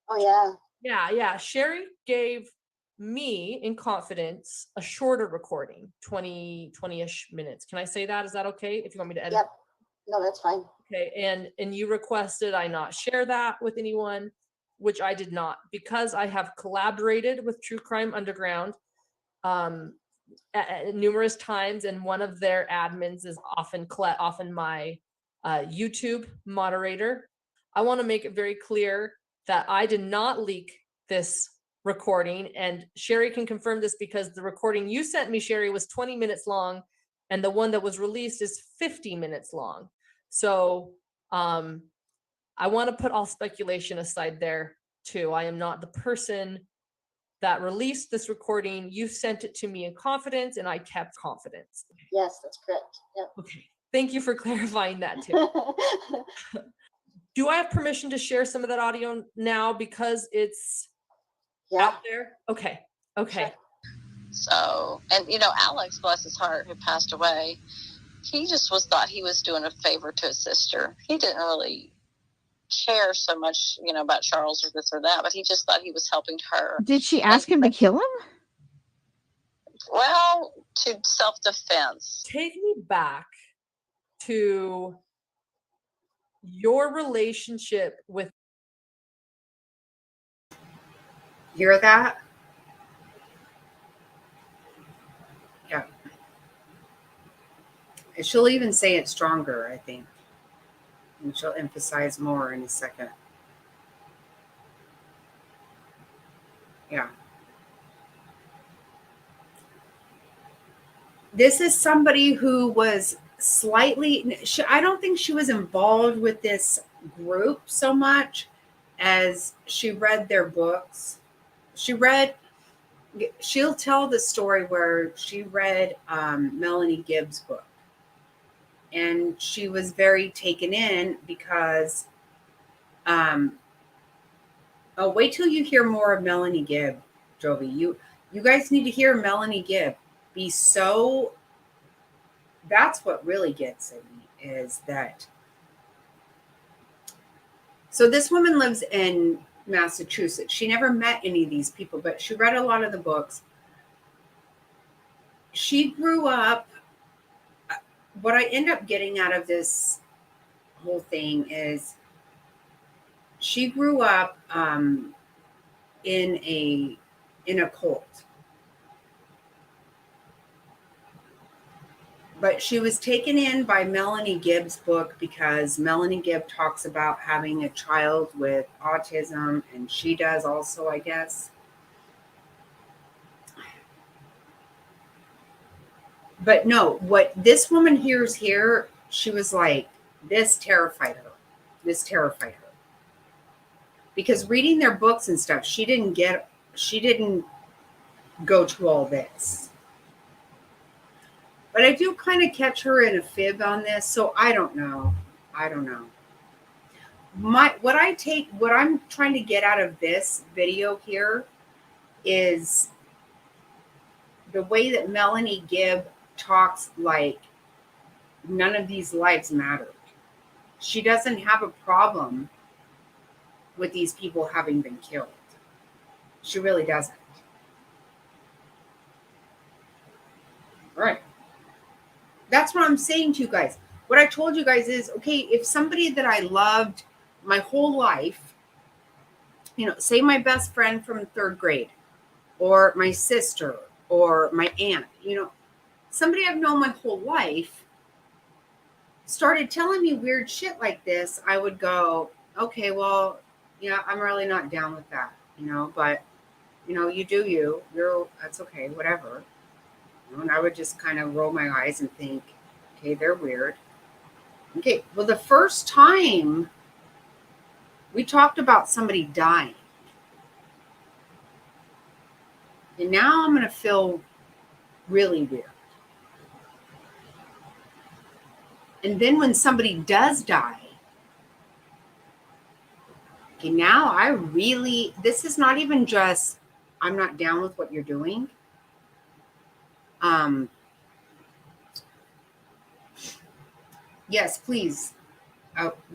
D: Oh, yeah.
C: Yeah. Sherry gave me, in confidence, a shorter recording, 20-ish minutes. Can I say that? Is that okay? If you want me to edit?
D: Yep. No, that's fine.
C: Okay, and you requested I not share that with anyone, which I did not, because I have collaborated with True Crime Underground at numerous times, and one of their admins is often my YouTube moderator. I want to make it very clear that I did not leak this recording, and Sherry can confirm this because the recording you sent me, Sherry, was 20 minutes long, and the one that was released is 50 minutes long. So I want to put all speculation aside there too. I am not the person that released this recording. You sent it to me in confidence and I kept confidence.
D: Yes, that's correct. Yep.
C: Okay. Thank you for clarifying that too. Do I have permission to share some of that audio now? Because it's
D: Yeah.
C: out there? Okay. Okay.
E: So, and you know, Alex, bless his heart, who passed away, he just thought he was doing a favor to his sister. He didn't really care so much, you know, about Charles or this or that, but he just thought he was helping her.
F: Did she ask him to kill him?
E: Well, to self-defense.
C: Take me back to your relationship with
A: Hear that? Yeah. And she'll even say it stronger, I think. And she'll emphasize more in a second. Yeah. This is somebody who was slightly, I don't think she was involved with this group so much as she read their books. She'll tell the story where she read Melanie Gibbs' book. And she was very taken in because, wait till you hear more of Melanie Gibb, Jovi. You guys need to hear Melanie Gibb be so, that's what really gets in me is that. So this woman lives in Massachusetts. She never met any of these people, but she read a lot of the books. She grew up, what I end up getting out of this whole thing is she grew up in a cult. But she was taken in by Melanie Gibbs' book because Melanie Gibb talks about having a child with autism, and she does also, I guess. But no, what this woman hears here, she was like, this terrified her. This terrified her. Because reading their books and stuff, she didn't go to all this. But I do kind of catch her in a fib on this, so I don't know. What I'm trying to get out of this video here is the way that Melanie Gibb talks like none of these lives mattered. She doesn't have a problem with these people having been killed. She really doesn't. Right. That's what I'm saying to you guys. What I told you guys is, okay, if somebody that I loved my whole life, you know, say my best friend from 3rd grade, or my sister, or my aunt, you know, somebody I've known my whole life started telling me weird shit like this, I would go, okay, well, yeah, I'm really not down with that, you know, but, you know, you do you, that's okay, whatever. And I would just kind of roll my eyes and think, okay, they're weird. Okay, well, the first time we talked about somebody dying, and now I'm going to feel really weird. And then when somebody does die, okay, now this is not even just, I'm not down with what you're doing. Yes, please.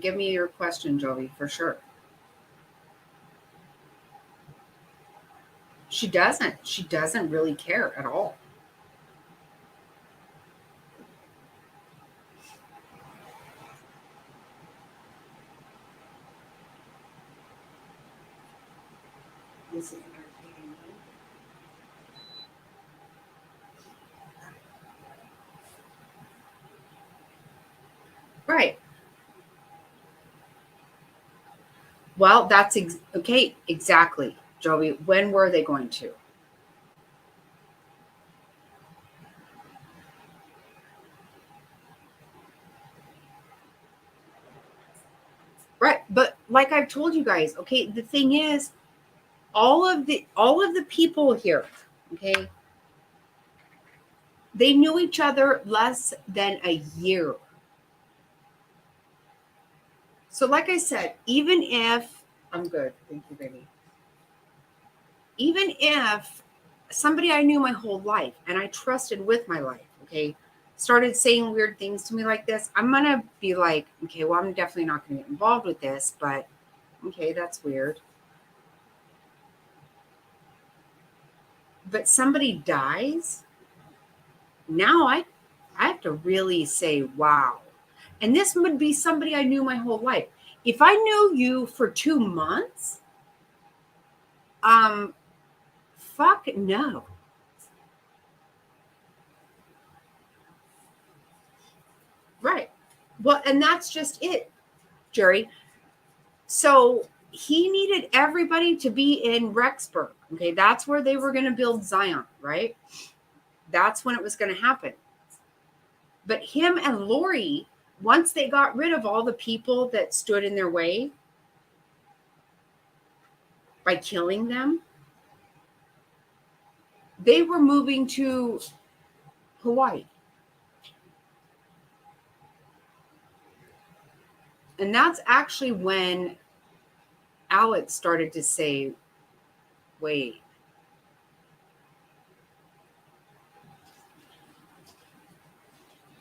A: Give me your question, Jovi, for sure. She doesn't really care at all. This is irritating me. Right. Well, that's okay. Exactly, Joey. When were they going to? Right. But like I've told you guys, okay, the thing is, all of the people here, okay, they knew each other less than a year. So like I said, even if I'm good, thank you, baby. even if somebody I knew my whole life and I trusted with my life, okay, started saying weird things to me like this, I'm going to be like, okay, well, I'm definitely not going to get involved with this, but okay, that's weird. But somebody dies, now I have to really say, wow. And this would be somebody I knew my whole life. If I knew you for 2 months, fuck no. Right. Well, and that's just it, Jerry. So he needed everybody to be in Rexburg. Okay, that's where they were going to build Zion, right? That's when it was going to happen. But him and Lori, once they got rid of all the people that stood in their way by killing them, they were moving to Hawaii. And that's actually when Alex started to say, wait.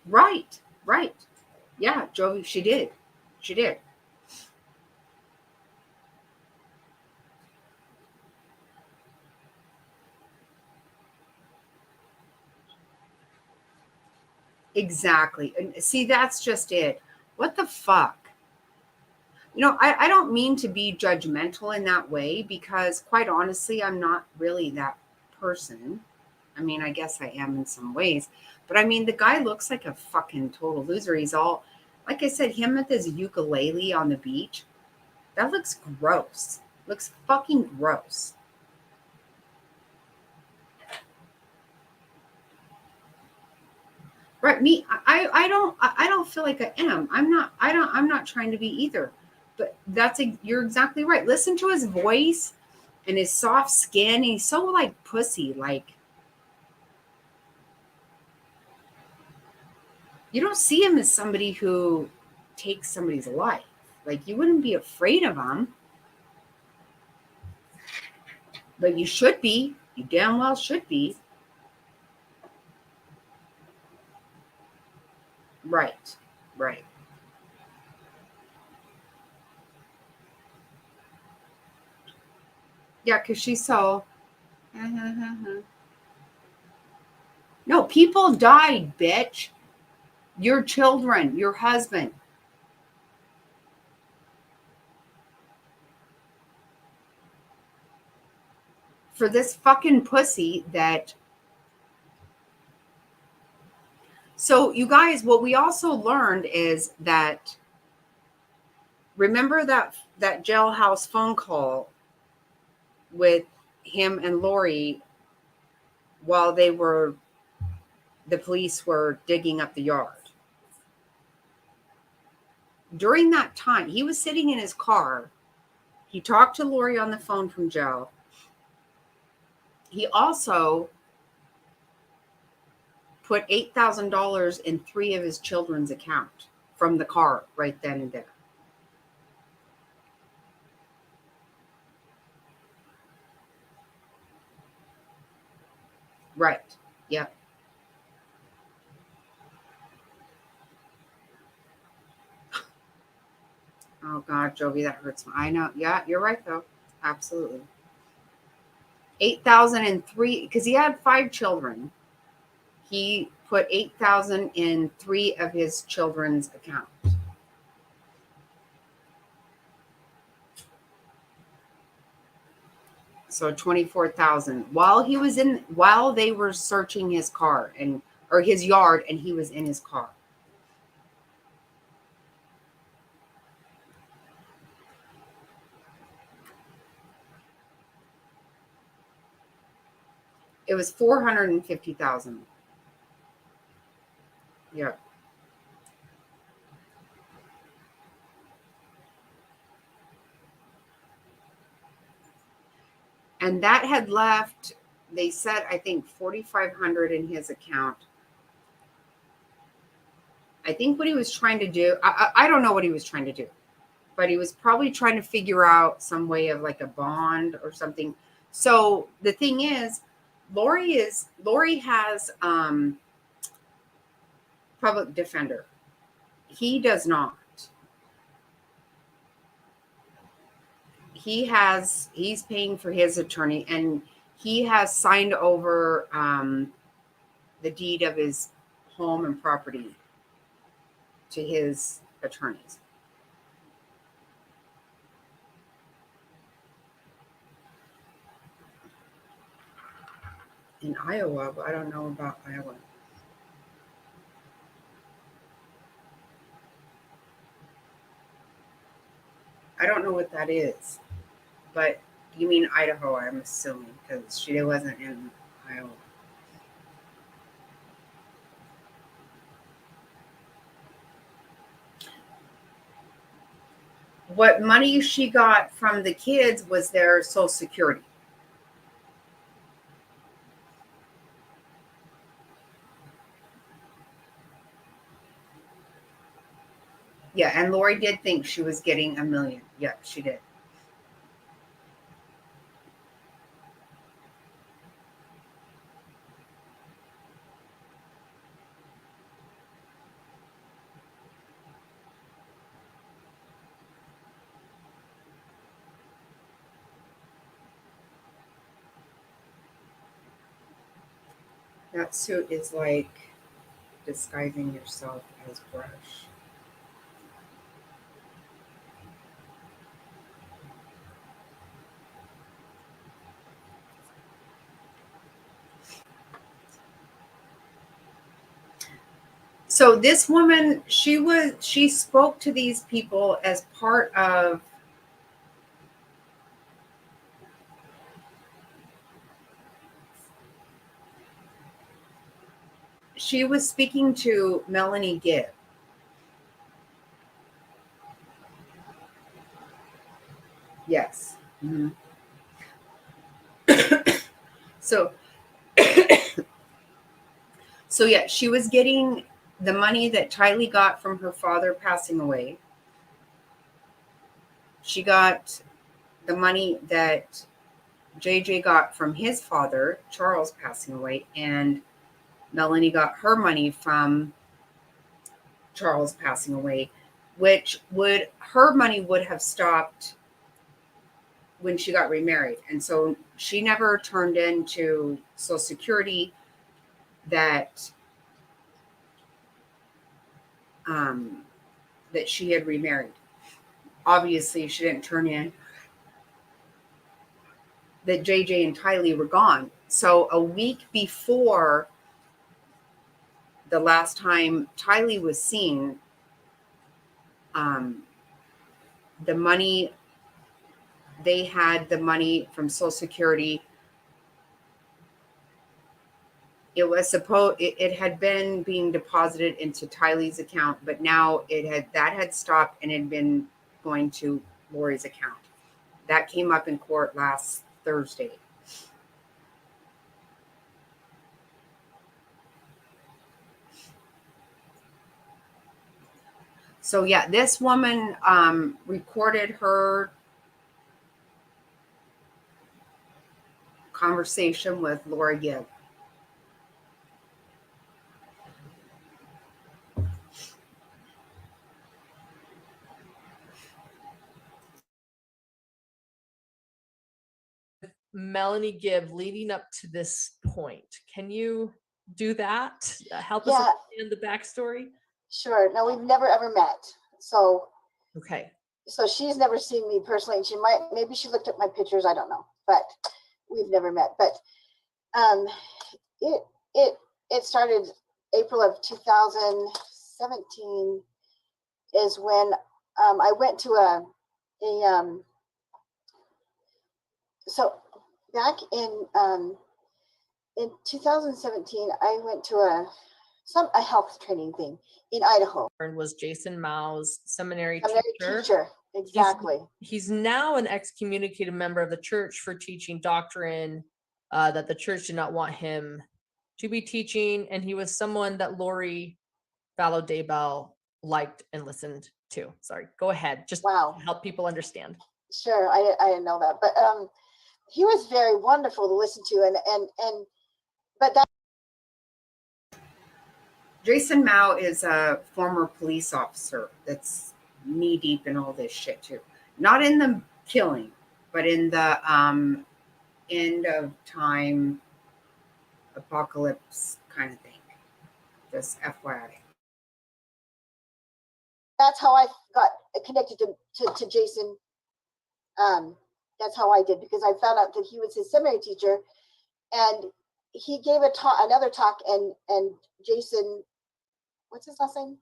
A: Right. Yeah, Jovi, she did. Exactly. And see, that's just it. What the fuck? I don't mean to be judgmental in that way because, quite honestly, I'm not really that person. I mean, I guess I am in some ways. But I mean, the guy looks like a fucking total loser. He's all, like I said, him with his ukulele on the beach. That looks gross. Looks fucking gross. Right. Me, I don't feel like I am. I'm not trying to be either. But you're exactly right. Listen to his voice and his soft skin. He's so like pussy. Like, you don't see him as somebody who takes somebody's life. Like, you wouldn't be afraid of him. But you should be. You damn well should be. Right. Yeah, because she's so. No, people died, bitch. Your children, your husband. For this fucking pussy that. So, you guys, what we also learned is that. Remember that jailhouse phone call with him and Lori while the police were digging up the yard. During that time, he was sitting in his car. He talked to Lori on the phone from jail. He also put $8,000 in 3 of his children's account from the car right then and there. Right. Yep. Oh God, Jovi, that hurts. I know. Yeah, you're right though. Absolutely. 8,003 because he had 5 children. He put 8,000 in 3 of his children's accounts. So 24,000 while they were searching his car or his yard and he was in his car. It was 450,000. Yeah. And that had left, they said, I think 4,500 in his account. I think what he was trying to do, I don't know what he was trying to do, but he was probably trying to figure out some way of like a bond or something So the thing is, Lori has public defender. He does not. He's paying for his attorney, and he has signed over the deed of his home and property to his attorneys. In Iowa, but I don't know about Iowa. I don't know what that is, but you mean Idaho, I'm assuming, because she wasn't in Iowa. What money she got from the kids was their Social Security. Yeah, and Lori did think she was getting $1 million. Yeah, she did. That suit is like disguising yourself as Brush. So this woman, she spoke to these people as part of she was speaking to Melanie Gibb. Yes. Mm-hmm. So so yeah, she was getting the money that Tylee got from her father passing away. She got the money that JJ got from his father, Charles, passing away, and Melanie got her money from Charles passing away, which her money would have stopped when she got remarried. And so she never turned into Social Security that that she had remarried. Obviously, she didn't turn in that JJ and Tylee were gone. So a week before the last time Tylee was seen, the money, they had the money from Social Security. It had been being deposited into Tylee's account, but now that had stopped and had been going to Lori's account. That came up in court last Thursday. So yeah, this woman recorded her conversation with Laura Gibb.
C: Melanie Gibb leading up to this point. Can you do that? Help us
D: Yeah.
C: understand the backstory?
D: Sure. No, we've never ever met. So
C: Okay.
D: she's never seen me personally, and maybe she looked at my pictures, I don't know, but we've never met. But it started April of 2017 is when I went to so back in 2017 I went to a health training thing in Idaho.
C: And was Jason Mao's seminary
D: Teacher.
C: teacher.
D: Exactly.
C: He's now an excommunicated member of the church for teaching doctrine that the church did not want him to be teaching, and he was someone that Lori Vallow Daybell liked and listened to. Sorry, go ahead. Just
D: Wow.
C: to help people understand.
D: Sure, I didn't know that, but he was very wonderful to listen to, but that
A: Jason Mao is a former police officer that's knee deep in all this shit too. Not in the killing, but in the end of time apocalypse kind of thing. Just FYI.
D: that's how I got connected to Jason. That's how I did, because I found out that he was his seminary teacher, and he gave another talk, and Jason, what's his last name?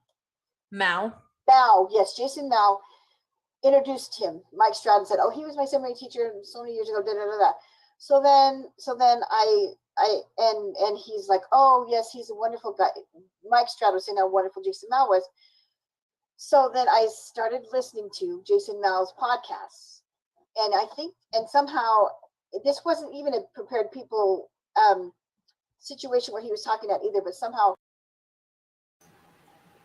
C: Mao.
D: Mao, yes, Jason Mao introduced him. Mike Stroud said, "Oh, he was my seminary teacher so many years ago." Da, da, da, da. So then and he's like, "Oh yes, he's a wonderful guy." Mike Stroud was saying how wonderful Jason Mao was. So then I started listening to Jason Mao's podcasts, and I think, and somehow this wasn't even a prepared people situation where he was talking at either, but somehow.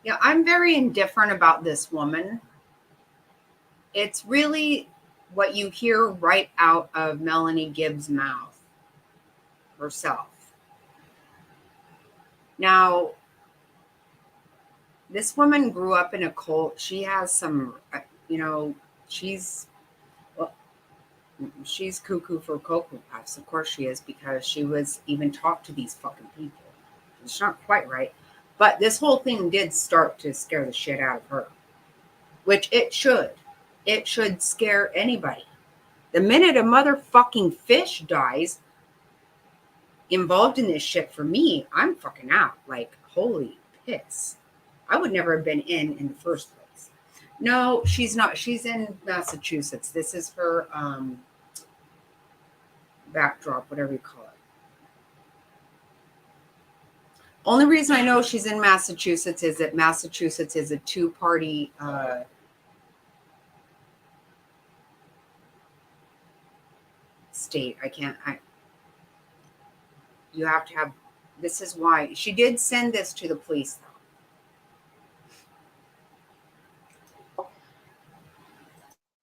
A: Yeah, I'm very indifferent about this woman. It's really what you hear right out of Melanie Gibbs' mouth herself. Now, this woman grew up in a cult. She has some, she's cuckoo for Cocoa Puffs. Of course she is, because she was even talked to these fucking people. It's not quite right. But this whole thing did start to scare the shit out of her, which it should. It should scare anybody. The minute a motherfucking fish dies involved in this shit, for me, I'm fucking out. Like, holy piss. I would never have been in the first place. No, she's not. She's in Massachusetts. This is her backdrop, whatever you call it. Only reason I know she's in Massachusetts is that Massachusetts is a two-party state. You have to have, this is why. She did send this to the police, though.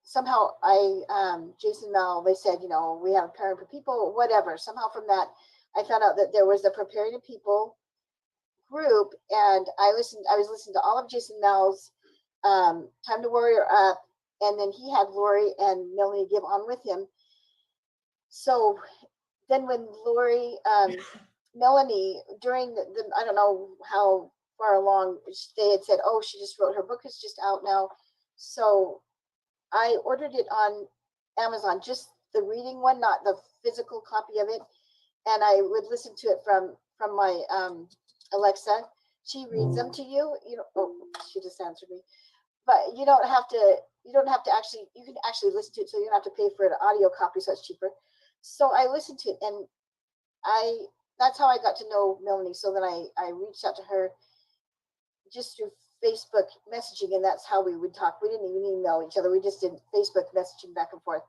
D: Somehow Jason Mao, they said, we have a Preparing for People, whatever. Somehow from that, I found out that there was the Preparing for People group, and I was listening to all of Jason Mao's Time to Warrior Up, and then he had Lori and Melanie Gibb on with him. So then when Melanie, during the I don't know how far along, they had said, "Oh, she just wrote, her book is just out now." So I ordered it on Amazon, just the reading one, not the physical copy of it. And I would listen to it from my Alexa. She reads them to you. Oh, she just answered me. But you don't have to actually, you can actually listen to it, so you don't have to pay for an audio copy, so it's cheaper. So I listened to it, and that's how I got to know Melanie. So then I reached out to her just through Facebook messaging, and that's how we would talk. We didn't even email each other. We just did Facebook messaging back and forth.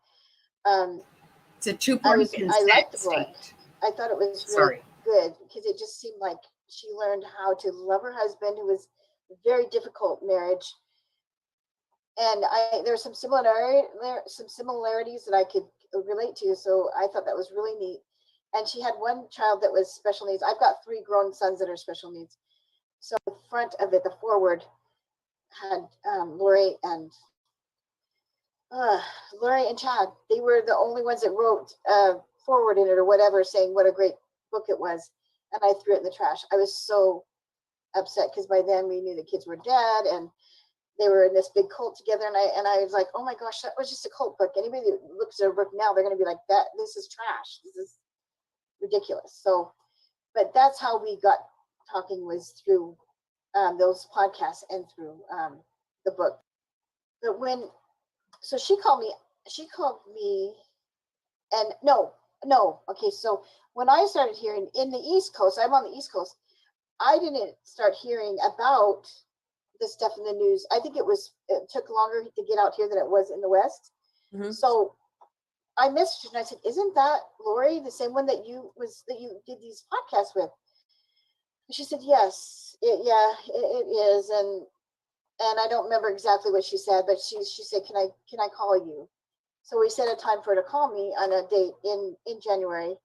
A: It's a two-party consent
D: liked the book.
A: state.
D: I thought it was really good, because it just seemed like she learned how to love her husband, who was a very difficult marriage. And there's some similarities that I could relate to. So I thought that was really neat. And she had one child that was special needs. I've got 3 grown sons that are special needs. So the front of it, the forward, had Lori and Chad. They were the only ones that wrote forward in it or whatever, saying what a great book it was. And I threw it in the trash. I was so upset, because by then we knew the kids were dead, and they were in this big cult together. And I was like, oh my gosh, that was just a cult book. Anybody that looks at a book now, they're going to be like, this is trash. This is ridiculous. So, but that's how we got talking, was through those podcasts and through the book. But so she called me and no. Okay. So when I started hearing in the East Coast, I'm on the East Coast, I didn't start hearing about the stuff in the news. I think it took longer to get out here than it was in the West.
C: Mm-hmm.
D: So I messaged her and I said, "Isn't that Lori, the same one that you did these podcasts with?" And she said, "Yes, it is." And I don't remember exactly what she said, but she said, "Can I call you?" So we set a time for her to call me on a date in January.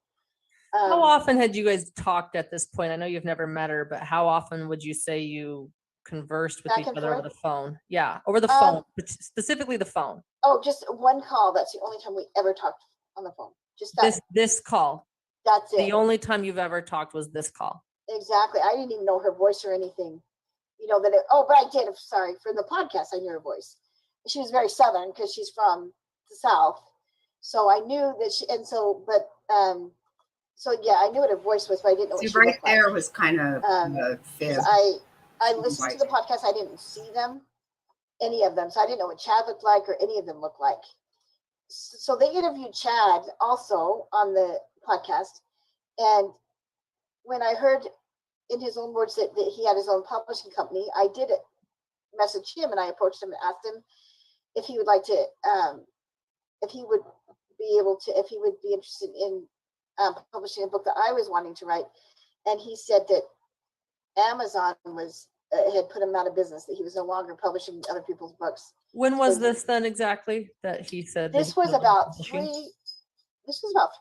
C: How often had you guys talked at this point? I know you've never met her, but how often would you say you conversed with
D: Back
C: each
D: and
C: other over
D: forth?
C: the phone? Yeah, over the
D: Um,
C: phone, but specifically the phone.
D: Oh, just one call. That's the only time we ever talked on the phone. Just that.
C: This call.
D: That's it.
C: The only time you've ever talked was this call.
D: Exactly. I didn't even know her voice or anything. You know, but I did. Sorry. For the podcast, I knew her voice. She was very Southern because she's from the South. So I knew that so yeah, I knew what her voice was, but I didn't know
A: See,
D: what she
A: right
D: looked
A: there
D: like.
A: was kind of the
D: 'Cause
A: fib.
D: I listened to the podcast. I didn't see them, any of them. So I didn't know what Chad looked like or any of them looked like. So they interviewed Chad also on the podcast. And when I heard in his own words that he had his own publishing company, I did message him and I approached him and asked him if he would like to, if he would be interested in publishing a book that I was wanting to write. And he said that Amazon had put him out of business, that he was no longer publishing other people's books.
C: When was this then exactly that he said? that
D: This
C: he
D: was
C: no longer
D: about
C: publishing?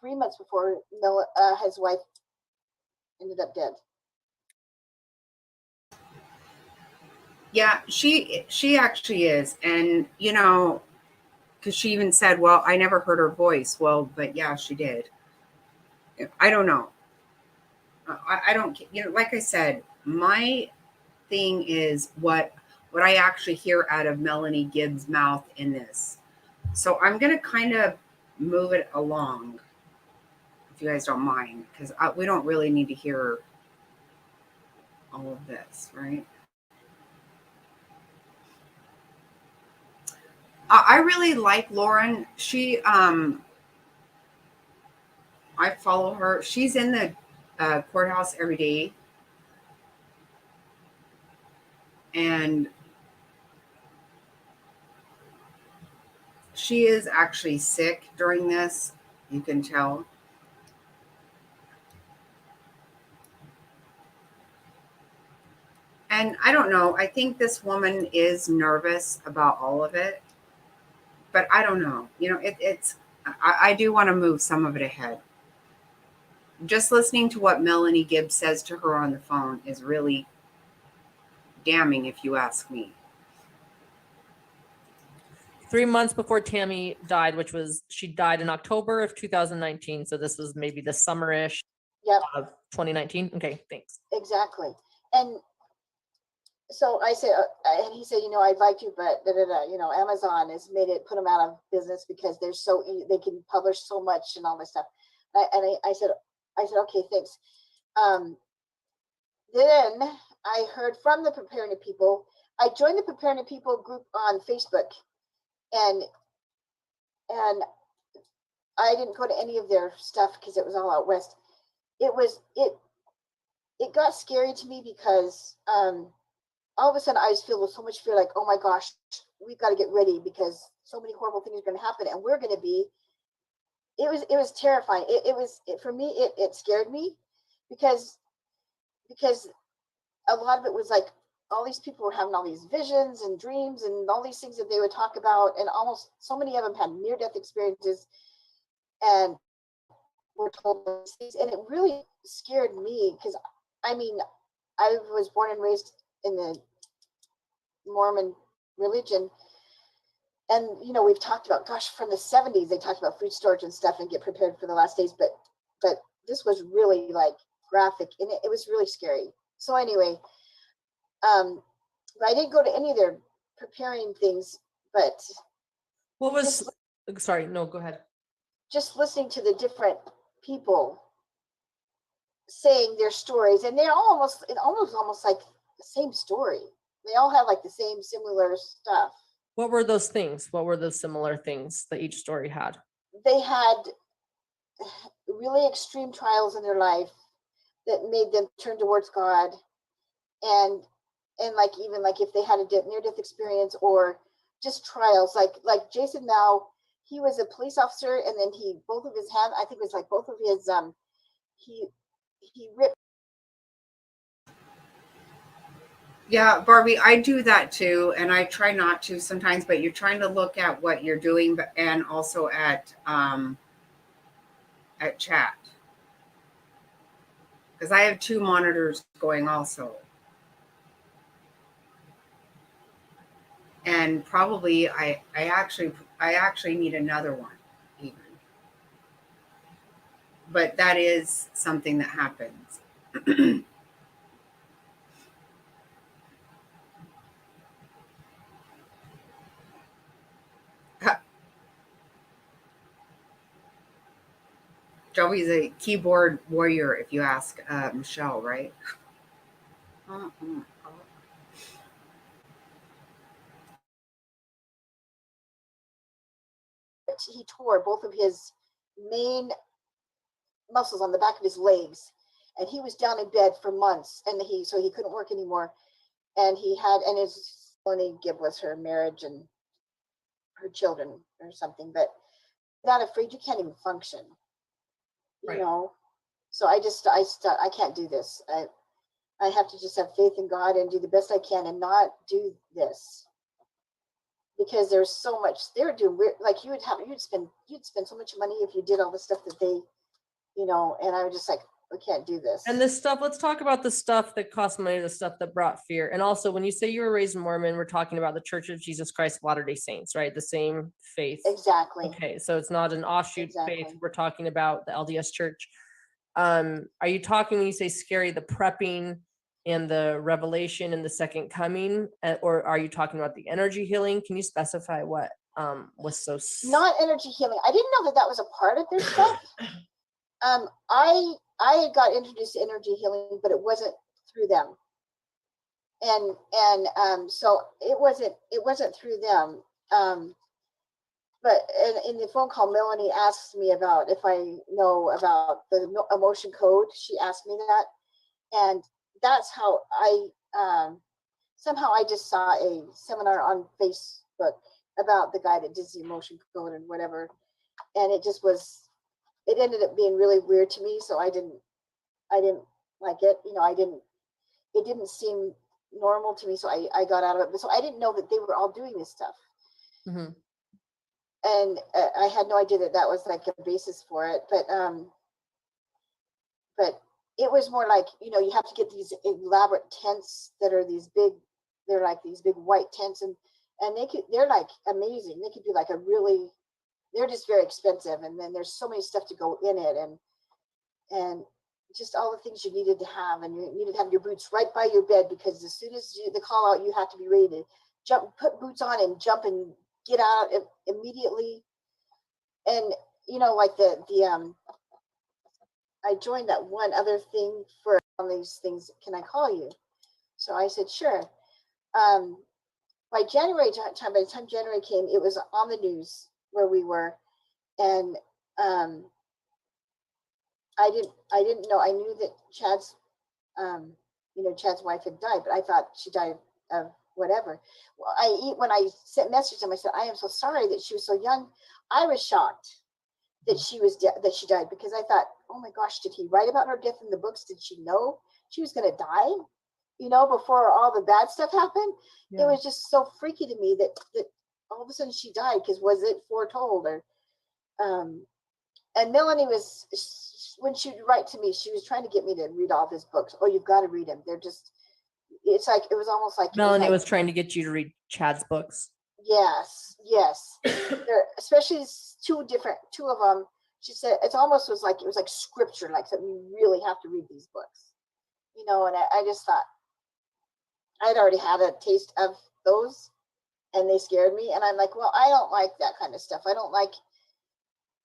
D: 3 months before his wife ended up dead.
A: Yeah, she actually is. And, you know, because she even said, well, I never heard her voice. Well, but yeah, she did. I don't know. I don't, you know, like I said, my thing is what I actually hear out of Melanie Gibbs' mouth in this. So I'm going to kind of move it along, if you guys don't mind, because we don't really need to hear all of this, right? I really like Lauren. She, I follow her. She's in the courthouse every day. And she is actually sick during this. You can tell. And I don't know. I think this woman is nervous about all of it. But I don't know. You know, I do want to move some of it ahead. Just listening to what Melanie Gibbs says to her on the phone is really damning, if you ask me.
C: 3 months before Tammy died, she died in October of 2019. So this was maybe the summerish
D: Yep.
C: of 2019. Okay, thanks.
D: Exactly. And so I said, and he said, you know, I'd like to, but you know, Amazon has put them out of business because they can publish so much and all this stuff. I said, okay, thanks. Then I heard from the Preparing to People. I joined the Preparing to People group on Facebook, and I didn't go to any of their stuff because it was all out west. It got scary to me because all of a sudden I was filled with so much fear, like, oh my gosh, we've got to get ready because so many horrible things are going to happen, and we're going to be. It was terrifying. For me, it scared me because a lot of it was like all these people were having all these visions and dreams and all these things that they would talk about, and almost so many of them had near-death experiences and were told these things, and it really scared me because I mean, I was born and raised in the Mormon religion, and you know, we've talked about, gosh, from the 70s they talked about food storage and stuff and get prepared for the last days, but this was really like graphic, and it was really scary. So anyway, but I didn't go to any of their preparing things, but
C: What was, sorry, no, go ahead.
D: just listening to the different people saying their stories, and they're almost like the same story. They all have like the same similar stuff.
C: What were those things? What were the similar things that each story had?
D: They had really extreme trials in their life that made them turn towards God, and like even like if they had a near-death experience or just trials, like Jason Mao, he was a police officer, and then both of his hands, I think it was like both of his he ripped
A: Yeah, Barbie, I do that too, and I try not to sometimes, but you're trying to look at what you're doing and also at chat. Because I have two monitors going also. And probably I actually need another one even. But that is something that happens. Joey's a keyboard warrior, if you ask Michelle, right?
D: He tore both of his main muscles on the back of his legs, and he was down in bed for months, and he couldn't work anymore, and his only give was her marriage and her children or something, but not afraid, you can't even function, you
C: Right.
D: know. So I can't do this. I have to just have faith in God and do the best I can and not do this, because there's so much they're doing. Like you'd spend so much money if you did all the stuff that they, and I was just like, we can't do this.
C: And this stuff, let's talk about the stuff that cost money, the stuff that brought fear. And also, when you say you were raised Mormon, we're talking about the Church of Jesus Christ of Latter-day Saints, right? The same faith.
D: Exactly.
C: Okay, so it's not an offshoot faith.
D: Exactly.
C: We're talking about the LDS Church. Are you talking, when you say scary, the prepping and the revelation and the second coming, or are you talking about the energy healing? Can you specify what was so
D: Not energy healing. I didn't know that was a part of their stuff. I got introduced to energy healing, but it wasn't through them. And so it wasn't through them. But in the phone call, Melanie asked me about if I know about the emotion code. She asked me that, and that's how somehow I just saw a seminar on Facebook about the guy that did the emotion code and whatever, and it ended up being really weird to me. So I didn't like it. It didn't seem normal to me. So I got out of it. But so I didn't know that they were all doing this stuff.
C: Mm-hmm.
D: And I had no idea that was like a basis for it. But it was more like, you have to get these elaborate tents that are they're like these big white tents, and they're like amazing. They could be like they're just very expensive. And then there's so many stuff to go in it, and just all the things you needed to have, and you needed to have your boots right by your bed, because as soon as the call out, you have to be ready to jump, put boots on and jump and get out immediately. And like I joined that one other thing for on these things. Can I call you? So I said sure. By January time, by the time January came, it was on the news where we were, and I didn't know. I knew that Chad's wife had died, but I thought she died of whatever. Well, when I sent messages to him, I said, I am so sorry that she was so young. I was shocked that she died, because I thought, oh my gosh, did he write about her death in the books? Did she know she was going to die? Before all the bad stuff happened. Yeah. It was just so freaky to me that all of a sudden she died, because was it foretold? Or and Melanie when she would write to me, she was trying to get me to read all of his books. Oh, you've got to read them. It's like, it was almost like
C: Melanie was trying to get you to read Chad's books.
D: Yes. Especially two of them. She said it was like scripture, like that you really have to read these books, and I just thought I'd already had a taste of those, and they scared me. And I'm like, well, I don't like that kind of stuff. I don't like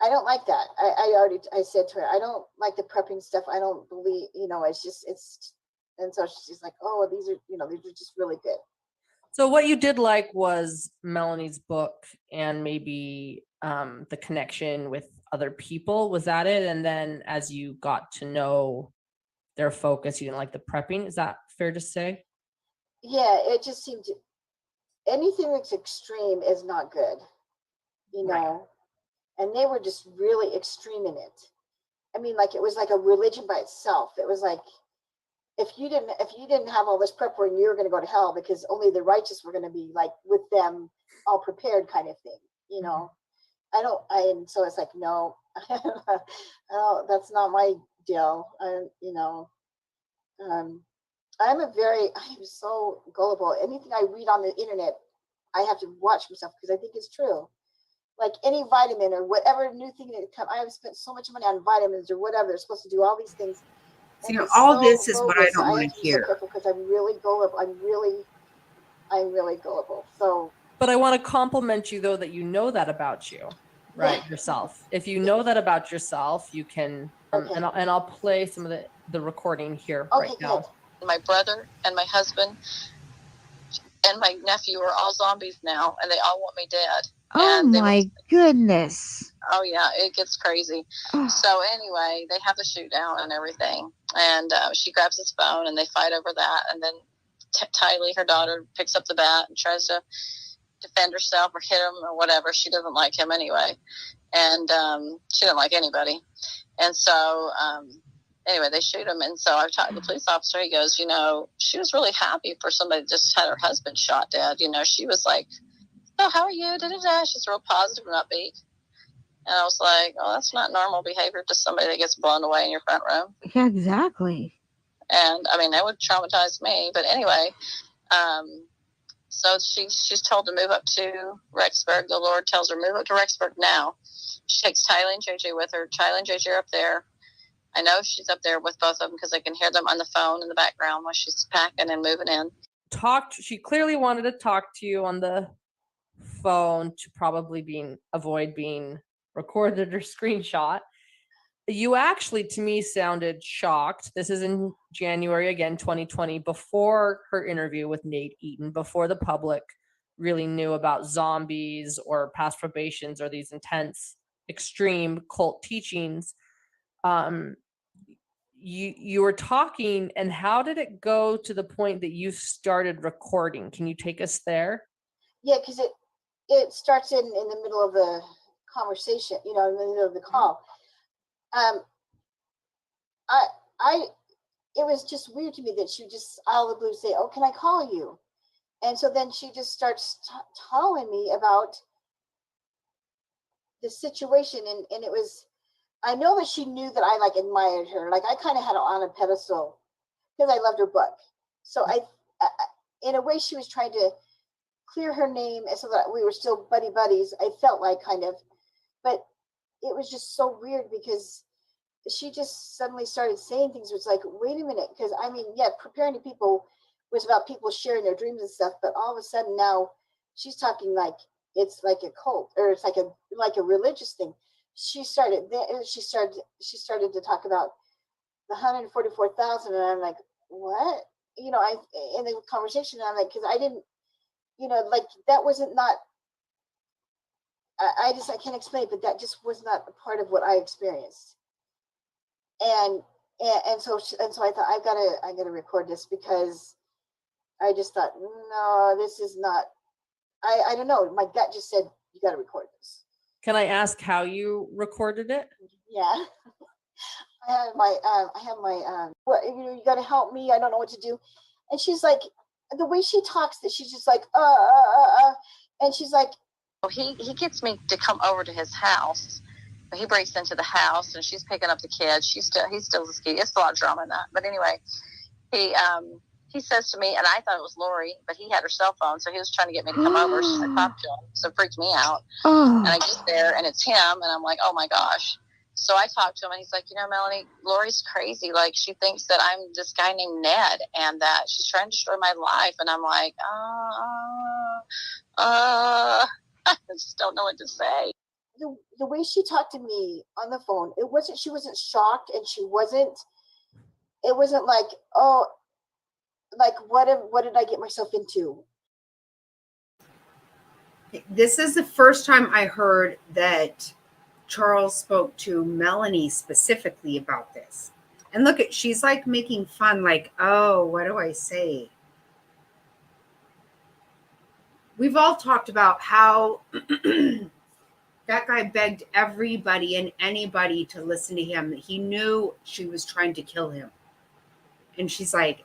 D: that. I said to her, I don't like the prepping stuff. I don't believe, and so she's like, oh, these are just really good.
C: So what you did like was Melanie's book, and maybe the connection with other people. Was that it? And then as you got to know their focus, you didn't like the prepping. Is that fair to say?
D: Yeah, it just seemed anything that's extreme is not good,
C: Right.
D: And they were just really extreme in it. I mean, like, it was like a religion by itself. It was like, if you didn't have all this prep work, you were going to go to hell, because only the righteous were going to be like with them all prepared kind of thing, you know. And so it's like, no, oh, that's not my deal. You know, I am so gullible. Anything I read on the internet, I have to watch myself because I think it's true. Like any vitamin or whatever new thing that comes, I have spent so much money on vitamins or whatever. They're supposed to do all these things.
A: See,
D: And it's
A: all
D: so
A: this is what I
D: bogus.
A: don't want
D: have
A: to
D: be so
A: hear.
D: careful because I'm really gullible. I'm really gullible. So,
C: But I want to compliment you though that you know that about you, right? Yourself. If you know that about yourself, you can.
D: Okay.
C: And I'll play some of the recording here
D: okay,
C: right now.
D: good.
E: My brother and my husband and my nephew are all zombies now, and they all want me dead.
F: Oh
E: And they were,
F: my goodness.
E: oh yeah, it gets crazy.
F: Oh,
E: So anyway, they have the shoot down and everything, and she grabs his phone and they fight over that, and then Tylee, her daughter, picks up the bat and tries to defend herself or hit him or whatever. She doesn't like him anyway, and she doesn't like anybody. And so anyway, they shoot him. And so I've talked to the police officer. He goes, you know, she was really happy for somebody that just had her husband shot dead. You know, she was like, oh, how are you? Da-da-da. She's real positive and upbeat. And I was like, oh, that's not normal behavior to somebody that gets blown away in your front room.
F: yeah, exactly.
E: And I mean, that would traumatize me. But anyway, so she's told to move up to Rexburg. The Lord tells her, move up to Rexburg now. She takes Tylee and JJ with her. Tylee and JJ are up there. I know she's up there with both of them because I can hear them on the phone in the background while she's packing and moving in.
C: She clearly wanted to talk to you on the phone to probably avoid being recorded or screenshot. You actually, to me, sounded shocked. This is in January, again, 2020, before her interview with Nate Eaton, before the public really knew about zombies or past probations or these intense, extreme cult teachings. You were talking, and how did it go to the point that you started recording? Can you take us there?
D: Yeah, because it starts in the middle of the conversation, you know, in the middle of the call. It was just weird to me that she just out of the blue say, "Oh, can I call you?" And so then she just starts telling me about the situation, and it was, I know that she knew that I like admired her, like I kind of had her on a pedestal because I loved her book. So I in a way, she was trying to clear her name, and so that we were still buddies. I felt like kind of, but it was just so weird because she just suddenly started saying things. It's like, wait a minute, because I mean, yeah, preparing to people was about people sharing their dreams and stuff, but all of a sudden now she's talking like it's like a cult, or it's like a religious thing. She started to talk about the 144,000, and I'm like, what? You know, in the conversation, I'm like, because I didn't, you know, like that wasn't not. I can't explain it, but that just was not a part of what I experienced. And so I thought I gotta record this, because I just thought, no, this is not. I don't know. My gut just said you got to record this.
C: Can I ask how you recorded it?
D: Yeah, I have my what, you know, you got to help me. I don't know what to do. And she's like, the way she talks, that she's just like and she's like,
E: He gets me to come over to his house. He breaks into the house and she's picking up the kids. He steals the key. It's a lot of drama in that. But anyway, he says to me, and I thought it was Lori, but he had her cell phone, so he was trying to get me to come over. So I talked to him, so it freaked me out. And I get there, and it's him, and I'm like, oh my gosh. So I talked to him, and he's like, you know, Melanie, Lori's crazy. Like, she thinks that I'm this guy named Ned, and that she's trying to destroy my life. And I'm like, I just don't know what to say.
D: The way she talked to me on the phone, she wasn't shocked, and it wasn't like, oh, like what did I get myself into?
A: This is the first time I heard that Charles spoke to Melanie specifically about this. And look she's like making fun, like, oh, what do I say? We've all talked about how that guy begged everybody and anybody to listen to him. He knew she was trying to kill him. And she's like,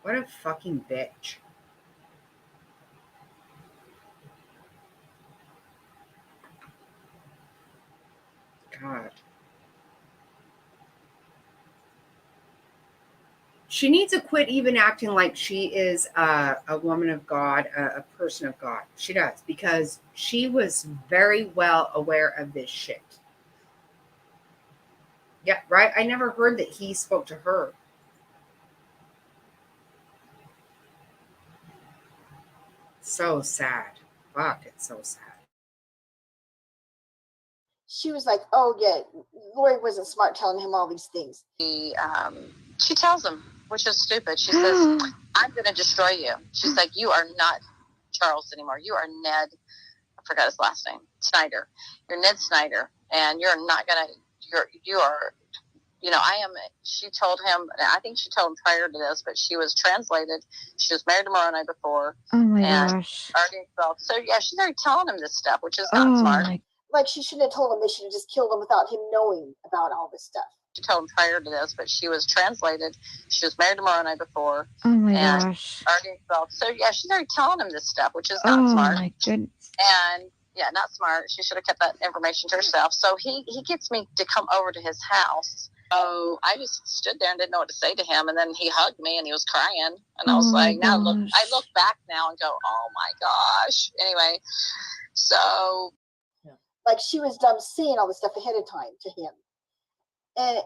A: what a fucking bitch. God. She needs to quit even acting like she is a woman of God, a person of God. She does, because she was very well aware of this shit. Yeah, right? I never heard that he spoke to her. So sad. Fuck, it's so sad.
D: She was like, oh yeah, Lori wasn't smart telling him all these things.
E: She tells him, which is stupid. She says, I'm going to destroy you. She's like, you are not Charles anymore. You are Ned. I forgot his last name. Snyder. You're Ned Snyder. And you're not going to, you are, I am, she told him, I think she told him prior to this, but she was translated. She was married to Moroni before.
F: Oh my
E: and
F: gosh.
E: already felt, so yeah, she's already telling him this stuff, which is not smart.
D: Like she shouldn't have told him. They should have just killed him without him knowing about all this stuff.
E: She told him prior to this, but she was translated. She was married to Moroni before.
F: Oh my
E: and
F: gosh.
E: already felt, so yeah, she's already telling him this stuff, which is not
F: Oh
E: smart.
F: my goodness.
E: And yeah, not smart. She should have kept that information to herself. So he gets me to come over to his house. So I just stood there and didn't know what to say to him. And then he hugged me and he was crying. And I was like, I look back now and go, oh my gosh. Anyway, so.
D: Like she was done seeing all this stuff ahead of time to him. And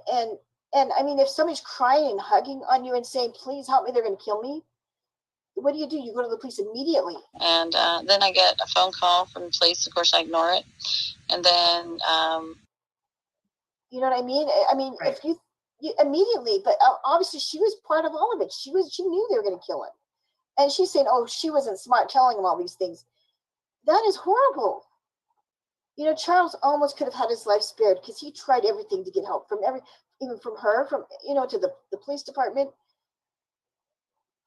D: I mean, if somebody's crying and hugging on you and saying, please help me, they're going to kill me. What do? You go to the police immediately.
E: And then I get a phone call from the police. Of course, I ignore it. And then,
D: you know what I mean? I mean,
A: right.
D: if you immediately, but obviously she was part of all of it. She knew they were going to kill him. And she's saying, oh, she wasn't smart telling him all these things. That is horrible. Charles almost could have had his life spared because he tried everything to get help from even from her, to the police department.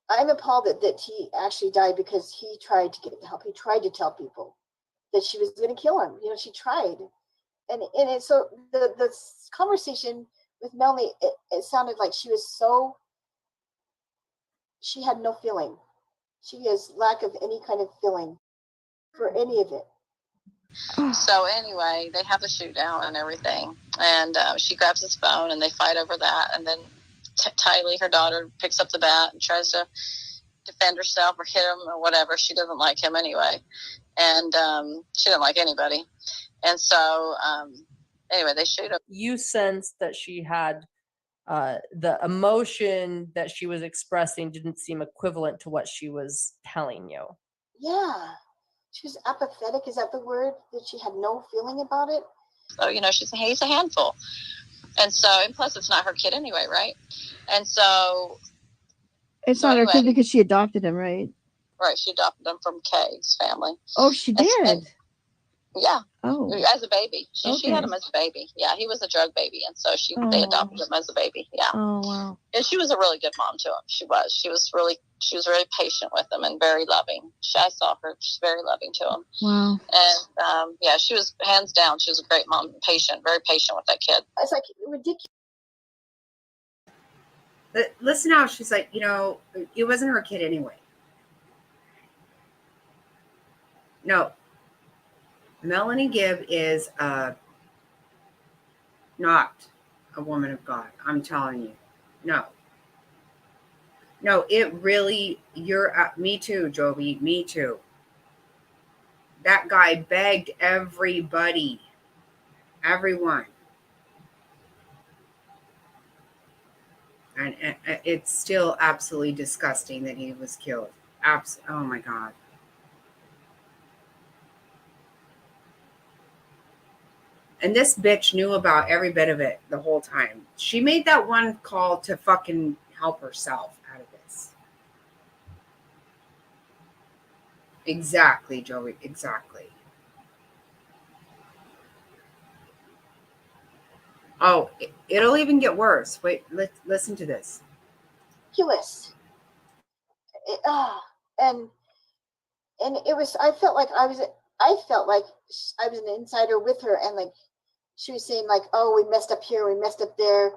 D: I'm appalled that he actually died because he tried to get the help. He tried to tell people that she was going to kill him. She tried. And so the conversation with Melanie, it sounded like she had no feeling. She has lack of any kind of feeling for any of it.
E: So anyway, they have the shoot down and everything. And she grabs his phone and they fight over that. And then Tylee, her daughter, picks up the bat and tries to defend herself or hit him or whatever. She doesn't like him anyway. And she didn't like anybody. And so anyway, they shoot him.
C: You sense that she had the emotion that she was expressing didn't seem equivalent to what she was telling you.
D: Yeah. She was apathetic. Is that the word? That she had no feeling about it?
E: So, he's a handful. And so, and plus it's not her kid anyway, right? And so.
F: It's not her kid because she adopted him, right?
E: Right. She adopted him from Kay's family.
F: Oh, she did?
E: Yeah.
F: Oh.
E: As a baby. She had him as a baby. Yeah. He was a drug baby. And so they adopted him as a baby. Yeah.
F: Oh, wow.
E: And she was a really good mom to him. She was really patient with him and very loving. I saw her. She's very loving to him.
F: Wow.
E: And yeah, she was hands down. She was a great mom, very patient with that kid.
D: It's like ridiculous.
A: But listen how she's like, it wasn't her kid anyway. No. Melanie Gibb is not a woman of God. I'm telling you. No, it really, me too, Jovi, me too. That guy begged everybody, everyone. And it's still absolutely disgusting that he was killed. Oh my God. And this bitch knew about every bit of it the whole time. She made that one call to fucking help herself out of this. Exactly, Joey. Exactly. Oh, it'll even get worse. Wait, listen to this.
D: Ridiculous. And it was. I felt like I was an insider with her, and like she was saying, like, "Oh, we messed up here, we messed up there,"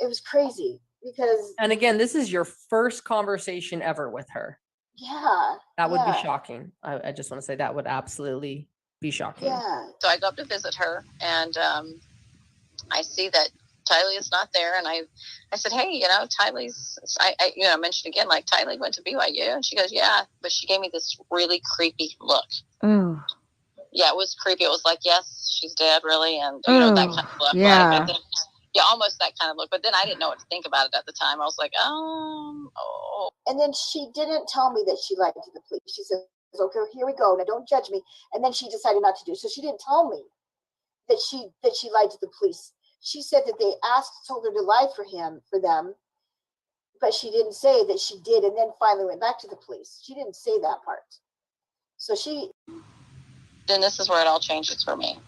D: it was crazy because
C: And again, this is your first conversation ever with her.
D: yeah,
C: That would be
D: yeah,
C: shocking. I just want to say that would absolutely be shocking.
D: yeah.
E: So I go up to visit her, and I see that Tylee is not there, and I said, hey, you know, Tylee's, I mentioned again, like, Tylee went to BYU, and she goes, yeah, but she gave me this really creepy look.
F: Oh,
E: Yeah, it was creepy. It was like, yes, she's dead, really, and you know, that kind of look.
F: yeah.
E: Like, I think, yeah, almost that kind of look. But then I didn't know what to think about it at the time. I was like, oh.
D: And then she didn't tell me that she lied to the police. She says, okay, here we go. Now don't judge me. And then she decided not to do. So she didn't tell me that she lied to the police. She said that they told her to lie for them, but she didn't say that she did, and then finally went back to the police. She didn't say that part. So
E: then this is where it all changes for me.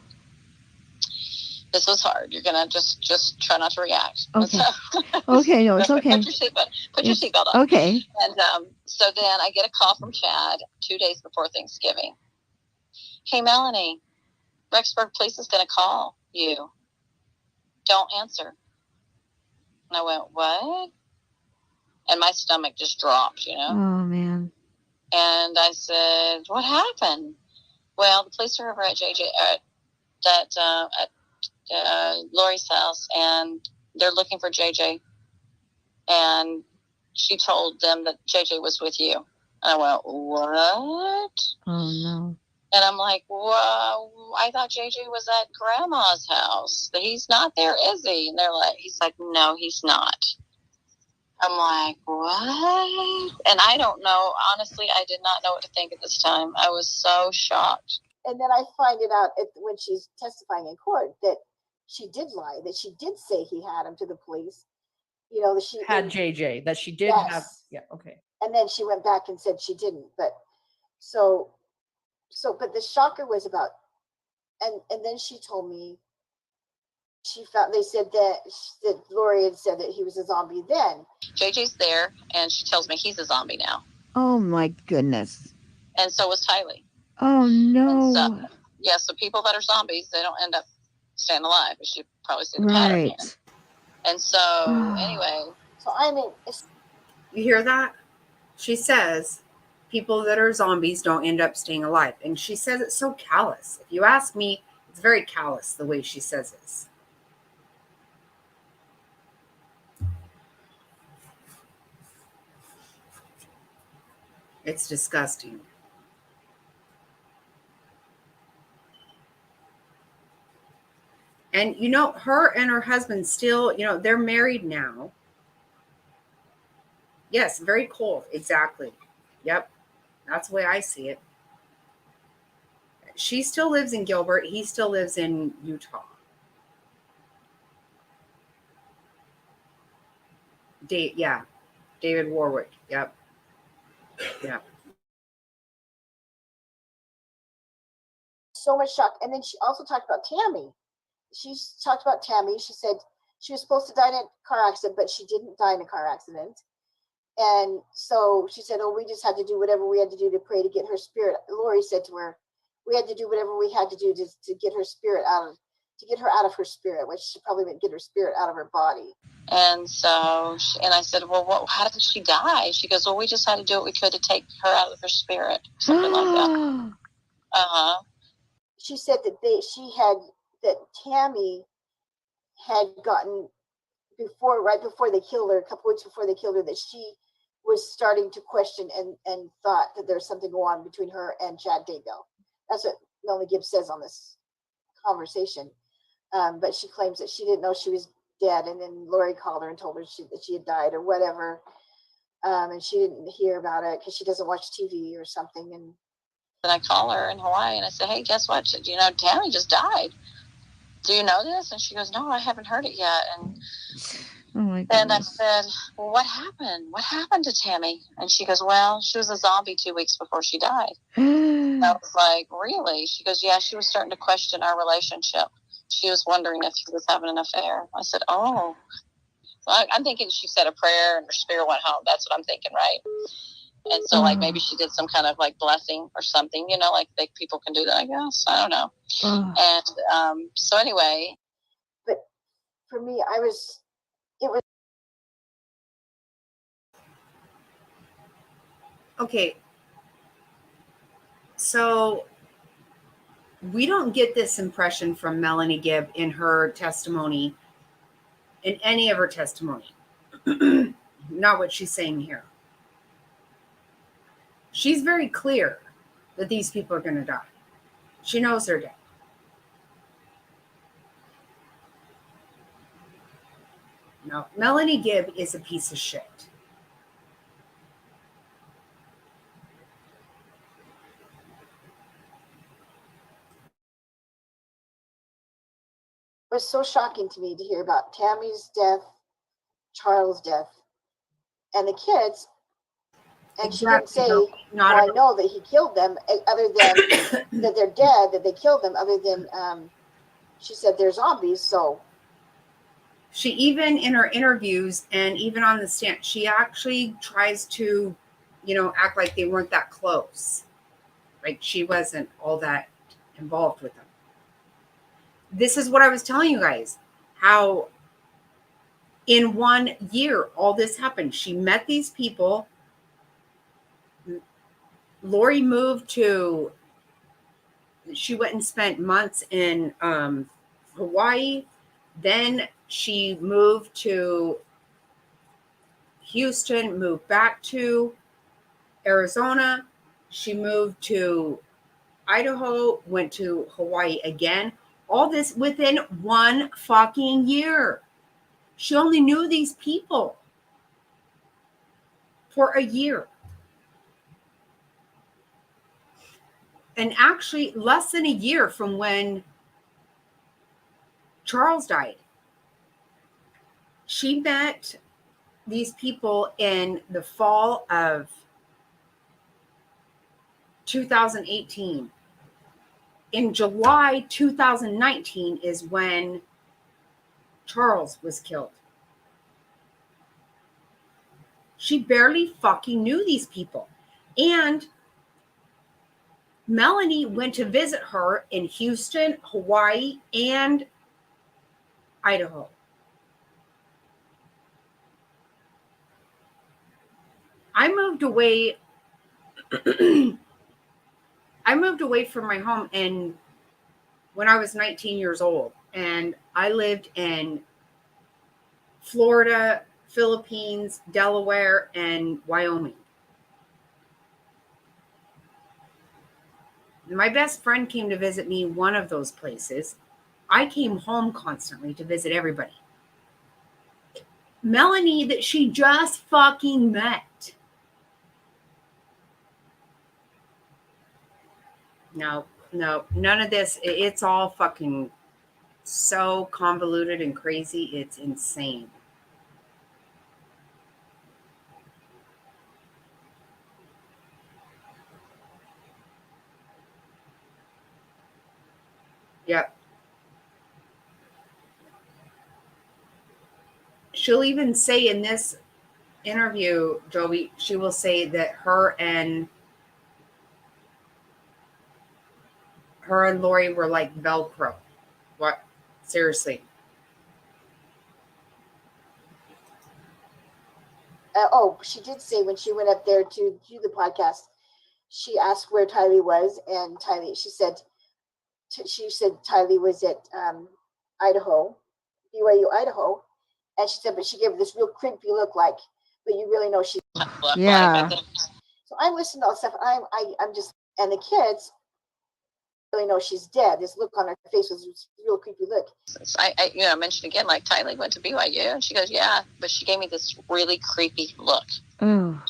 E: This was hard. You're gonna just try not to react.
F: Okay. Okay, no, it's okay.
E: Put your seatbelt on.
F: Okay.
E: And so then I get a call from Chad 2 days before Thanksgiving. Hey, Melanie, Rexburg Police is gonna call you. Don't answer. And I went, what? And my stomach just dropped, you know.
F: Oh man.
E: And I said, what happened? Well, the police are over at Lori's house, and they're looking for JJ. And she told them that JJ was with you. And I went, what?
F: Oh no.
E: And I'm like, well, I thought JJ was at Grandma's house. He's not there, is he? And he's like, no, he's not. I'm like, what? And I don't know. Honestly, I did not know what to think at this time. I was so shocked.
D: and then I find it out when she's testifying in court that she did lie, that she did say he had him to the police. You know, she
C: Had JJ, that she did
D: Yes.
C: have. Yeah, okay.
D: and then she went back and said she didn't. But but the shocker was about, and then she told me they said that Lori had said that he was a zombie then.
E: JJ's there, and she tells me he's a zombie now.
F: Oh my goodness.
E: And so was Tylee.
F: Oh no.
E: And so people that are zombies, they don't end up staying alive. You should probably see the pattern here.
F: Right.
E: And so, anyway.
D: So I mean,
A: You hear that? She says people that are zombies don't end up staying alive. And she says it's so callous. If you ask me, it's very callous the way she says this. It's disgusting. And, you know, her and her husband still, you know, they're married now. Yes, very cool. Exactly. Yep. That's the way I see it. She still lives in Gilbert. He still lives in Utah. David Warwick. Yep. Yep.
D: so much shock. And then she also talked about Tammy. She talked about Tammy. She said she was supposed to die in a car accident, but she didn't die in a car accident. And so she said, oh, we just had to do whatever we had to do to pray to get her spirit. Lori said to her, we had to do whatever we had to do to get her spirit to get her out of her spirit, which she probably meant get her spirit out of her body.
E: And so, and I said, well, how did she die? She goes, well, we just had to do what we could to take her out of her spirit. Something like that. Uh-huh.
D: She said that Tammy had gotten right before they killed her, a couple weeks before they killed her, that she was starting to question and thought that there's something going on between her and Chad Daybell. That's what Melanie Gibbs says on this conversation. But she claims that she didn't know she was dead, and then Lori called her and told her that she had died or whatever, and she didn't hear about it because she doesn't watch TV or something. And
E: then I call her in Hawaii and I said, hey, guess what? Do you know Tammy just died? Do you know this? And she goes, no, I haven't heard it yet. And
F: Oh my
E: and I
F: goodness.
E: said, well, what happened? What happened to Tammy? And she goes, well, she was a zombie 2 weeks before she died. And I was like, really? She goes, yeah, she was starting to question our relationship. She was wondering if he was having an affair. I said, oh. Well, I'm thinking she said a prayer and her spirit went home. That's what I'm thinking, right? And so, like, maybe she did some kind of, like, blessing or something, you know, like people can do that, I guess. I don't know.
F: Oh.
E: And so anyway.
D: But for me, it was
A: Okay. So we don't get this impression from Melanie Gibb in her testimony, in any of her testimony. Not what she's saying here. She's very clear that these people are going to die. She knows they're dead. No, Melanie Gibb is a piece of shit.
D: it was so shocking to me to hear about Tammy's death, Charles' death, and the kids. And she didn't say,
A: No, not
D: I know that he killed them, other than that they're dead, that they killed them, other than she said they're zombies. So
A: she, even in her interviews and even on the stand, she actually tries to, act like they weren't that close. Like she wasn't all that involved with them. This is what I was telling you guys, how in 1 year all this happened. She met these people. Lori moved to, she went and spent months in Hawaii. Then she moved to Houston, moved back to Arizona. She moved to Idaho, went to Hawaii again. All this within 1 fucking year. She only knew these people for a year. And actually, less than a year from when Charles died. She met these people in the fall of 2018. In July 2019 is when Charles was killed. She barely fucking knew these people. And Melanie went to visit her in Houston, Hawaii, and Idaho. I moved away. I moved away from my home when I was 19 years old, and I lived in Florida, Philippines, Delaware, and Wyoming. My best friend came to visit me one of those places. I came home constantly to visit everybody. Melanie, that she just fucking met. No, none of this. It's all fucking so convoluted and crazy. It's insane. Yep. She'll even say in this interview, Joey, she will say that her and Lori were like Velcro. What? Seriously.
D: she did say when she went up there to do the podcast, she asked where Tylee was, and she said Tylee was at Idaho, BYU, Idaho, and she said, but she gave this real creepy look, like, but you really know she's.
F: Yeah.
D: So I'm listening to all this stuff. I'm just, and the kids really know she's dead. This look on her face was this real creepy look.
E: I mentioned again, like Tylee went to BYU, and she goes, yeah, but she gave me this really creepy look.
F: Oh.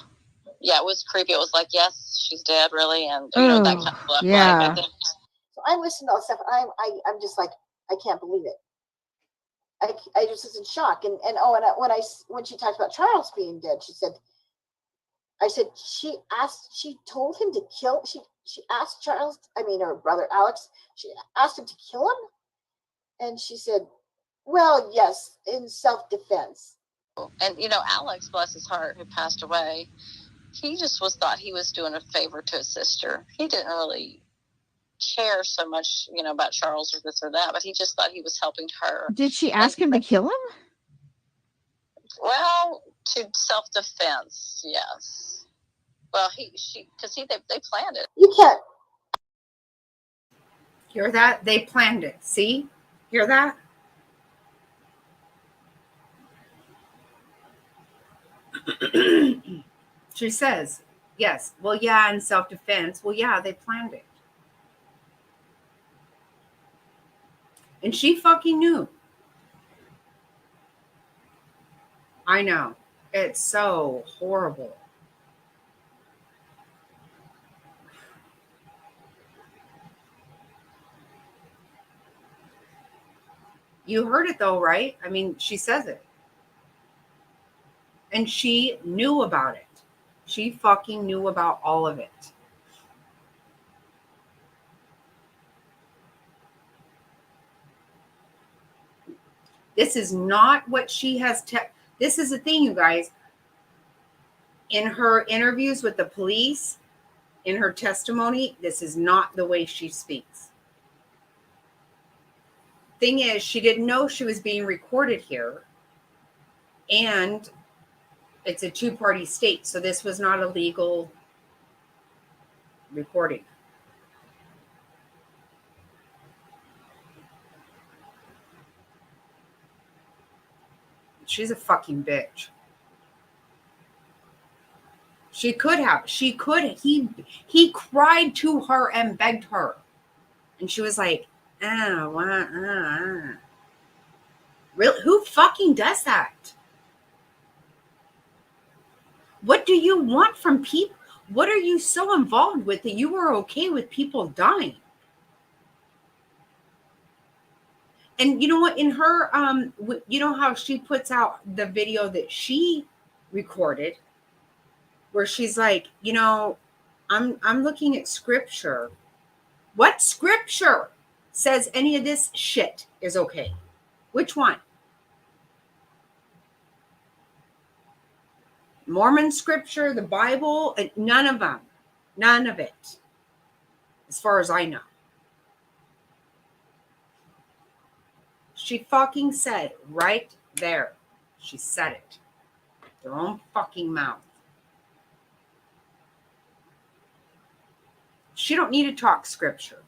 E: Yeah, it was creepy. It was like, yes, she's dead, really, and that kind of look.
F: Yeah.
E: Like,
D: so I'm listening to all this stuff. I'm just like, I can't believe it. I just was in shock. And when she talked about Charles being dead, I said she told him to kill. She asked Charles, her brother Alex. She asked him to kill him, and she said, "Well, yes, in self-defense."
E: And Alex, bless his heart, who passed away, he just thought he was doing a favor to his sister. He didn't really care so much, about Charles or this or that, but he just thought he was helping her.
F: Did she ask him to kill him?
E: Well, to self-defense, yes. Well, they planned it.
D: You can't.
A: Hear that? They planned it. See? Hear that? She says, yes. Well, yeah, in self-defense. Well, yeah, they planned it. And she fucking knew. I know. It's so horrible. You heard it though, right? I mean, she says it. And she knew about it. She fucking knew about all of it. This is not what she has. This is the thing, you guys. In her interviews with the police, in her testimony, this is not the way she speaks. Thing is, she didn't know she was being recorded here. And it's a two-party state, so this was not a legal recording. She's a fucking bitch. He cried to her and begged her. And she was like, Really? Who fucking does that? What do you want from people? What are you so involved with that you are okay with people dying? And you know what? In her, you know how she puts out the video that she recorded, where she's like, I'm looking at scripture. What scripture says any of this shit is okay? Which one? Mormon scripture, the Bible, none of them. None of it. As far as I know. She fucking said right there. She said it. Their own fucking mouth. She don't need to talk scripture.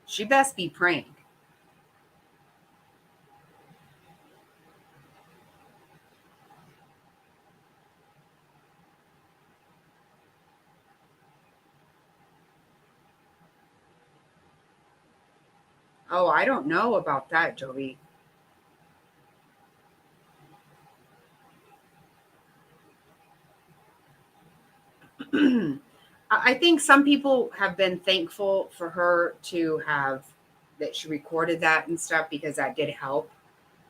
A: She best be praying. Oh, I don't know about that, Joey. I think some people have been thankful for her to have that she recorded that and stuff because that did help.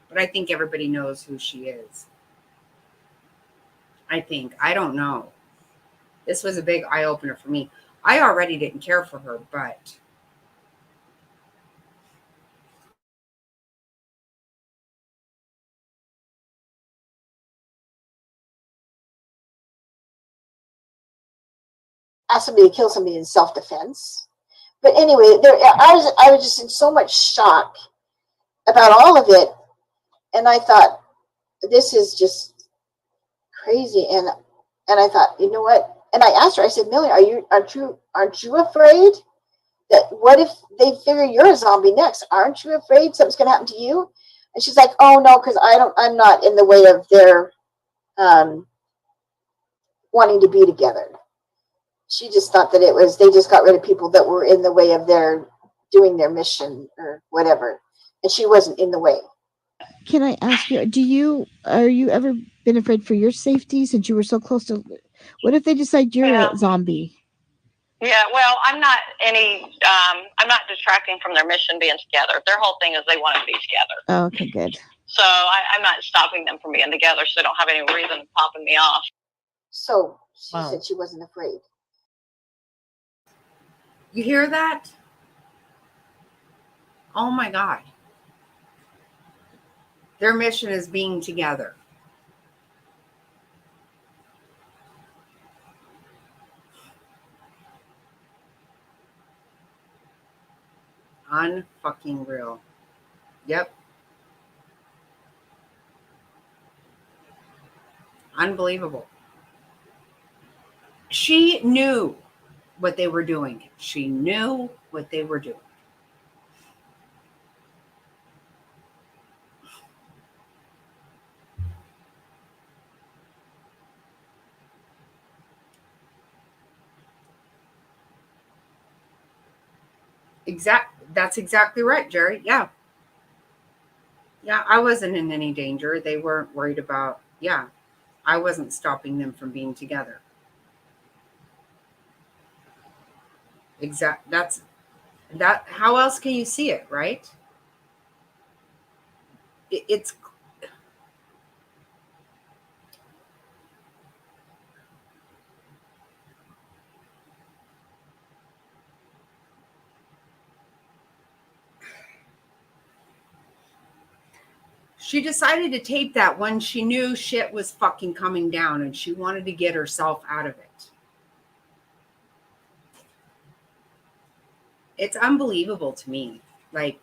A: But I think everybody knows who she is. I don't know. This was a big eye opener for me. I already didn't care for her, but
D: Ask somebody to kill somebody in self-defense. But anyway, I was just in so much shock about all of it, and I thought, this is just crazy. And I thought, you know what? And I asked her, I said, Millie, aren't you afraid that what if they figure you're a zombie next? Aren't you afraid something's gonna happen to you? And she's like, oh no, because I'm not in the way of their wanting to be together. She just thought that they just got rid of people that were in the way of their doing their mission or whatever. And she wasn't in the way.
F: Can I ask you, are you ever been afraid for your safety since you were so close to, what if they decide you're a zombie?
E: Yeah, well, I'm not detracting from their mission being together. Their whole thing is they want to be together.
F: Oh, okay, good.
E: So I'm not stopping them from being together, so they don't have any reason of popping me off.
D: So she said she wasn't afraid.
A: you hear that? Oh my God. Their mission is being together. Unfucking real. Yep. Unbelievable. She knew what they were doing. She knew what they were doing. That's exactly right, Jerry. Yeah. Yeah, I wasn't in any danger. They weren't worried about, yeah, I wasn't stopping them from being together. That's that. How else can you see it, right? It's she decided to tape that when she knew shit was fucking coming down and she wanted to get herself out of it. It's unbelievable to me. Like,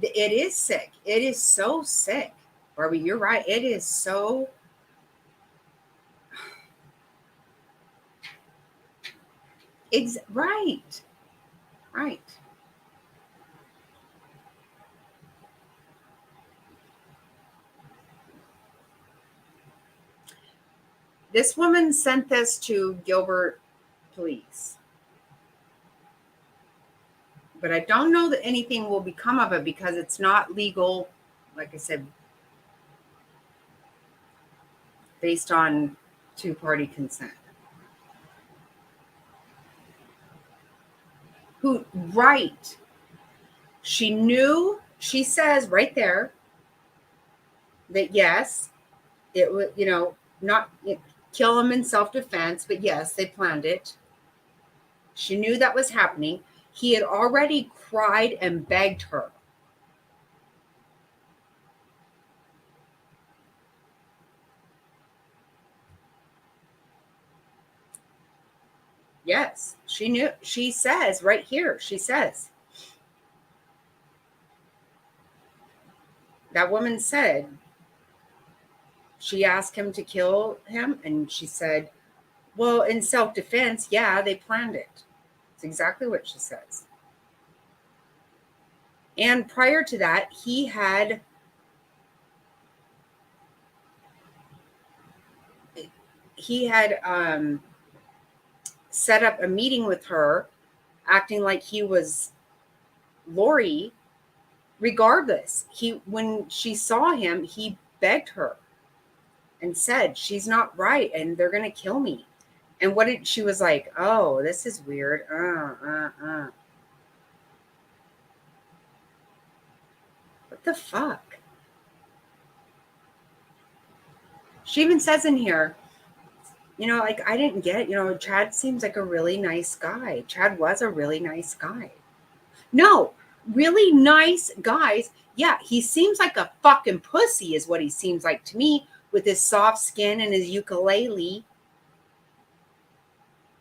A: it is sick. It is so sick. Barbie, you're right. It is so. Right. Right. This woman sent this to Gilbert Police. But I don't know that anything will become of it because it's not legal, like I said, based on two-party consent. Right. She knew, she says right there that yes, it would, not kill him in self-defense, but yes, they planned it. She knew that was happening. He had already cried and begged her. Yes, she knew. She says right here, she says, that woman said, she asked him to kill him, and she said, well, in self-defense, yeah, they planned it. It's exactly what she says. And prior to that, he had set up a meeting with her, acting like he was Lori. Regardless, when she saw him, he begged her and said, she's not right and they're going to kill me. And she was like, oh, this is weird. What the fuck? She even says in here, like, I didn't get, Chad seems like a really nice guy. Chad was a really nice guy. No, really nice guys. Yeah, he seems like a fucking pussy is what he seems like to me, with his soft skin and his ukulele,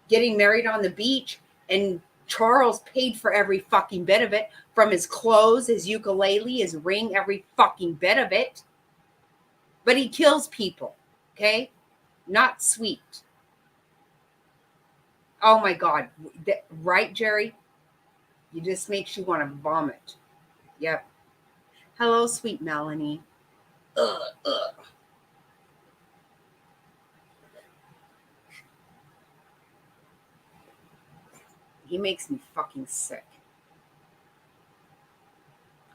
A: getting married on the beach, and Charles paid for every fucking bit of it, from his clothes, his ukulele, his ring, every fucking bit of it. But he kills people, okay? Not sweet. Oh my God. Right, Jerry? It just makes you want to vomit. Yep. Hello, sweet Melanie. Ugh. He makes me fucking sick.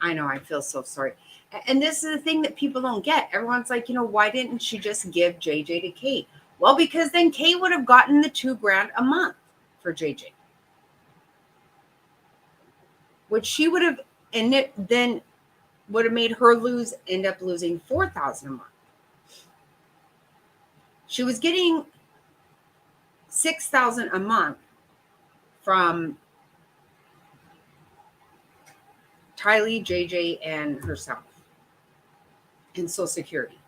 A: I know, I feel so sorry. And this is the thing that people don't get. Everyone's like, why didn't she just give JJ to Kate? Well, because then Kate would have gotten the $2,000 a month for JJ. Which she would have, and it then would have made her end up losing $4,000 a month. She was getting $6,000 a month from Tylee, JJ, and herself in Social Security.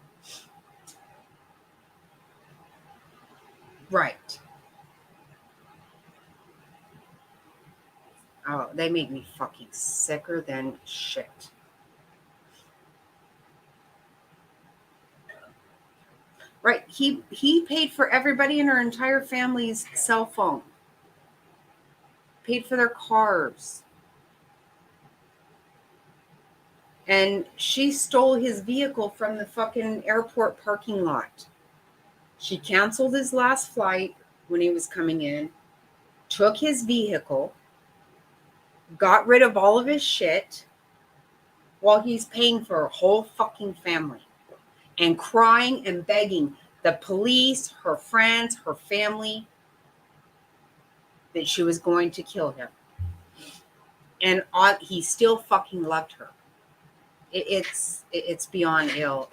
A: Right. Oh, they make me fucking sicker than shit. Right. He paid for everybody in her entire family's cell phone. Paid for their cars. And she stole his vehicle from the fucking airport parking lot. She canceled his last flight when he was coming in, took his vehicle, got rid of all of his shit while he's paying for a whole fucking family and crying and begging the police, her friends, her family that she was going to kill him. And he still fucking loved her. It's beyond ill.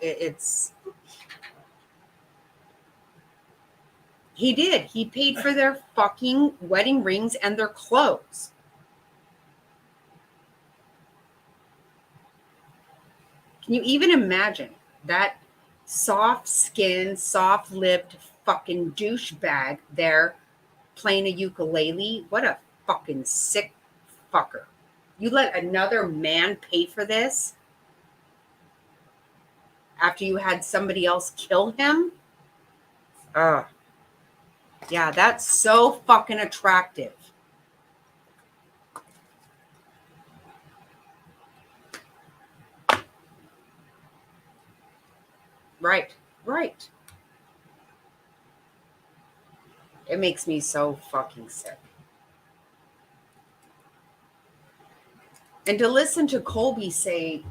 A: He did. He paid for their fucking wedding rings and their clothes. Can you even imagine that soft-skinned, soft-lipped fucking douchebag there playing a ukulele? What a fucking sick fucker. You let another man pay for this after you had somebody else kill him? Yeah, that's so fucking attractive. Right. It makes me so fucking sick. And to listen to Colby say,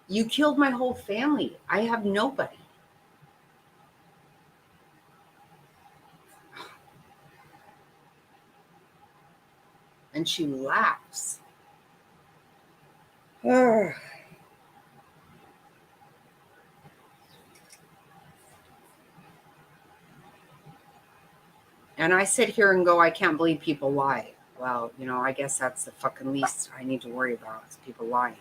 A: you killed my whole family. I have nobody. And she laughs. And I sit here and go, I can't believe people lie. Well, I guess that's the fucking least I need to worry about is people lying.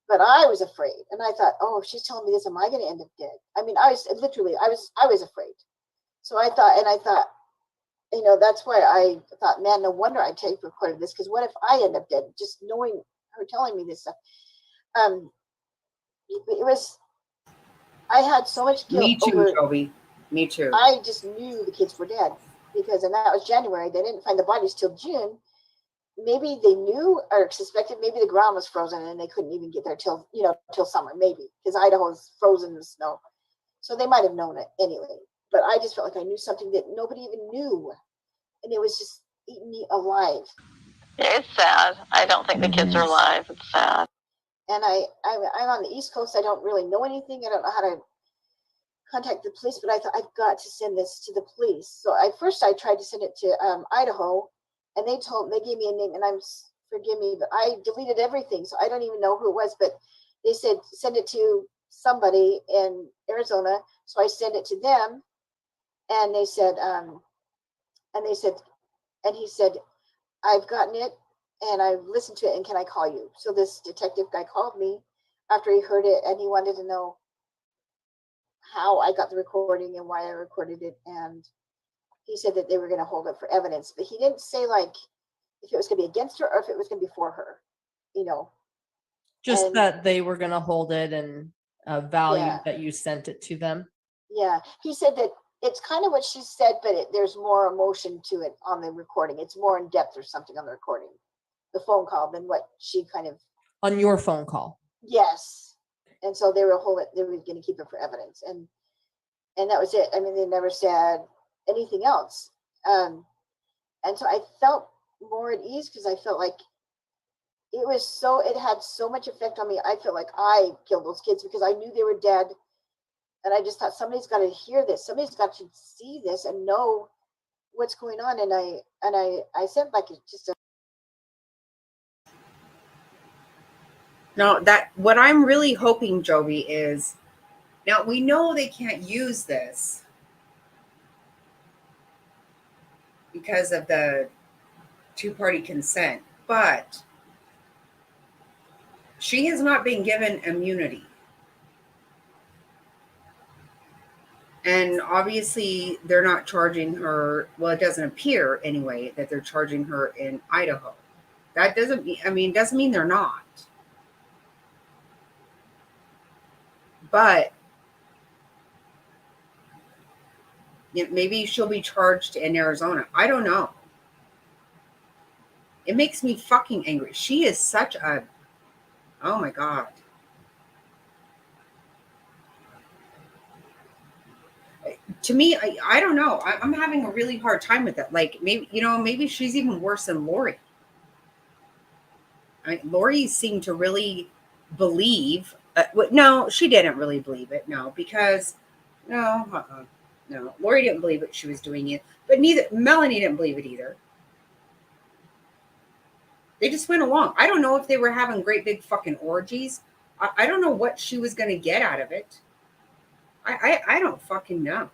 D: But I was afraid, and I thought, oh, if she's telling me this, am I going to end up dead? I mean, I was afraid. So I thought, that's why I thought, man, no wonder I tape recorded this, because what if I end up dead? Just knowing her telling me this stuff. I had so much guilt.
A: Me too, Toby. Me too.
D: I just knew the kids were dead and that was January. They didn't find the bodies till June. Maybe they knew or suspected maybe the ground was frozen and they couldn't even get there till summer, maybe, because Idaho is frozen in snow. So they might have known it anyway. But I just felt like I knew something that nobody even knew. And it was just eating me alive.
E: It's sad. I don't think the kids are alive. It's sad.
D: And I'm on the East Coast. I don't really know anything. I don't know how to contact the police, but I thought I've got to send this to the police. So I tried to send it to Idaho, and they gave me a name, and forgive me, but I deleted everything, so I don't even know who it was. But they said send it to somebody in Arizona, so I sent it to them, and they said, and he said, I've gotten it, and I've listened to it, and can I call you? So this detective guy called me after he heard it, and he wanted to know how I got the recording and why I recorded it. And he said that they were going to hold it for evidence, but he didn't say like if it was going to be against her or if it was going to be for her,
C: Just
D: And-
C: that they were going to hold it and value
D: Yeah.
C: that you sent it to them.
D: Yeah, he said that it's kind of what she said, but there's more emotion to it on the recording. It's more in depth or something on the recording, the phone call, than what she kind of.
C: On your phone call.
D: Yes. And so they were going to keep it for evidence. And that was it. I mean, they never said anything else. And so I felt more at ease because I felt like it had so much effect on me. I felt like I killed those kids because I knew they were dead. And I just thought somebody's got to hear this. Somebody's got to see this and know what's going on. And I sent like just a.
A: No, what I'm really hoping, Joby, is now we know they can't use this because of the two-party consent, but she has not been given immunity. And obviously they're not charging her. Well, it doesn't appear anyway that they're charging her in Idaho. That doesn't mean they're not. but maybe she'll be charged in Arizona. I don't know. It makes me fucking angry. She is such a, oh my God. To me, I don't know. I'm having a really hard time with it. Like maybe, maybe she's even worse than Lori. Lori seemed to really believe. No, she didn't really believe it. No, because no, no, Lori didn't believe it. She was doing it, but neither Melanie didn't believe it either. They just went along. I don't know if they were having great big fucking orgies. I don't know what she was going to get out of it. I don't fucking know.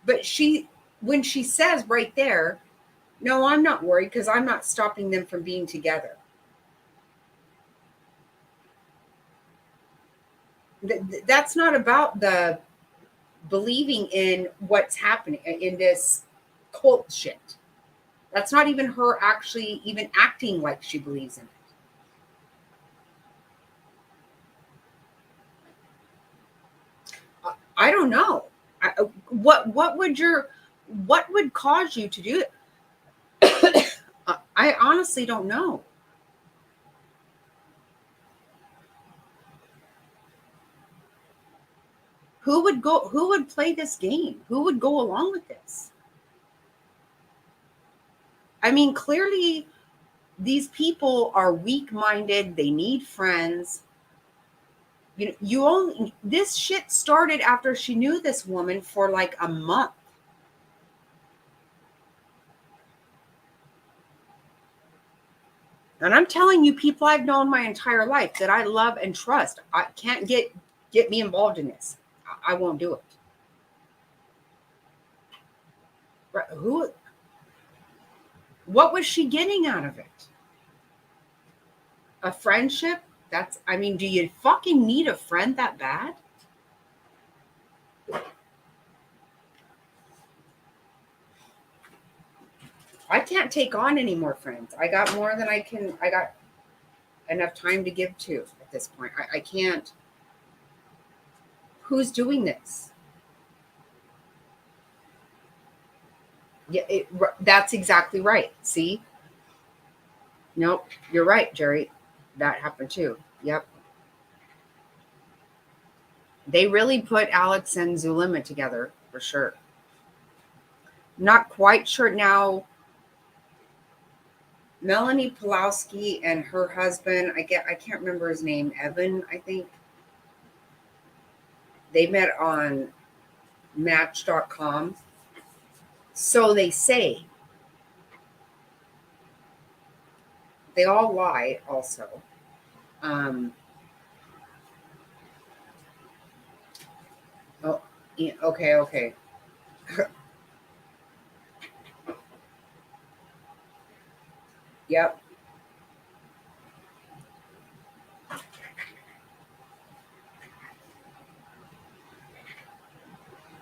A: But when she says right there, no, I'm not worried because I'm not stopping them from being together. That's not about the believing in what's happening in this cult shit. That's not even her actually even acting like she believes in it. I don't know. What would cause you to do it? I honestly don't know. Who would play this game? Who would go along with this? I mean, clearly these people are weak-minded. They need friends. This shit started after she knew this woman for like a month. And I'm telling you, people I've known my entire life that I love and trust, I can't get me involved in this. I won't do it. Right? What was she getting out of it? A friendship? Do you fucking need a friend that bad? I can't take on any more friends. I got more than I got enough time to give to at this point. I can't. Who's doing this? Yeah, that's exactly right. See? Nope, you're right, Jerry. That happened too. Yep. They really put Alex and Zulema together for sure. Not quite sure now. Melanie Pulowski and her husband, I can't remember his name, Evan, I think. They met on Match.com. So they say. They all lie also. Oh, yeah, okay. Yep.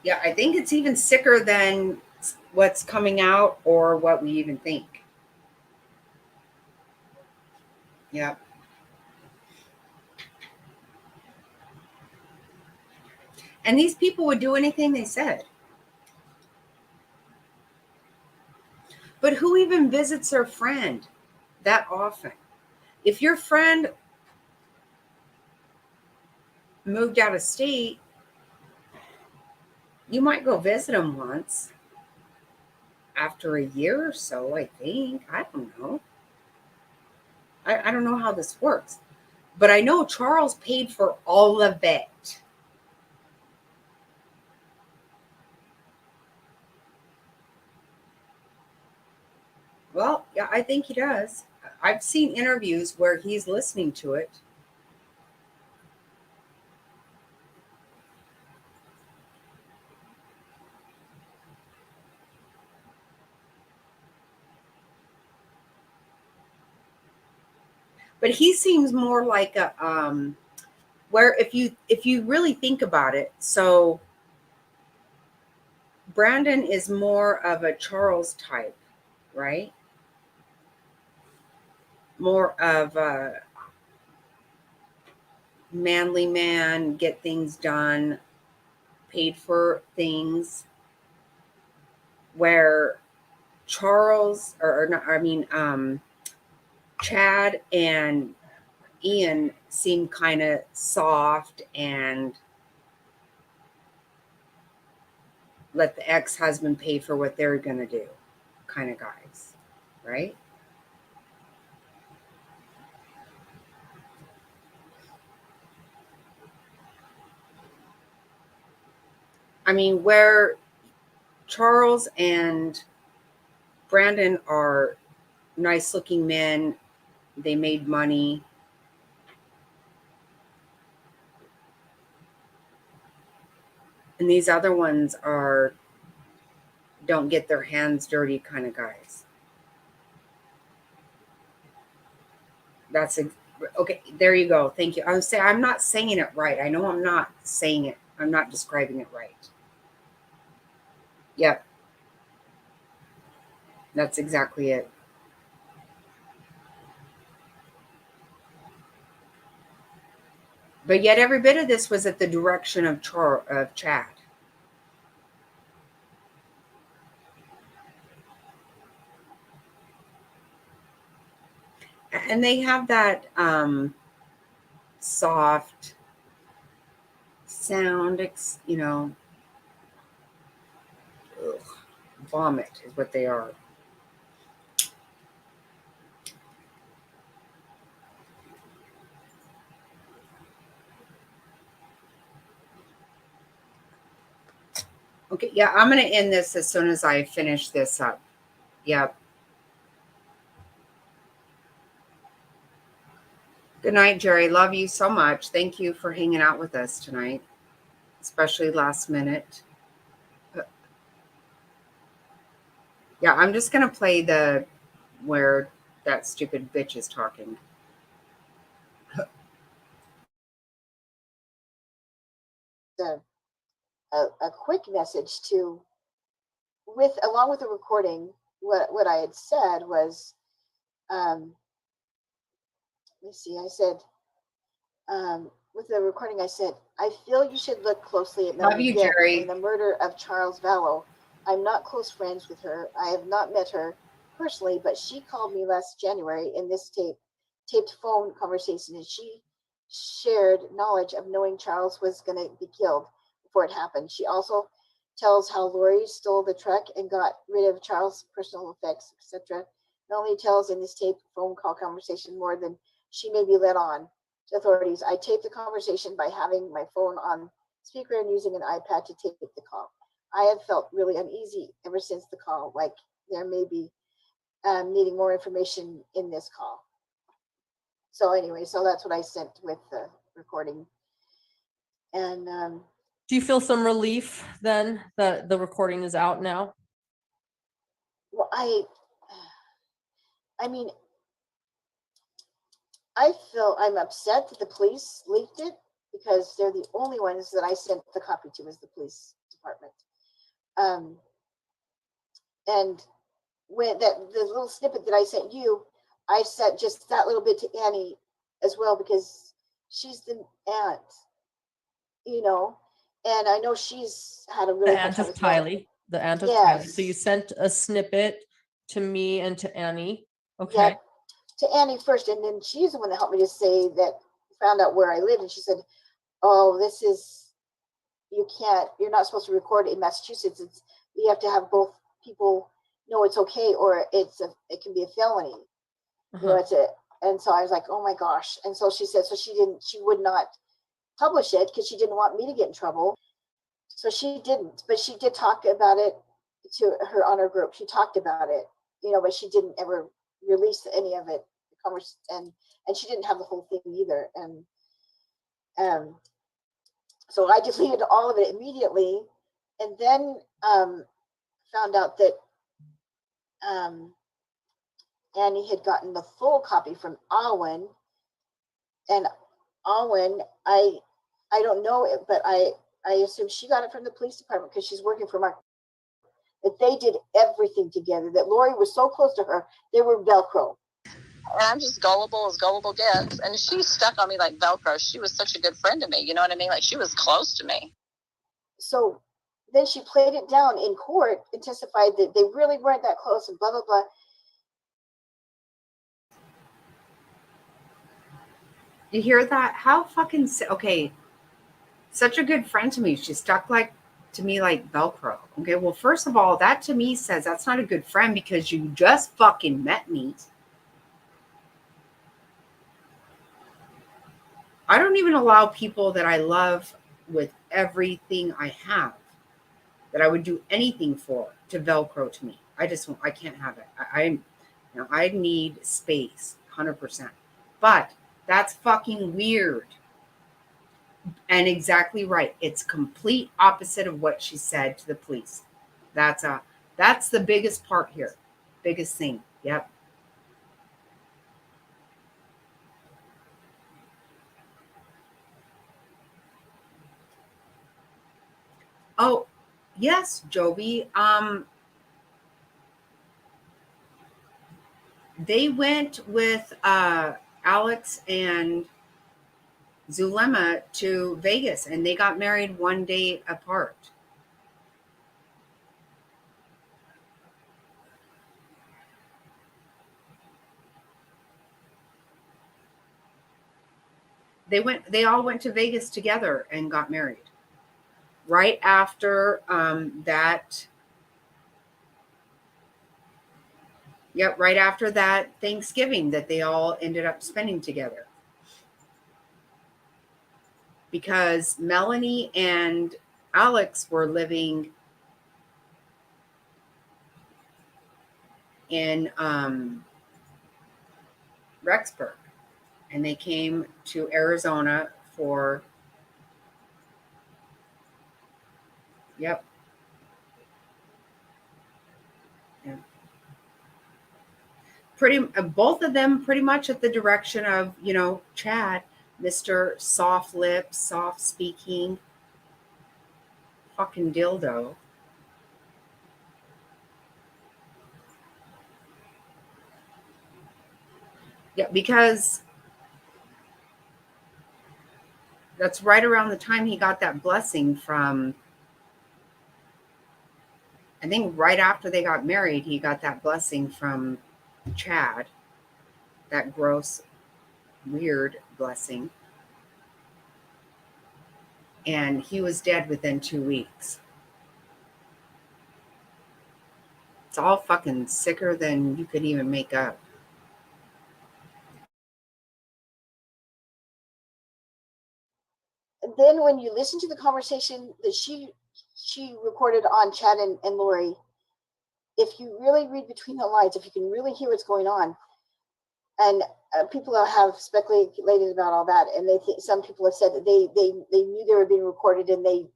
A: Yeah, I think it's even sicker than what's coming out or what we even think. Yep. And these people would do anything they said. But who even visits their friend that often? If your friend moved out of state, you might go visit them once after a year or so, I think. I don't know. I don't know how this works. But I know Charles paid for all of it. Well, yeah, I think he does. I've seen interviews where he's listening to it. But he seems more like a where if you really think about it, so Brandon is more of a Charles type, right? More of a manly man, get things done, paid for things, where Charles, or not, I mean, Chad and Ian seem kind of soft and let the ex-husband pay for what they're going to do kind of guys, right? I mean, where Charles and Brandon are nice looking men, they made money. And these other ones are don't get their hands dirty kind of guys. That's okay. There you go. Thank you. I'm not saying it right. I know I'm not saying it. I'm not describing it right. Yep. That's exactly it. But yet every bit of this was at the direction of Chad. And they have that soft sound, ugh, vomit is what they are. Okay, yeah, I'm going to end this as soon as I finish this up. Yep. Good night, Jerry. Love you so much. Thank you for hanging out with us tonight, especially last minute. Yeah, I'm just going to play where that stupid bitch is talking.
D: A quick message to, along with the recording, what I had said was, let me see, I said, with the recording, I said, I feel you should look closely at
A: Love you,
D: Melanie Gibb
A: Jerry.
D: and the murder of Charles Vallow. I'm not close friends with her. I have not met her personally, but she called me last January in this taped phone conversation, and she shared knowledge of knowing Charles was going to be killed before it happened. She also tells how Lori stole the truck and got rid of Charles' personal effects, etc. Melanie tells in this taped phone call conversation more than she may be let on to authorities. I taped the conversation by having my phone on speaker and using an iPad to tape the call. I have felt really uneasy ever since the call, like there may be needing more information in this call. So anyway, so that's what I sent with the recording. And
C: do you feel some relief then that the recording is out now?
D: well, I mean, I feel I'm upset that the police leaked it because they're the only ones that I sent the copy to, was the police department. And when the little snippet that I sent you, I sent just that little bit to Annie as well, because she's the aunt, and I know she's had a really
C: The
D: hard
C: aunt
D: time
C: of
D: as well.
C: Tylee. The aunt of Tylee. So you
D: Yes.
C: sent a snippet to me and to Annie. Okay.
D: Yep. To Annie first, and then she's the one that helped me to say that, found out where I lived, and she said, "Oh, you're not supposed to record in Massachusetts. You have to have both people know it's okay, or it can be a felony."
C: Uh-huh.
D: And so I was like, oh my gosh. And so she said, so she would not publish it because she didn't want me to get in trouble. So she didn't, but she did talk about it to her honor group. She talked about it, but she didn't ever release any of it. And she didn't have the whole thing either. And so I deleted all of it immediately, and then found out that Annie had gotten the full copy from Alwyn, and Alwyn, I don't know it, but I assume she got it from the police department because she's working for Mark. That they did everything together. That Lori was so close to her, they were Velcro.
E: And I'm just gullible as gullible gets. And she stuck on me like Velcro. She was such a good friend to me. You know what I mean? Like, she was close to me.
D: So then she played it down in court and testified that they really weren't that close and blah, blah, blah.
A: You hear that? How fucking okay. Such a good friend to me. She stuck to me like Velcro. Okay, well, first of all, that to me says that's not a good friend because you just fucking met me. I don't even allow people that I love with everything I have, that I would do anything for, to Velcro to me. I can't have it. I need space, 100%. But that's fucking weird. And exactly right. It's complete opposite of what she said to the police. That's the biggest part here. Biggest thing. Yep. Oh, yes, Jovi. They went with Alex and Zulema to Vegas and they got married one day apart. They all went to Vegas together and got married. Right after that. Yep, right after that Thanksgiving that they all ended up spending together. Because Melanie and Alex were living in Rexburg, and they came to Arizona for, yep. Yeah. Both of them pretty much at the direction of, Chad, Mr. Soft Lips, soft speaking, fucking dildo. Yeah, because that's right around the time he got that blessing from, I think right after they got married, he got that blessing from Chad, that gross, weird blessing. And he was dead within 2 weeks. It's all fucking sicker than you could even make up.
D: And then when you listen to the conversation that she recorded on Chad and Lori, if you really read between the lines, if you can really hear what's going on, and people have speculated about all that, and some people have said that they knew they were being recorded, and they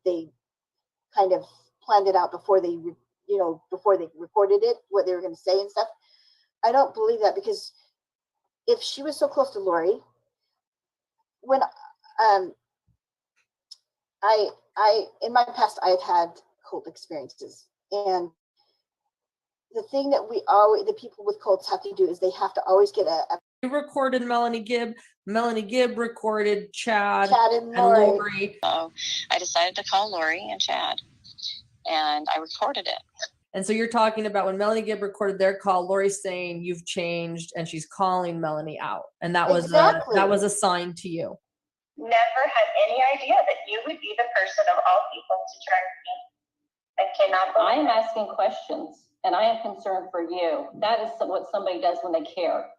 D: kind of planned it out before they recorded it, what they were going to say and stuff. I don't believe that, because if she was so close to Lori, when I in my past I've had cult experiences, and the thing that the people with cults have to do is they have to always get
C: You recorded Melanie Gibb. Melanie Gibb recorded Chad
D: and Lori.
E: So I decided to call Lori and Chad, and I recorded it.
C: And so you're talking about when Melanie Gibb recorded their call, Lori's saying you've changed, and she's calling Melanie out, and that was a sign to you.
G: Never had any idea that you would be the person of all people to turn me. I cannot believe.
H: I am asking questions, and I am concerned for you. That is what somebody does when they care.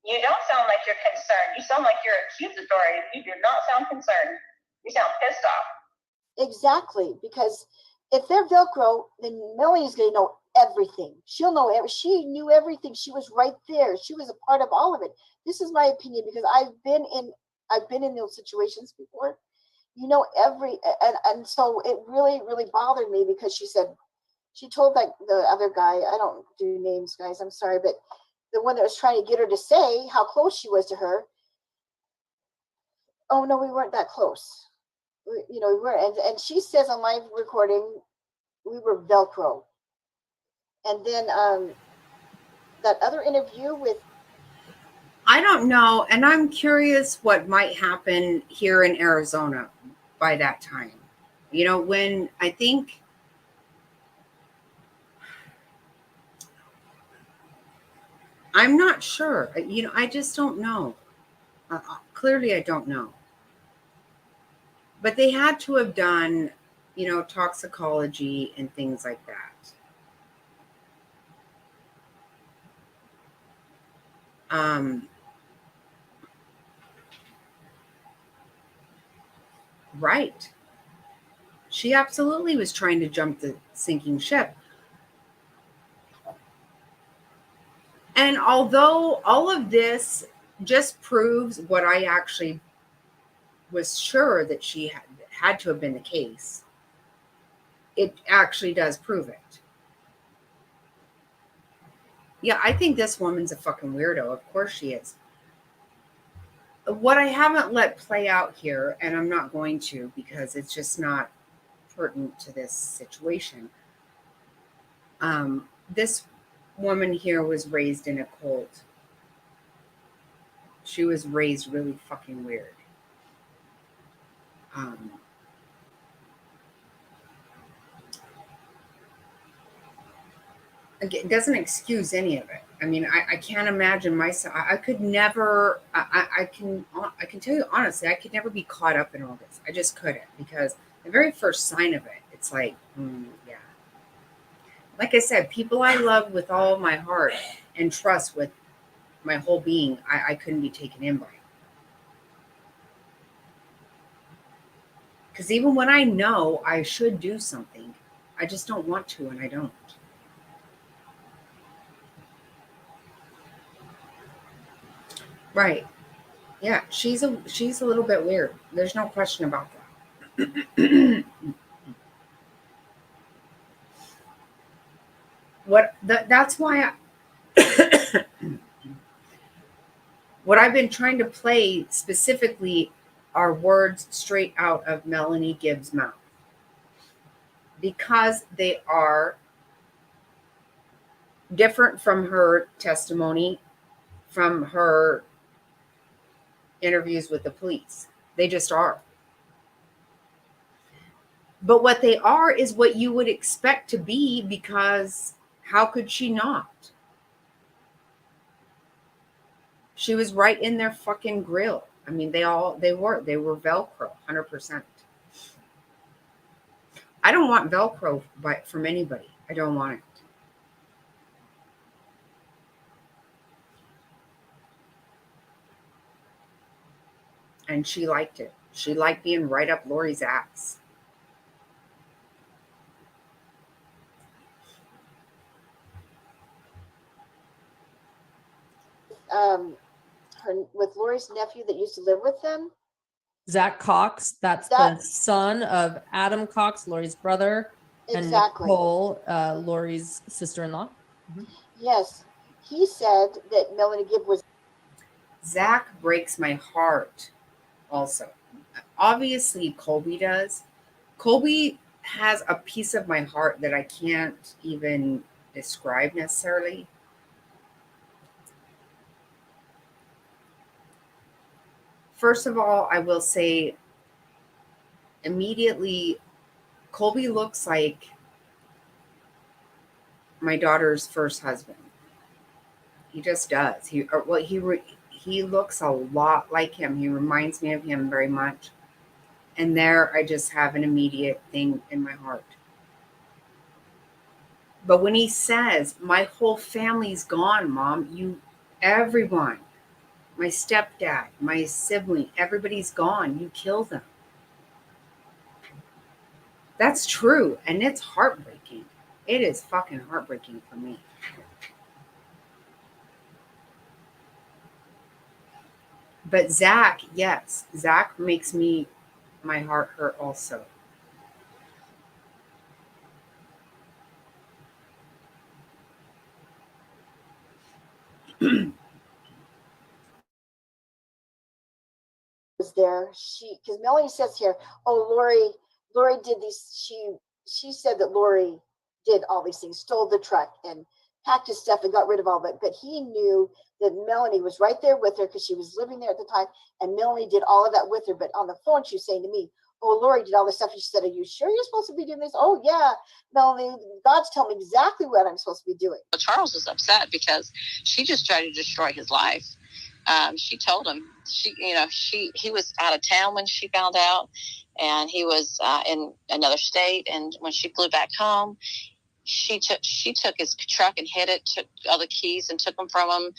G: You don't sound like you're concerned. You sound like you're accusatory. You do not sound concerned. You sound pissed off.
D: Exactly, because if they're Velcro, then Melanie's going to know everything. She'll know she knew everything. She was right there. She was a part of all of it. This is my opinion, because I've been in those situations before. And so it really, really bothered me, because she told the other guy, I don't do names, guys, I'm sorry, but the one that was trying to get her to say how close she was to her. Oh no, we weren't that close. We weren't. And she says on my recording, we were Velcro. And then that other interview with
A: I don't know. And I'm curious what might happen here in Arizona by that time. You know, when I think I'm not sure. You know, I just don't know. Clearly, I don't know. But they had to have done, you know, toxicology and things like that. Right. She absolutely was trying to jump the sinking ship. And although all of this just proves what I actually was sure that she had to have been the case, it actually does prove it. Yeah, I think this woman's a fucking weirdo. Of course she is. What I haven't let play out here, and I'm not going to because it's just not pertinent to this situation. This woman here was raised in a cult. She was raised really fucking weird. It doesn't excuse any of it. I mean, I can't imagine myself. I could never. I can tell you honestly, I could never be caught up in all this. I just couldn't, because the very first sign of it, it's like, yeah. Like I said, people I love with all my heart and trust with my whole being, I couldn't be taken in by. Because even when I know I should do something, I just don't want to, and I don't. Right. Yeah, she's a little bit weird. There's no question about that. That's why what I've been trying to play specifically are words straight out of Melanie Gibbs' mouth, because they are different from her testimony, from her interviews with the police. They just are. But what they are is what you would expect to be, because how could she not? She was right in their fucking grill. I mean, they were Velcro, 100%. I don't want Velcro from anybody. I don't want it. And she liked it. She liked being right up Lori's ass.
D: With Lori's nephew that used to live with them.
C: Zach Cox, that's the son of Adam Cox, Lori's brother,
D: Exactly.
C: and Nicole, Lori's sister-in-law. Mm-hmm.
D: Yes, he said that Melanie Gibb was.
A: Zach breaks my heart. Also, obviously, Colby does. Colby has a piece of my heart that I can't even describe necessarily. First of all, I will say immediately, Colby looks like my daughter's first husband. He just does. He looks a lot like him. He reminds me of him very much. And there, I just have an immediate thing in my heart. But when he says, my whole family's gone, Mom, everyone, my stepdad, my sibling, everybody's gone. You kill them. That's true. And it's heartbreaking. It is fucking heartbreaking for me. But Zach, yes, Zach makes my heart hurt also.
D: Was there. Because Melanie says here, oh, Lori did these. She said that Lori did all these things, stole the truck and packed his stuff and got rid of all of it. But he knew that Melanie was right there with her because she was living there at the time, and Melanie did all of that with her. But on the phone, she was saying to me, "Oh, Lori did all this stuff." And she said, "Are you sure you're supposed to be doing this?" "Oh, yeah, Melanie, God's telling me exactly what I'm supposed to be doing."
E: Charles was upset because she just tried to destroy his life. She told him he was out of town when she found out, and he was in another state. And when she flew back home, she took his truck and hid it, took all the keys and took them from him,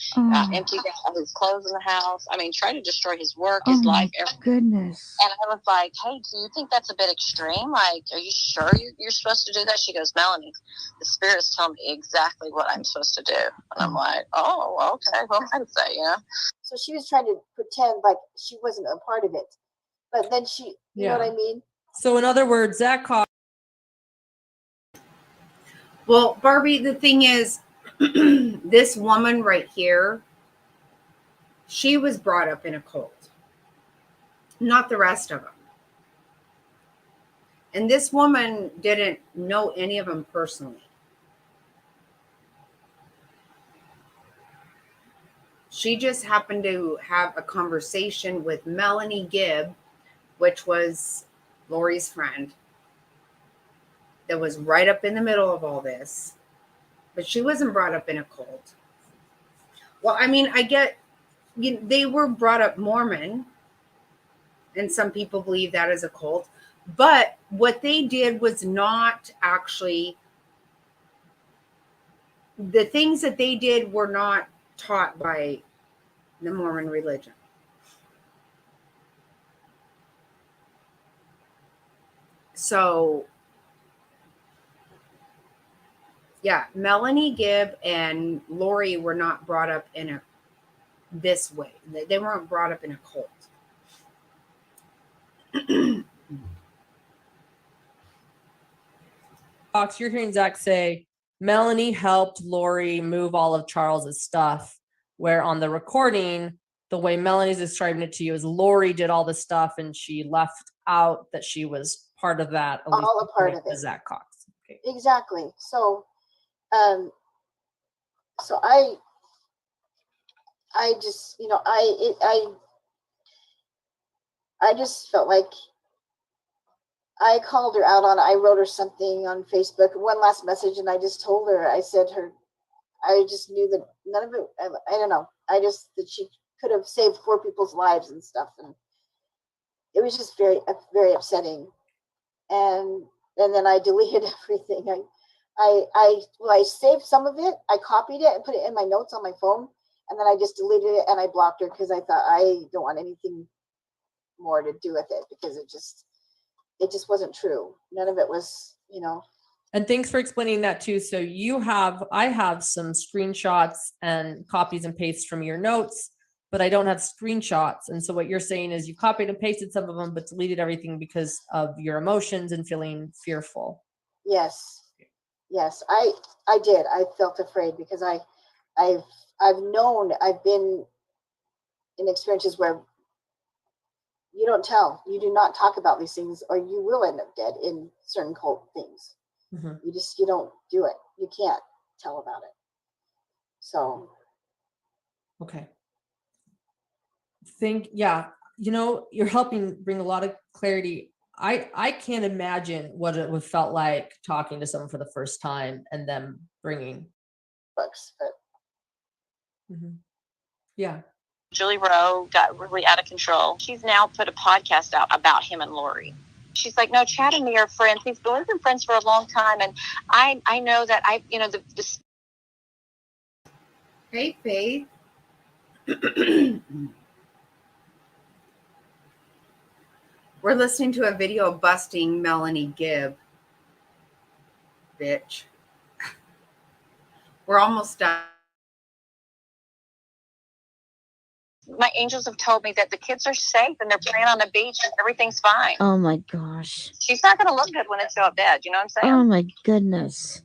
E: emptied all his clothes in the house. I mean, tried to destroy his work, his life, everything.
F: Goodness.
E: And I was like, "Hey, do you think that's a bit extreme? Like, are you sure you're supposed to do that?" She goes, "Melanie, the Spirit's telling me exactly what I'm supposed to do." And I'm like, "Oh, okay. Well, I'd say,
D: So she was trying to pretend like she wasn't a part of it. But then you know what I mean?
C: So in other words, Zach Cox.
A: Well, Barbie, the thing is, this woman right here, she was brought up in a cult, not the rest of them. And this woman didn't know any of them personally. She just happened to have a conversation with Melanie Gibb, which was Lori's friend, that was right up in the middle of all this. But she wasn't brought up in a cult. Well, I mean, I get, they were brought up Mormon, and some people believe that is a cult. But what they did was not actually, the things that they did were not taught by the Mormon religion. So, yeah, Melanie Gibb and Lori were not brought up in this way. They weren't brought up in a cult.
C: Fox, you're hearing Zach say Melanie helped Lori move all of Charles's stuff, where on the recording, the way Melanie's describing it to you is Lori did all the stuff and she left out that she was part of that.
D: All a part of it.
C: Zach Cox. Okay.
D: Exactly. So, so I just, I just felt like I called her out on it. I wrote her something on Facebook, one last message, and I just told her, I said I just knew that none of it, I don't know. That she could have saved 4 people's lives and stuff. And it was just very, very upsetting. And then I deleted everything. I saved some of it. I copied it and put it in my notes on my phone. And then I just deleted it and I blocked her because I thought I don't want anything more to do with it because it just wasn't true. None of it was,
C: And thanks for explaining that too. So I have some screenshots and copies and pastes from your notes, but I don't have screenshots. And so what you're saying is you copied and pasted some of them, but deleted everything because of your emotions and feeling fearful.
D: Yes, I did. I felt afraid because I've been in experiences where you do not talk about these things or you will end up dead in certain cult things.
C: Mm-hmm.
D: You don't do it. You can't tell about it. So.
C: Okay. You're helping bring a lot of clarity. I can't imagine what it would felt like talking to someone for the first time and them bringing
D: books, but.
C: Mm-hmm. Yeah.
E: Julie Rowe got really out of control. She's now put a podcast out about him and Lori. She's like, "No, Chad and me are friends. We've been friends for a long time, and I know that
A: Hey, Faith. We're listening to a video busting Melanie Gibb. Bitch. We're almost done.
E: My angels have told me that the kids are safe and they're playing on the beach and everything's fine."
F: Oh my gosh.
E: She's not going to look good when they show up dead. You know what I'm saying?
F: Oh my goodness.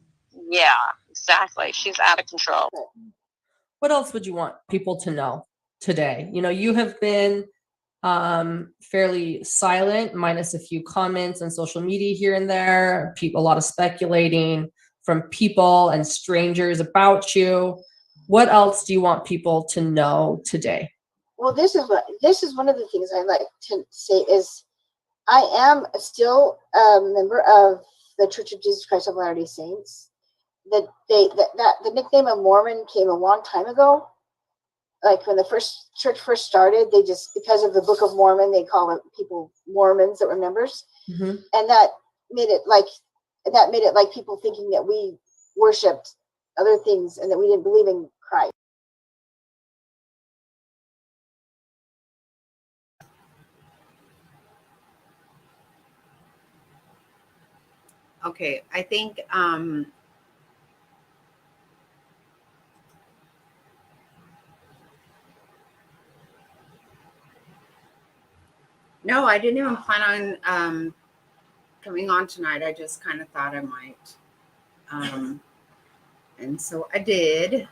E: Yeah, exactly. She's out of control.
C: What else would you want people to know today? You have been fairly silent, minus a few comments on social media here and there, a lot of speculating from people and strangers about you? What else do you want people to know today?
D: Well, this is one of the things I like to say is I am still a member of the Church of Jesus Christ of Latter-day Saints. That the nickname of Mormon came a long time ago. Like when the church first started, they just, because of the Book of Mormon, they call it people Mormons that were members,
C: Mhm.
D: and that made it like people thinking that we worshipped other things and that we didn't believe in Christ.
A: Okay, I think no, I didn't even plan on coming on tonight. I just kind of thought I might. And so I did.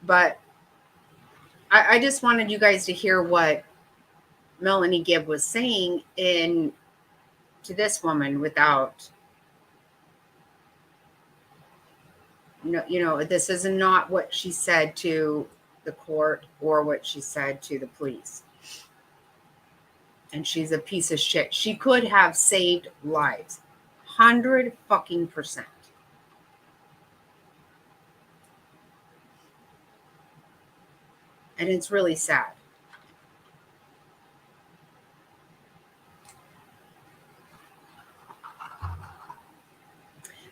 A: But I just wanted you guys to hear what Melanie Gibb was saying to this woman without, this is not what she said to the court or what she said to the police. And she's a piece of shit. She could have saved lives. 100%. And it's really sad.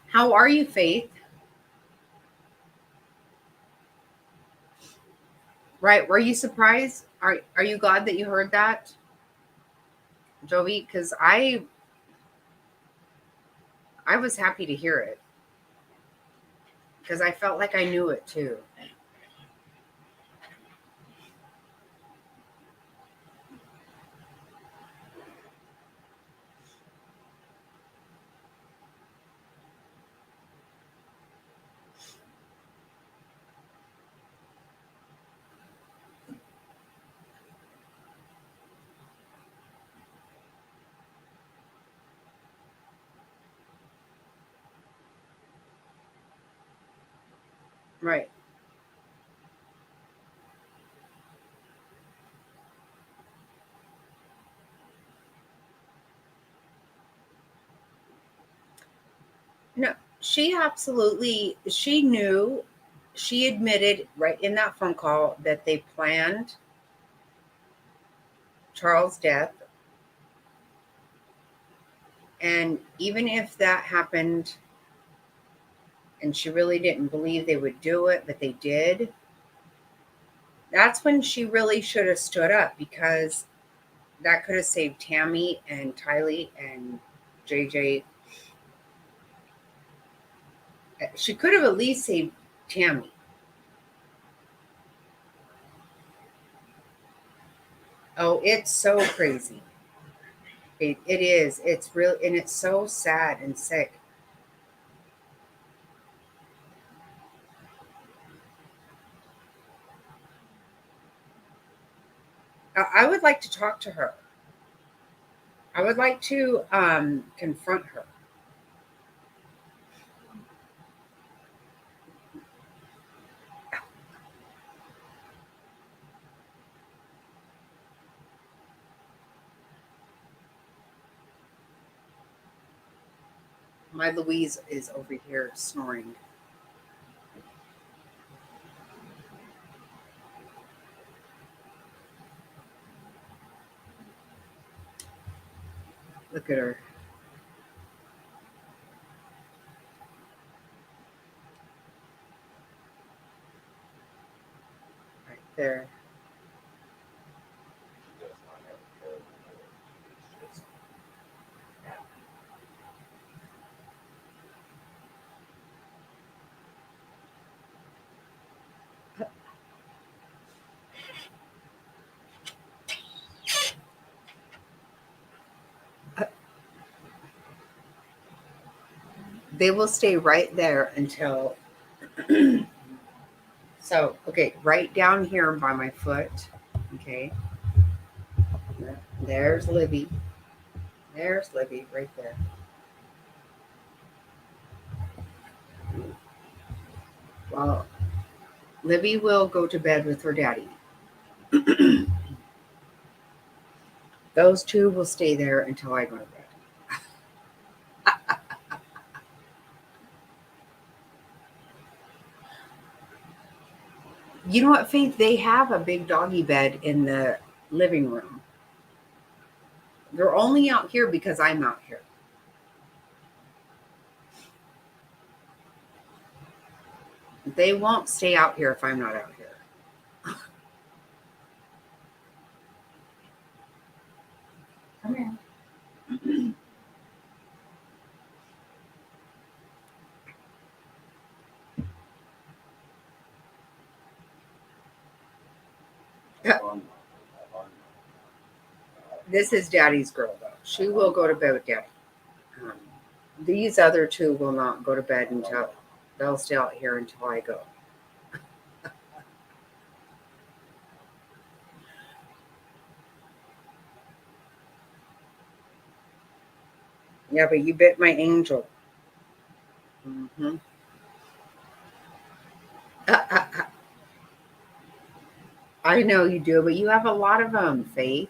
A: How are you, Faith? Right. Were you surprised? Are you glad that you heard that, Jovi? Because I was happy to hear it. Because I felt like I knew it too. Right. No, she knew, she admitted right in that phone call that they planned Charles' death. And even if that happened and she really didn't believe they would do it, but they did, that's when she really should have stood up, because that could have saved Tammy and Tylee and JJ. She could have at least saved Tammy. Oh, it's so crazy. It is. It's real, and it's so sad and sick. I would like to talk to her. I would like to confront her. My Louise is over here snoring. Look at her. Right there. They will stay right there until. So, okay, right down here by my foot. Okay. There's Libby. There's Libby right there. Well, Libby will go to bed with her daddy. Those two will stay there until I go to bed. You know what, Faith? They have a big doggy bed in the living room. They're only out here because I'm out here. They won't stay out here if I'm not out here. Come here. This is Daddy's girl, though. She will go to bed with Daddy. These other two will not go to bed until they'll stay out here until I go. Yeah, but you bit my angel. Mm-hmm. I know you do, but you have a lot of them, Faith.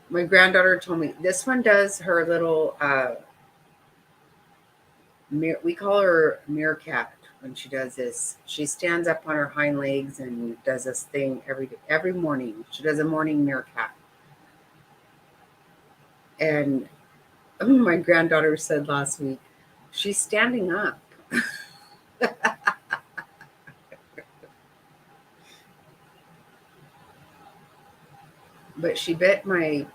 A: My granddaughter told me this one does her little we call her meerkat when she does this. She stands up on her hind legs and does this thing every morning. She does a morning meerkat. And my granddaughter said last week, she's standing up. But she bit my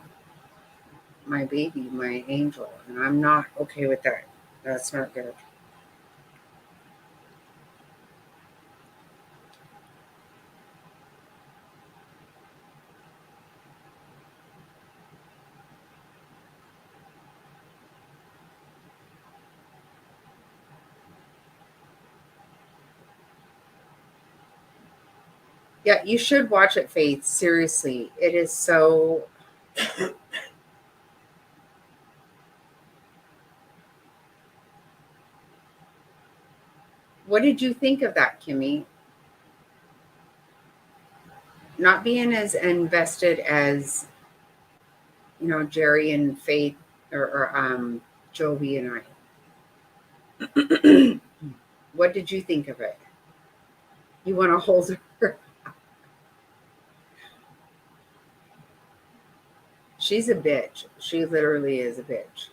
A: baby, my angel, and I'm not okay with that. That's not good. Yeah, you should watch it, Faith. Seriously, it is so. What did you think of that, Kimmy? Not being as invested as, Jerry and Faith or Jovi and I. What did you think of it? You want to hold her? She's a bitch. She literally is a bitch.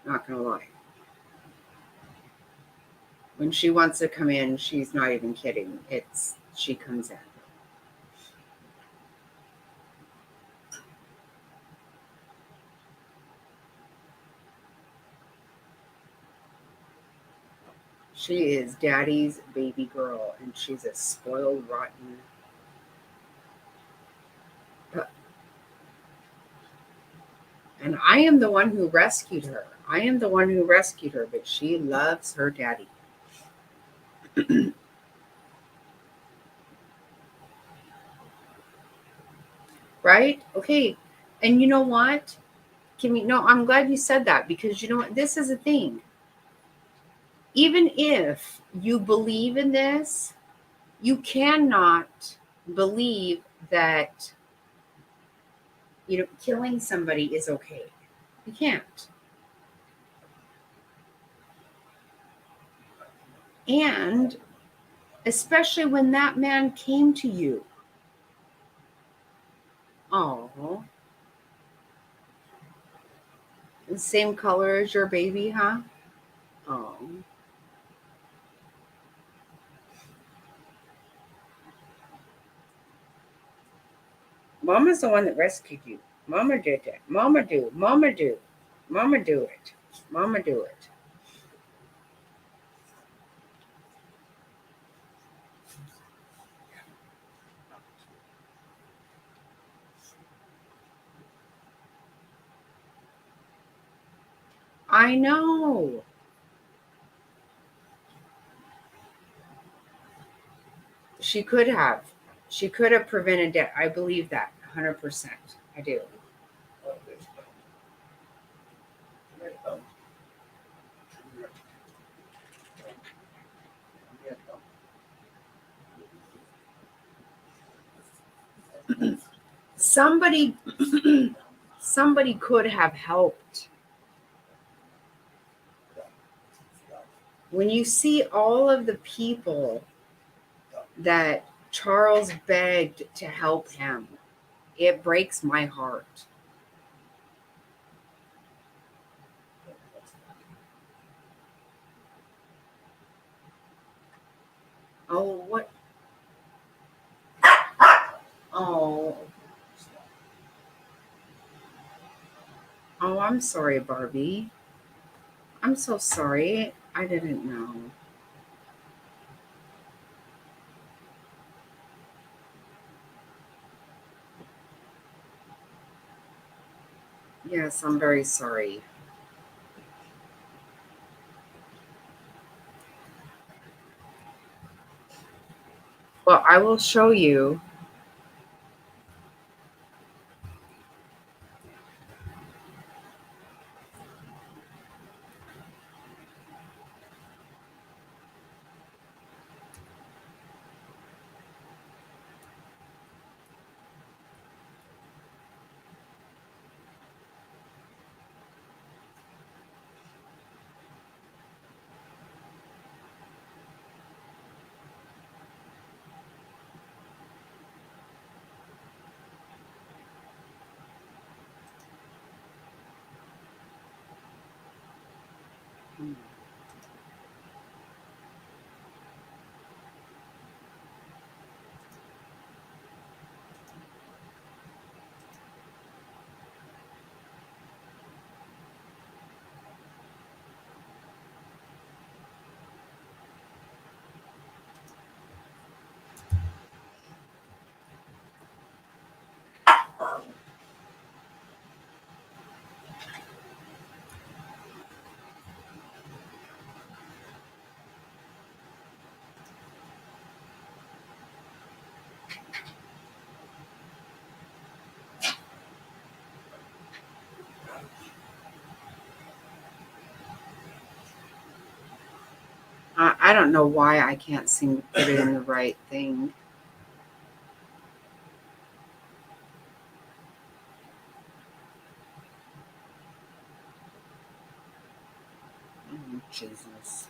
A: Not gonna lie. When she wants to come in, she's not even kidding. She comes in. She is Daddy's baby girl, and she's a spoiled, rotten. And I am the one who rescued her. But she loves her daddy. Right? Okay. And you know what, Kimmy? No, I'm glad you said that, because you know what? This is a thing. Even if you believe in this, you cannot believe that, killing somebody is okay. You can't. And especially when that man came to you. Oh. The same color as your baby, huh? Oh. Mama's the one that rescued you. Mama did that. Mama do it. Mama do it. I know. She could have. She could have prevented death. I believe that 100%. I do. Somebody somebody could have helped. When you see all of the people that Charles begged to help him, it breaks my heart. Oh, what? Oh, oh, I'm sorry, Barbie. I'm so sorry. I didn't know. Yes, I'm very sorry. Well, I will show you. I don't know why I can't seem to put it in the right thing. Oh, Jesus.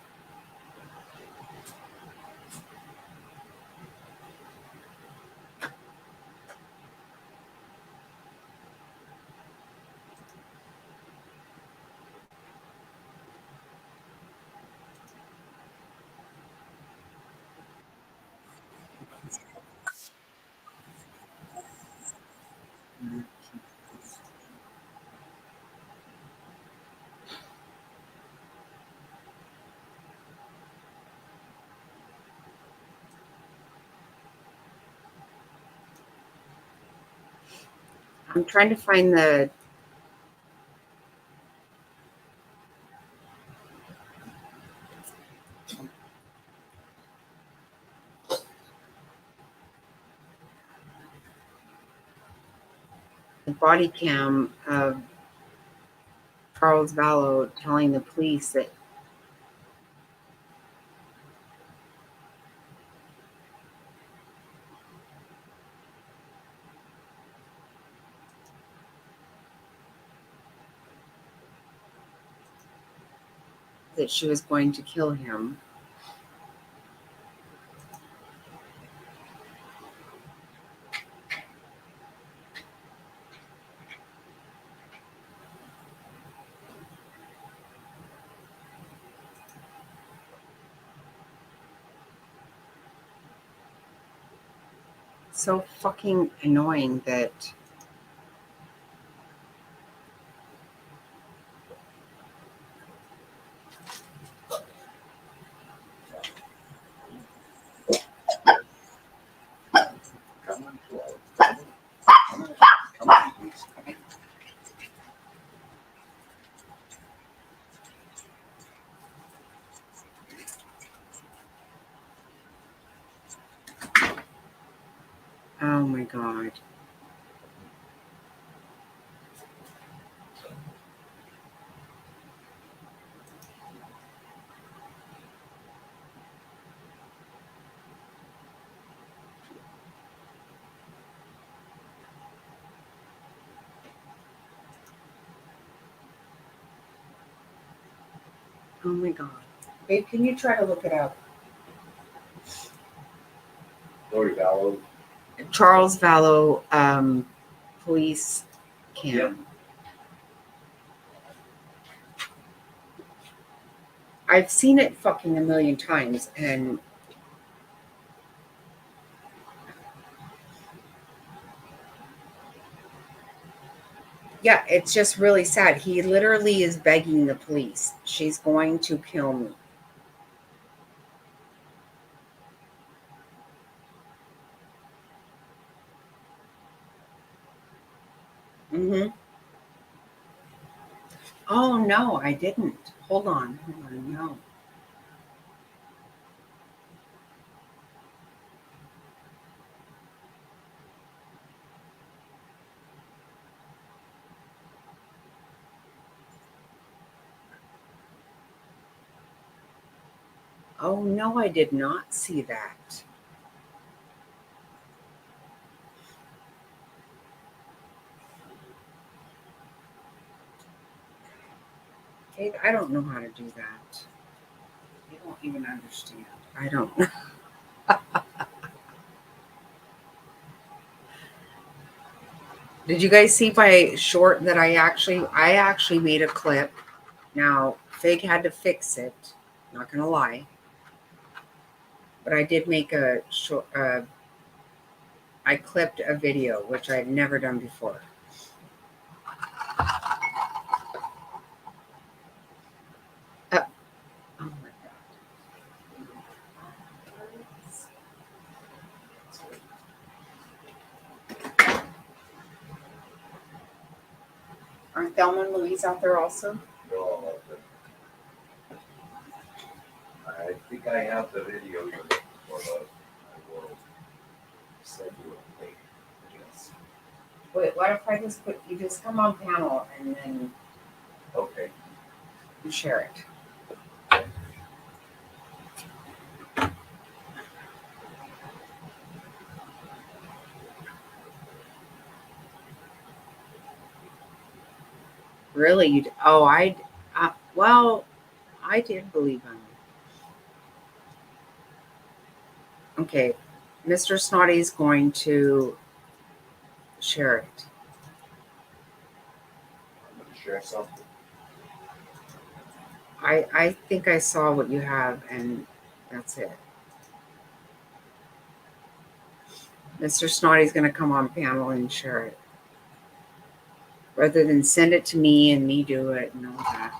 A: I'm trying to find the body cam of Charles Vallow telling the police that she was going to kill him. So fucking annoying that Oh my God. Oh my God. Babe, can you try to look it up?
B: Lori Vallow.
A: Charles Vallow, police cam.
B: Yep.
A: I've seen it fucking a million times, and yeah, it's just really sad. He literally is begging the police, she's going to kill me. Mm-hmm. Oh no, I didn't. Hold on, no. Oh no, I did not see that. Kate, I don't know how to do that. You don't even understand. I don't. Did you guys see my short that I actually made a clip. Now, Fig had to fix it. Not gonna lie. But I did make a short, I clipped a video, which I've never done before. Oh my God. Aren't Thelma and Louise out there also?
B: No, I think I have the video you're looking for. I will send you a link. Yes.
A: Wait, what if I just you just come on panel and then
B: Okay.
A: you share it? Really? Oh, well, I did believe him. Okay, Mr. Snotty's going to share it.
B: I'm going to share something.
A: I think I saw what you have, and that's it. Mr. Snotty's going to come on panel and share it. Rather than send it to me and me do it and all that.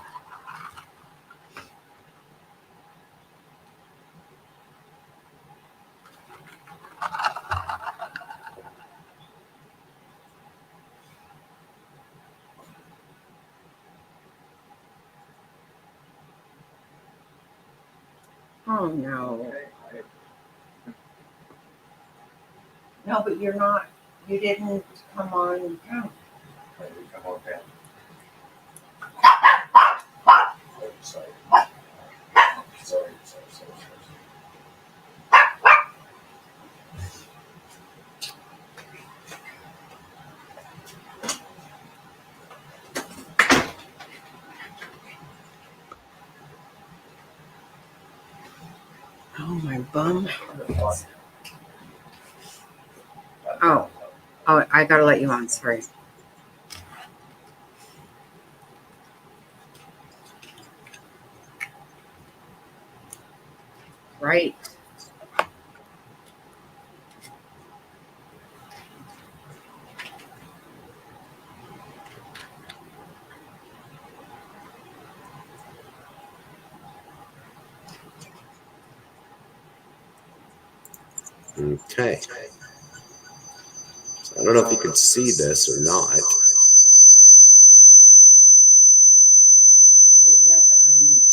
A: Oh, no. No, but you're not, you didn't come on panel.
B: I didn't come on panel. Sorry. Sorry.
A: Oh, my bum. Oh, I gotta let you on. Sorry. Right.
B: Okay. So I don't know if you can see this or not.
A: Wait, you have to unmute.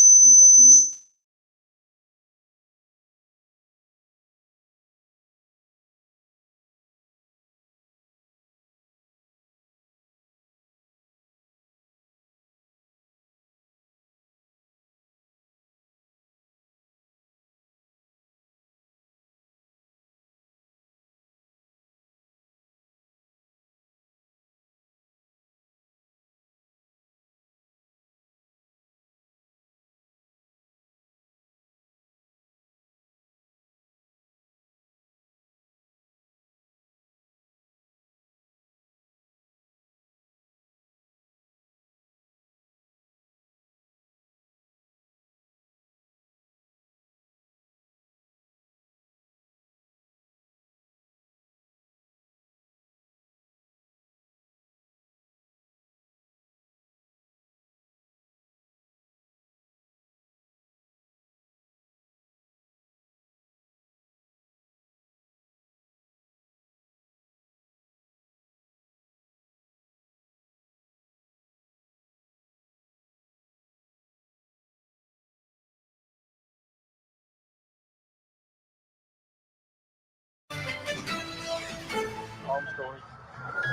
I: long story.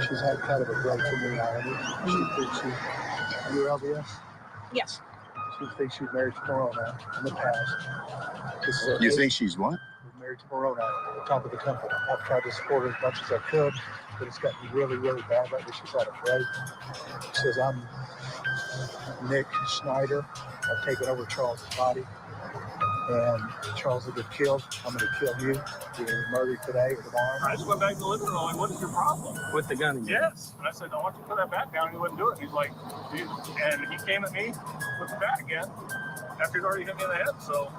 I: She's had kind of a break from reality. She thinks you're LDS?
J: Yes.
I: She thinks she's married to Morona in the past.
J: You think she's what?
I: Married to Morona at the top of the company. I've tried to support her as much as I could, but it's gotten really, really bad lately. She's had a break. She says, I'm Nick Snyder. I've taken over Charles' body. And Charles will get killed. I'm going to kill you. You're going to be murdered today or tomorrow.
K: I just went back to the living room. Like, what is your problem?
J: With the gun?
K: Yes. And I said, I want you to put that bat down. And he wouldn't do it. He's like, dude. And he came at me with the bat again after he'd already hit me in the head. So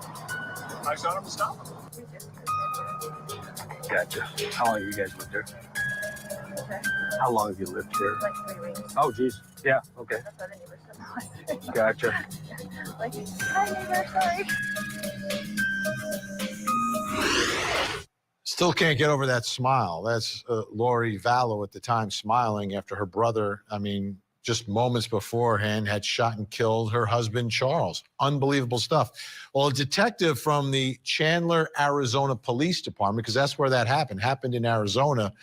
K: I shot him to stop him.
J: Gotcha. How long have you guys lived there?
G: Okay.
J: How long have you lived there?
G: Like 3 weeks.
J: Oh, geez. Yeah. Okay.
G: That's why the neighbor said no.
J: Gotcha.
G: Like, hi neighbor, sorry.
L: Still can't get over that smile. That's Lori Vallow at the time smiling after her brother, just moments beforehand, had shot and killed her husband, Charles. Unbelievable stuff. Well, a detective from the Chandler, Arizona Police Department, because that's where that happened in Arizona,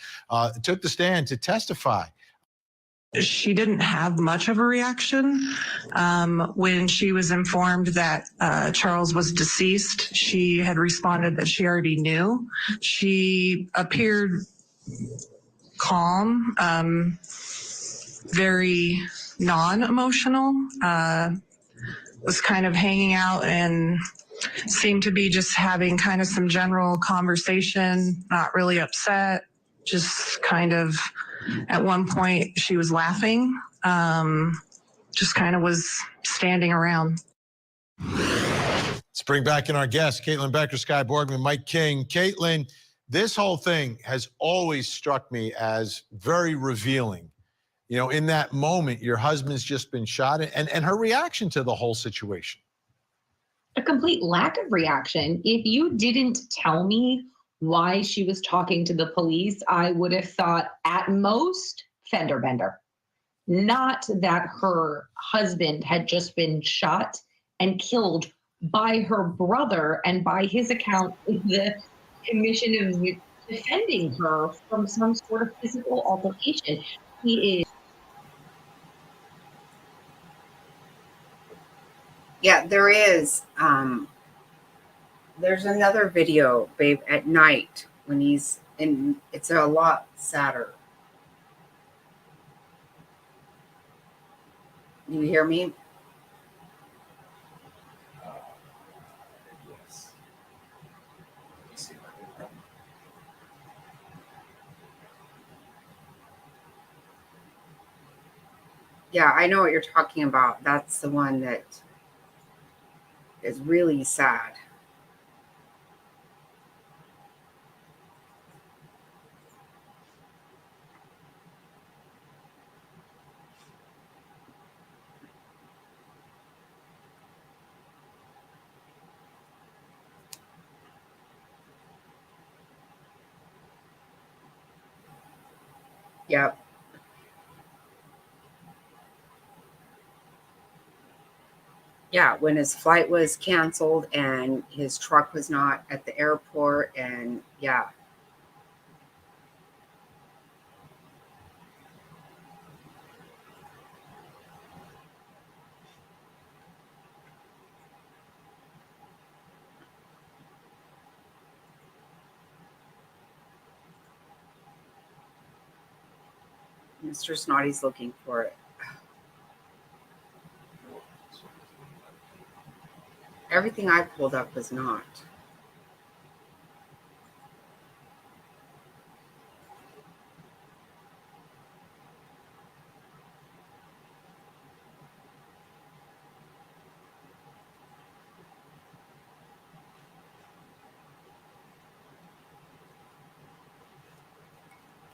L: took the stand to testify.
M: She didn't have much of a reaction. When she was informed that Charles was deceased, she had responded that she already knew. She appeared calm, very non-emotional, was kind of hanging out and seemed to be just having kind of some general conversation, not really upset, just kind of, at one point she was laughing, just kind of was standing around.
L: Let's bring back in our guests, Caitlin Becker, Sky Borgman, Mike King. Caitlin, this whole thing has always struck me as very revealing. You know, in that moment, your husband's just been shot, and her reaction to the whole situation.
N: A complete lack of reaction. If you didn't tell me why she was talking to the police, I would have thought at most fender bender. Not that her husband had just been shot and killed by her brother, and by his account, the commission of defending her from some sort of physical altercation. He is.
A: Yeah, there is. There's another video, babe, at night when he's in. It's a lot sadder. You hear me? Yeah, I know what you're talking about. That's the one that is really sad. Yep. Yeah, when his flight was canceled and his truck was not at the airport, and yeah. Mr. Snotty's looking for it. Everything I pulled up was not.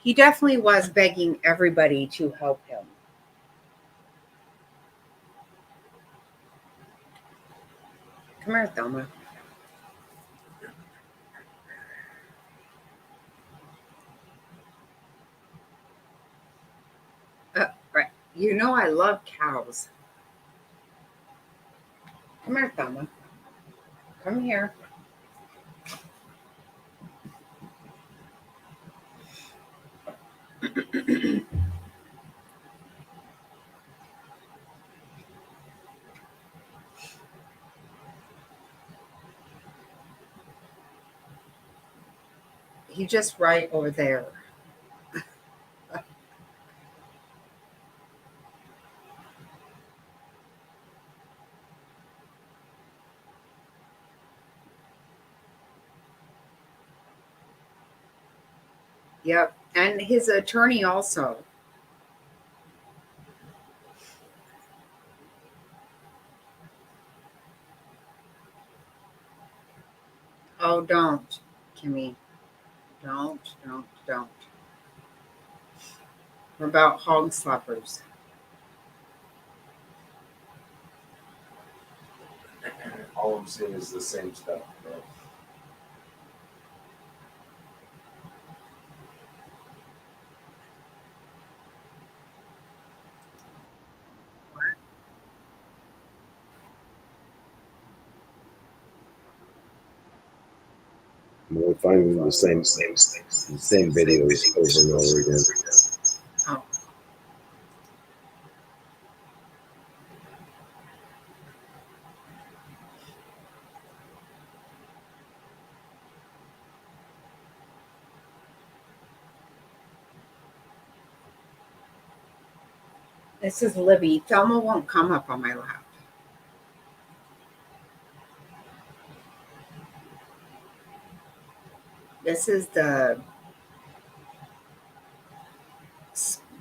A: He definitely was begging everybody to help him. Come here, Thelma. Right. You know I love cows. Come here, Thelma. Come here. He just right over there. Yep. And his attorney also. Oh, don't, Kimmy. Don't. We're about hog slappers.
B: All I'm seeing is the same stuff. Bro. We're finding the same videos over and over again.
A: Oh. This is Libby. Thelma won't come up on my lap. This is the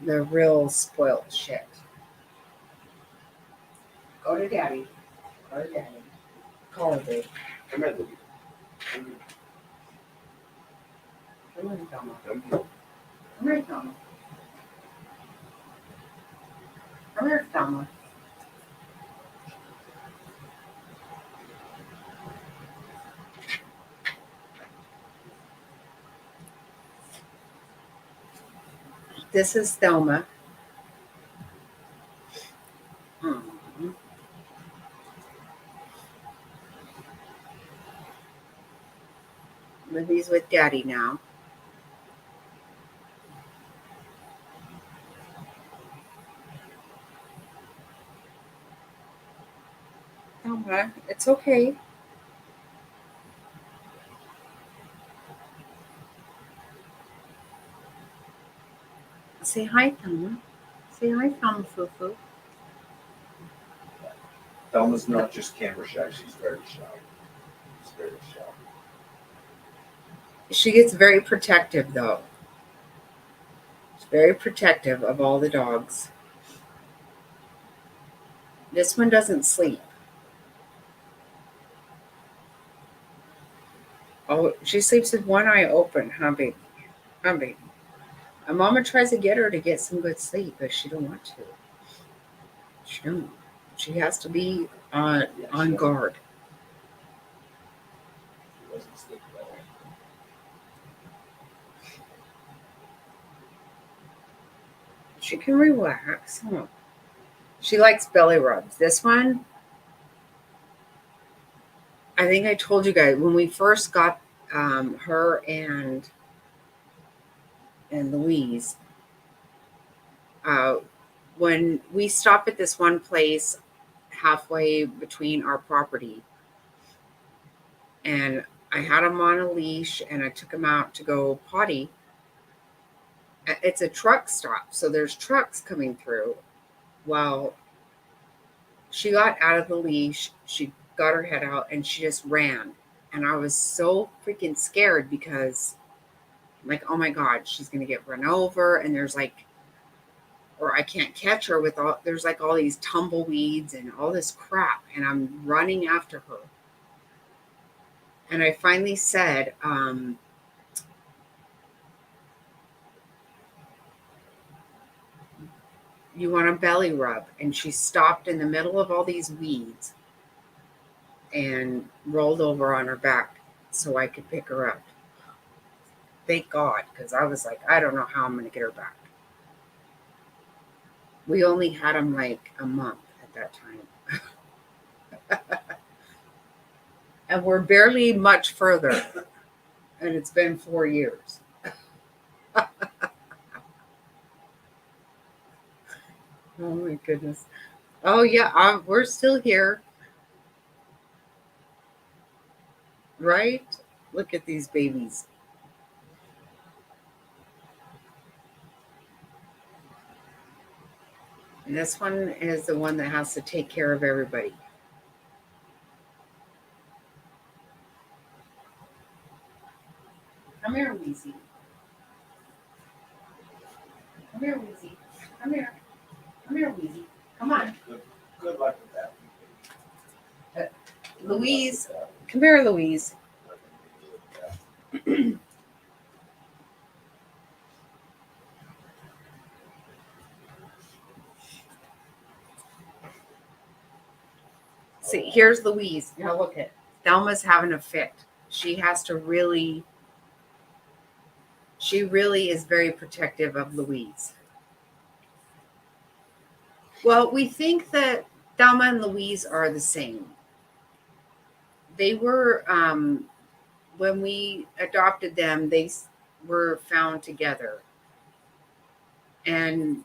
A: real spoiled shit. Go to daddy. Go to daddy. Call her, babe.
B: Come here, Libby.
A: Come here, Thelma. Come here, Thelma. Come here, Thelma. This is Thelma. Libby's with daddy now. Thelma, it's okay. Say hi, Thelma. Say hi, Thelma Fufu.
B: Thelma's not just camera shy, she's very shy. She's very shy.
A: She gets very protective, though. She's very protective of all the dogs. This one doesn't sleep. Oh, she sleeps with one eye open, huh, baby? Huh, baby? My mama tries to get her to get some good sleep, but she don't want to. She don't. She has to be on guard.
B: She doesn't sleep at all.
A: She can relax. Huh? She likes belly rubs. This one, I think I told you guys when we first got her and Louise. When we stopped at this one place halfway between our property, and I had him on a leash, and I took him out to go potty. It's a truck stop, so there's trucks coming through. Well, she got out of the leash, she got her head out, and she just ran. And I was so freaking scared because, like, oh my God, she's going to get run over. And there's like, or I can't catch her with there's like all these tumbleweeds and all this crap. And I'm running after her. And I finally said, you want a belly rub? And she stopped in the middle of all these weeds and rolled over on her back so I could pick her up. Thank God, because I was like, I don't know how I'm going to get her back. We only had him like a month at that time. And we're barely much further. And it's been 4 years. Oh my goodness. Oh yeah, we're still here. Right? Look at these babies. And this one is the one that has to take care of everybody. Come here, Weezy. Come here, Weezy. Come here. Come here, Weezy. Come on.
B: Good luck with that.
A: Louise. Come here, Louise. See, here's Louise. Now look at Thelma's having a fit. She has to really, she really is very protective of Louise. Well, we think that Thelma and Louise are the same. They were, when we adopted them, they were found together. And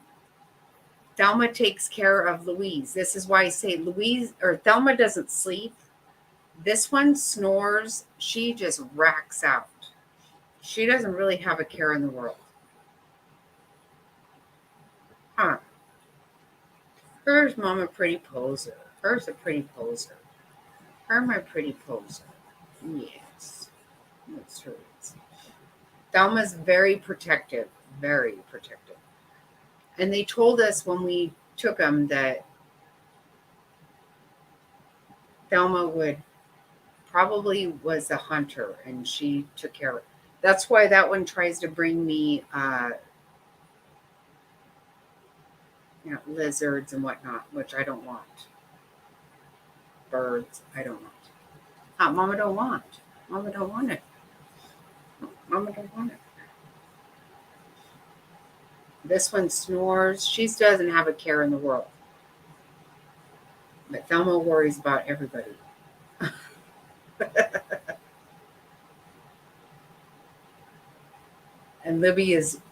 A: Thelma takes care of Louise. This is why I say Louise or Thelma doesn't sleep. This one snores. She just racks out. She doesn't really have a care in the world. Huh. Her's Mama pretty poser. Her's a pretty poser. Her my pretty poser. Yes. That's her. Thelma's very protective. Very protective. And they told us when we took them that Thelma would probably was a hunter and she took care of it. That's why that one tries to bring me lizards and whatnot, which I don't want. Birds, I don't want. Mama don't want. Mama don't want it. Mama don't want it. This one snores. She doesn't have a care in the world. But Thelma worries about everybody. And Libby is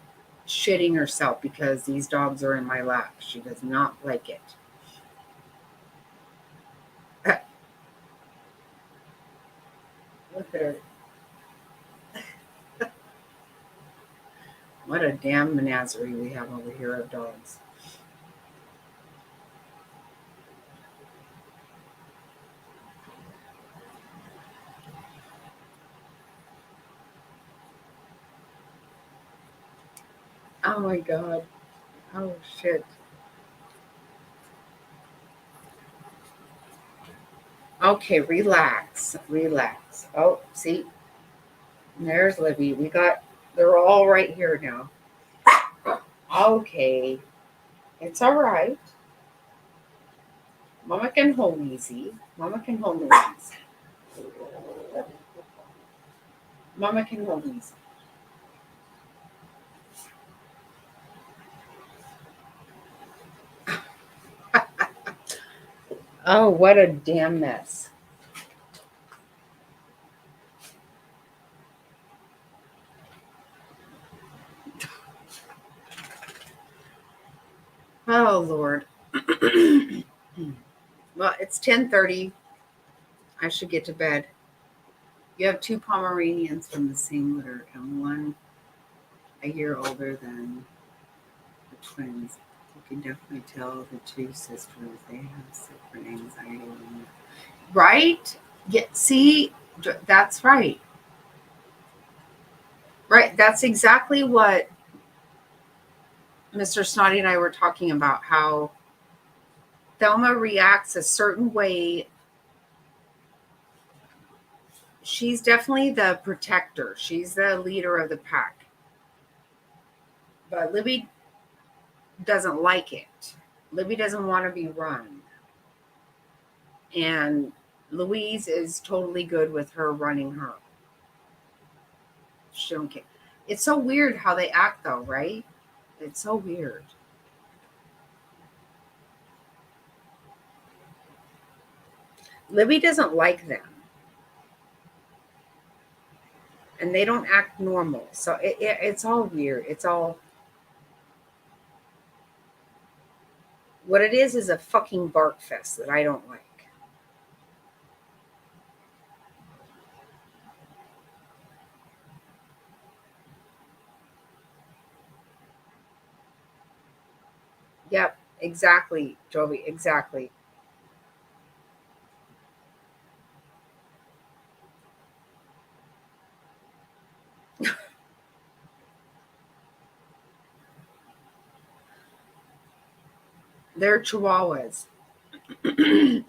A: shitting herself because these dogs are in my lap. She does not like it. Look at her. What a damn menagerie we have over here of dogs. Oh my God. Oh shit. Okay, relax. Relax. Oh, see? There's Libby. They're all right here now. Okay. It's all right. Mama can hold easy. Mama can hold easy. Mama can hold easy. Oh, what a damn mess. Oh, Lord. Well, it's 10:30. I should get to bed. You have two Pomeranians from the same litter and one a year older than the twins. You can definitely tell the two sisters, they have different anxiety. Right? Yeah, see, that's right. Right. That's exactly what Mr. Snotty and I were talking about, how Thelma reacts a certain way. She's definitely the protector. She's the leader of the pack. But Libby doesn't like it. Libby doesn't want to be run. And Louise is totally good with her running her. She don't care. It's so weird how they act though, right? It's so weird. Libby doesn't like them. And they don't act normal. So it's all weird. It's all... What it is a fucking bark fest that I don't like. Yep. Exactly, Joey, exactly. They're chihuahuas. And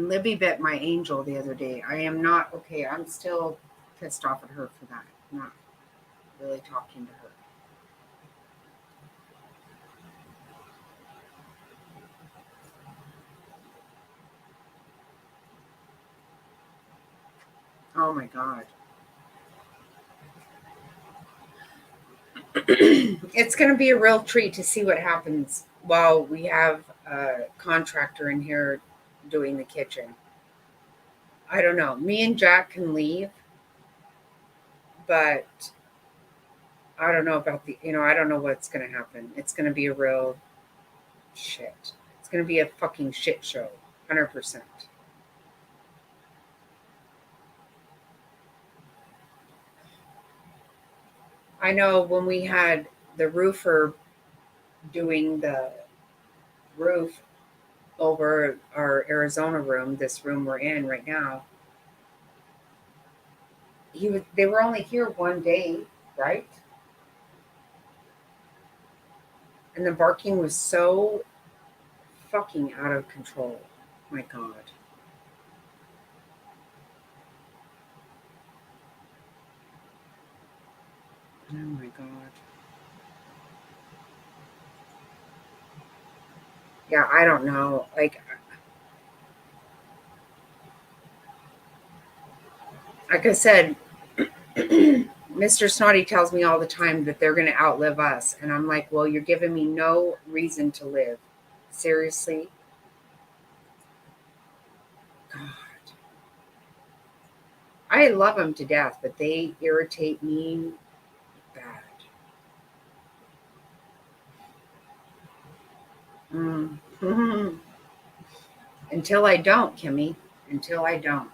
A: Libby bit my angel the other day. I am not okay. I'm still pissed off at her for that. I'm not really talking to her. Oh my God. It's going to be a real treat to see what happens while we have a contractor in here doing the kitchen. I don't know. Me and Jack can leave, but I don't know about I don't know what's going to happen. It's going to be a real shit. It's going to be a fucking shit show. 100%. I know when we had the roofer doing the roof over our Arizona room, this room we're in right now, they were only here one day, right? And the barking was so fucking out of control. My God. Oh my God. Yeah, I don't know. Like I said, Mr. Snotty tells me all the time that they're going to outlive us. And I'm like, well, you're giving me no reason to live. Seriously? God. I love them to death, but they irritate me bad. Mm. Until I don't, Kimmy. Until I don't.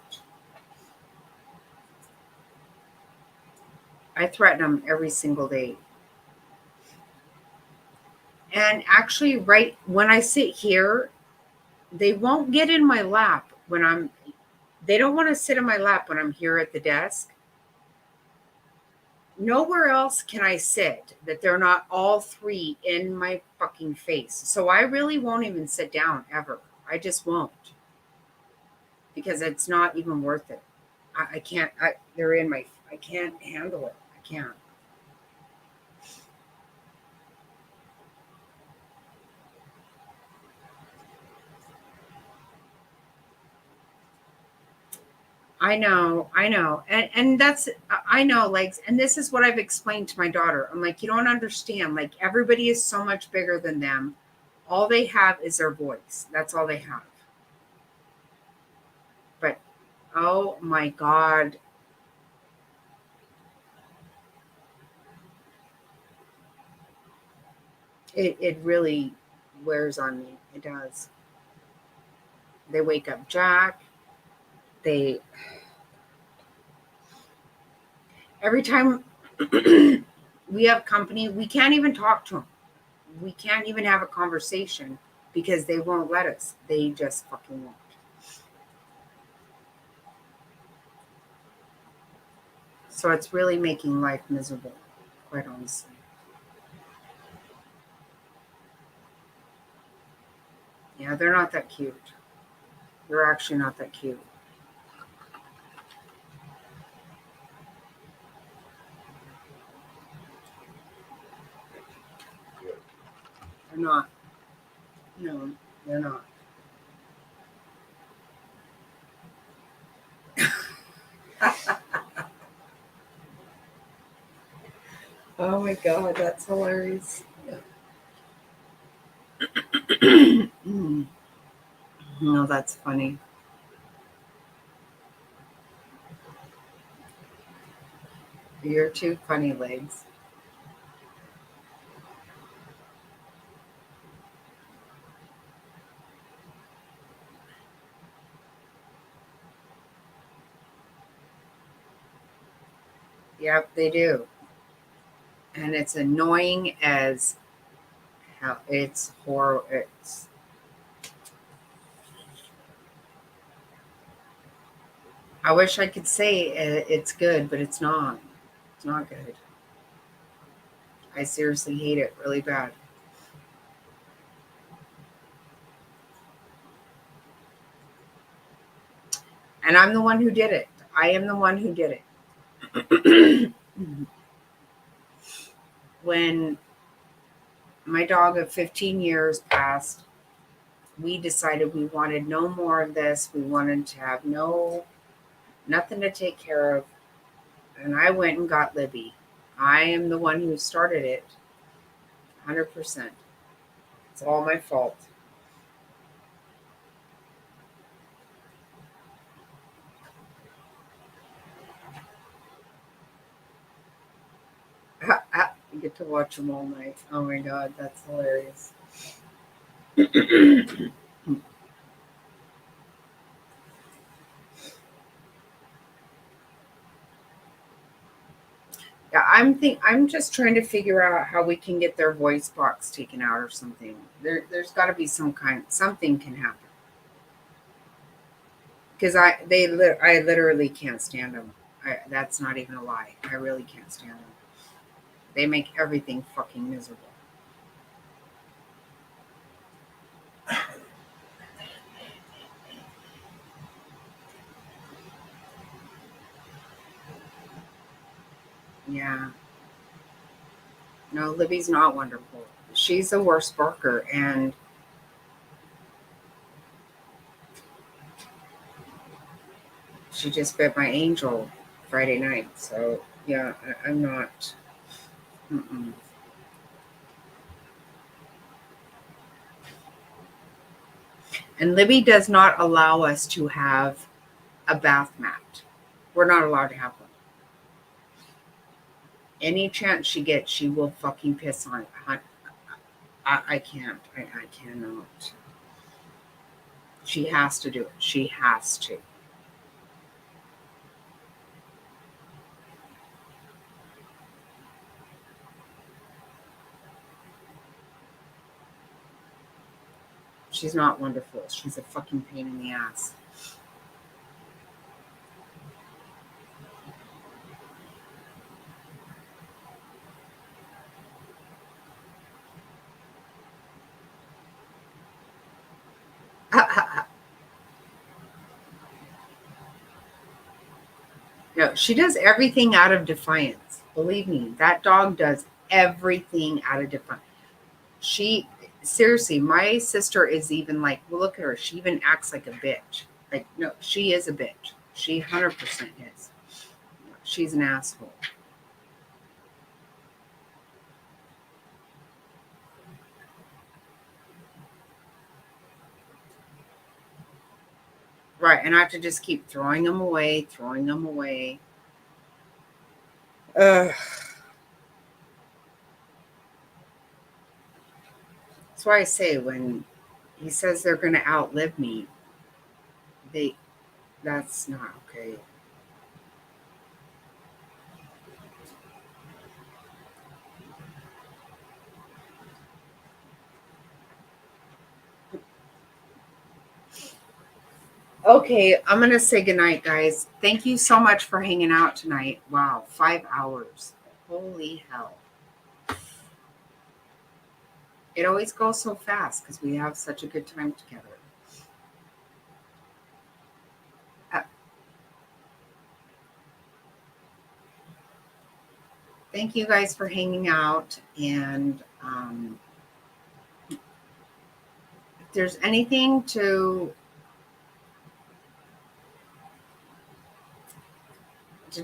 A: I threaten them every single day. And actually, right when I sit here, they won't get in my lap they don't want to sit in my lap when I'm here at the desk. Nowhere else can I sit that they're not all three in my fucking face. So I really won't even sit down ever. I just won't. Because it's not even worth it. I can't, they're in my, I can't handle it. I can't. I know. And I know, like, and this is what I've explained to my daughter. I'm like, you don't understand. Like, everybody is so much bigger than them. All they have is their voice. That's all they have. But, oh my God. It really wears on me. It does. They wake up Jack. Every time we have company, we can't even talk to them. We can't even have a conversation because they won't let us. They just fucking won't. So it's really making life miserable, quite honestly. Yeah, they're not that cute. They're actually not that cute. They're not. No, they're not. Oh my God, that's hilarious. No, that's funny. You're too funny, Legs. Yep, they do. And it's annoying as hell. It's horrible. I wish I could say it's good, but it's not. It's not good. I seriously hate it really bad. And I'm the one who did it. I am the one who did it. When my dog of 15 years passed, we decided we wanted no more of this. We wanted to have nothing to take care of. And I went and got Libby. I am the one who started it. 100%. It's all my fault. You get to watch them all night. Oh my God, that's hilarious. Yeah, I'm just trying to figure out how we can get their voice box taken out or something. There's got to be something can happen. Because I literally can't stand them. That's not even a lie. I really can't stand them. They make everything fucking miserable. Yeah. No, Libby's not wonderful. She's the worst barker, and she just bit my angel Friday night. So yeah, I'm not. Mm-mm. And Libby does not allow us to have a bath mat. We're not allowed to have one. Any chance she gets, she will fucking piss on it. I can't. I cannot. She has to do it. She has to. She's not wonderful. She's a fucking pain in the ass. No, she does everything out of defiance. Believe me, that dog does everything out of defiance. Seriously, my sister is even like, well, look at her. She even acts like a bitch. Like, no, she is a bitch. She 100% is. She's an asshole. Right, and I have to just keep throwing them away. Ugh. That's why I say when he says they're going to outlive me, that's not okay. Okay, I'm going to say goodnight, guys. Thank you so much for hanging out tonight. Wow, 5 hours. Holy hell. It always goes so fast because we have such a good time together. Thank you guys for hanging out. And if there's anything to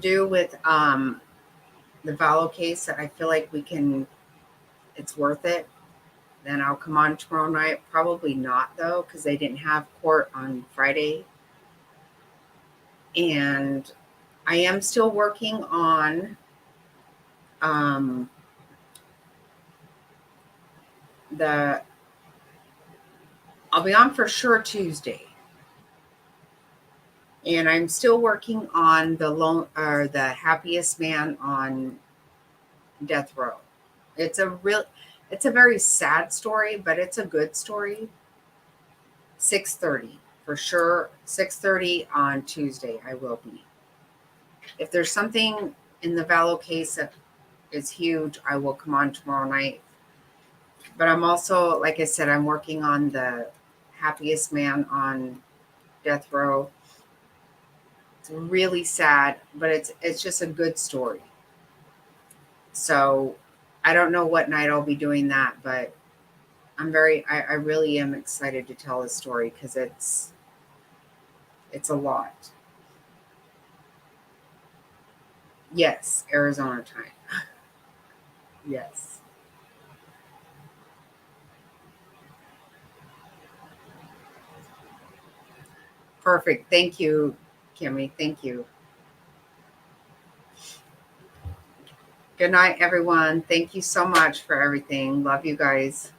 A: do with the Vallow case that I feel like it's worth it, then I'll come on tomorrow night. Probably not, though, because they didn't have court on Friday. And I am still working on I'll be on for sure Tuesday. And I'm still working on the Happiest Man on Death Row. It's a very sad story, but it's a good story. 6:30 for sure. 6:30 on Tuesday, I will be. If there's something in the Vallow case that is huge, I will come on tomorrow night. But I'm also, like I said, I'm working on the Happiest Man on Death Row. It's really sad, but it's just a good story. So I don't know what night I'll be doing that, but I really am excited to tell this story because it's a lot. Yes, Arizona time. Yes. Perfect. Thank you, Kimmy. Thank you. Good night, everyone. Thank you so much for everything. Love you guys.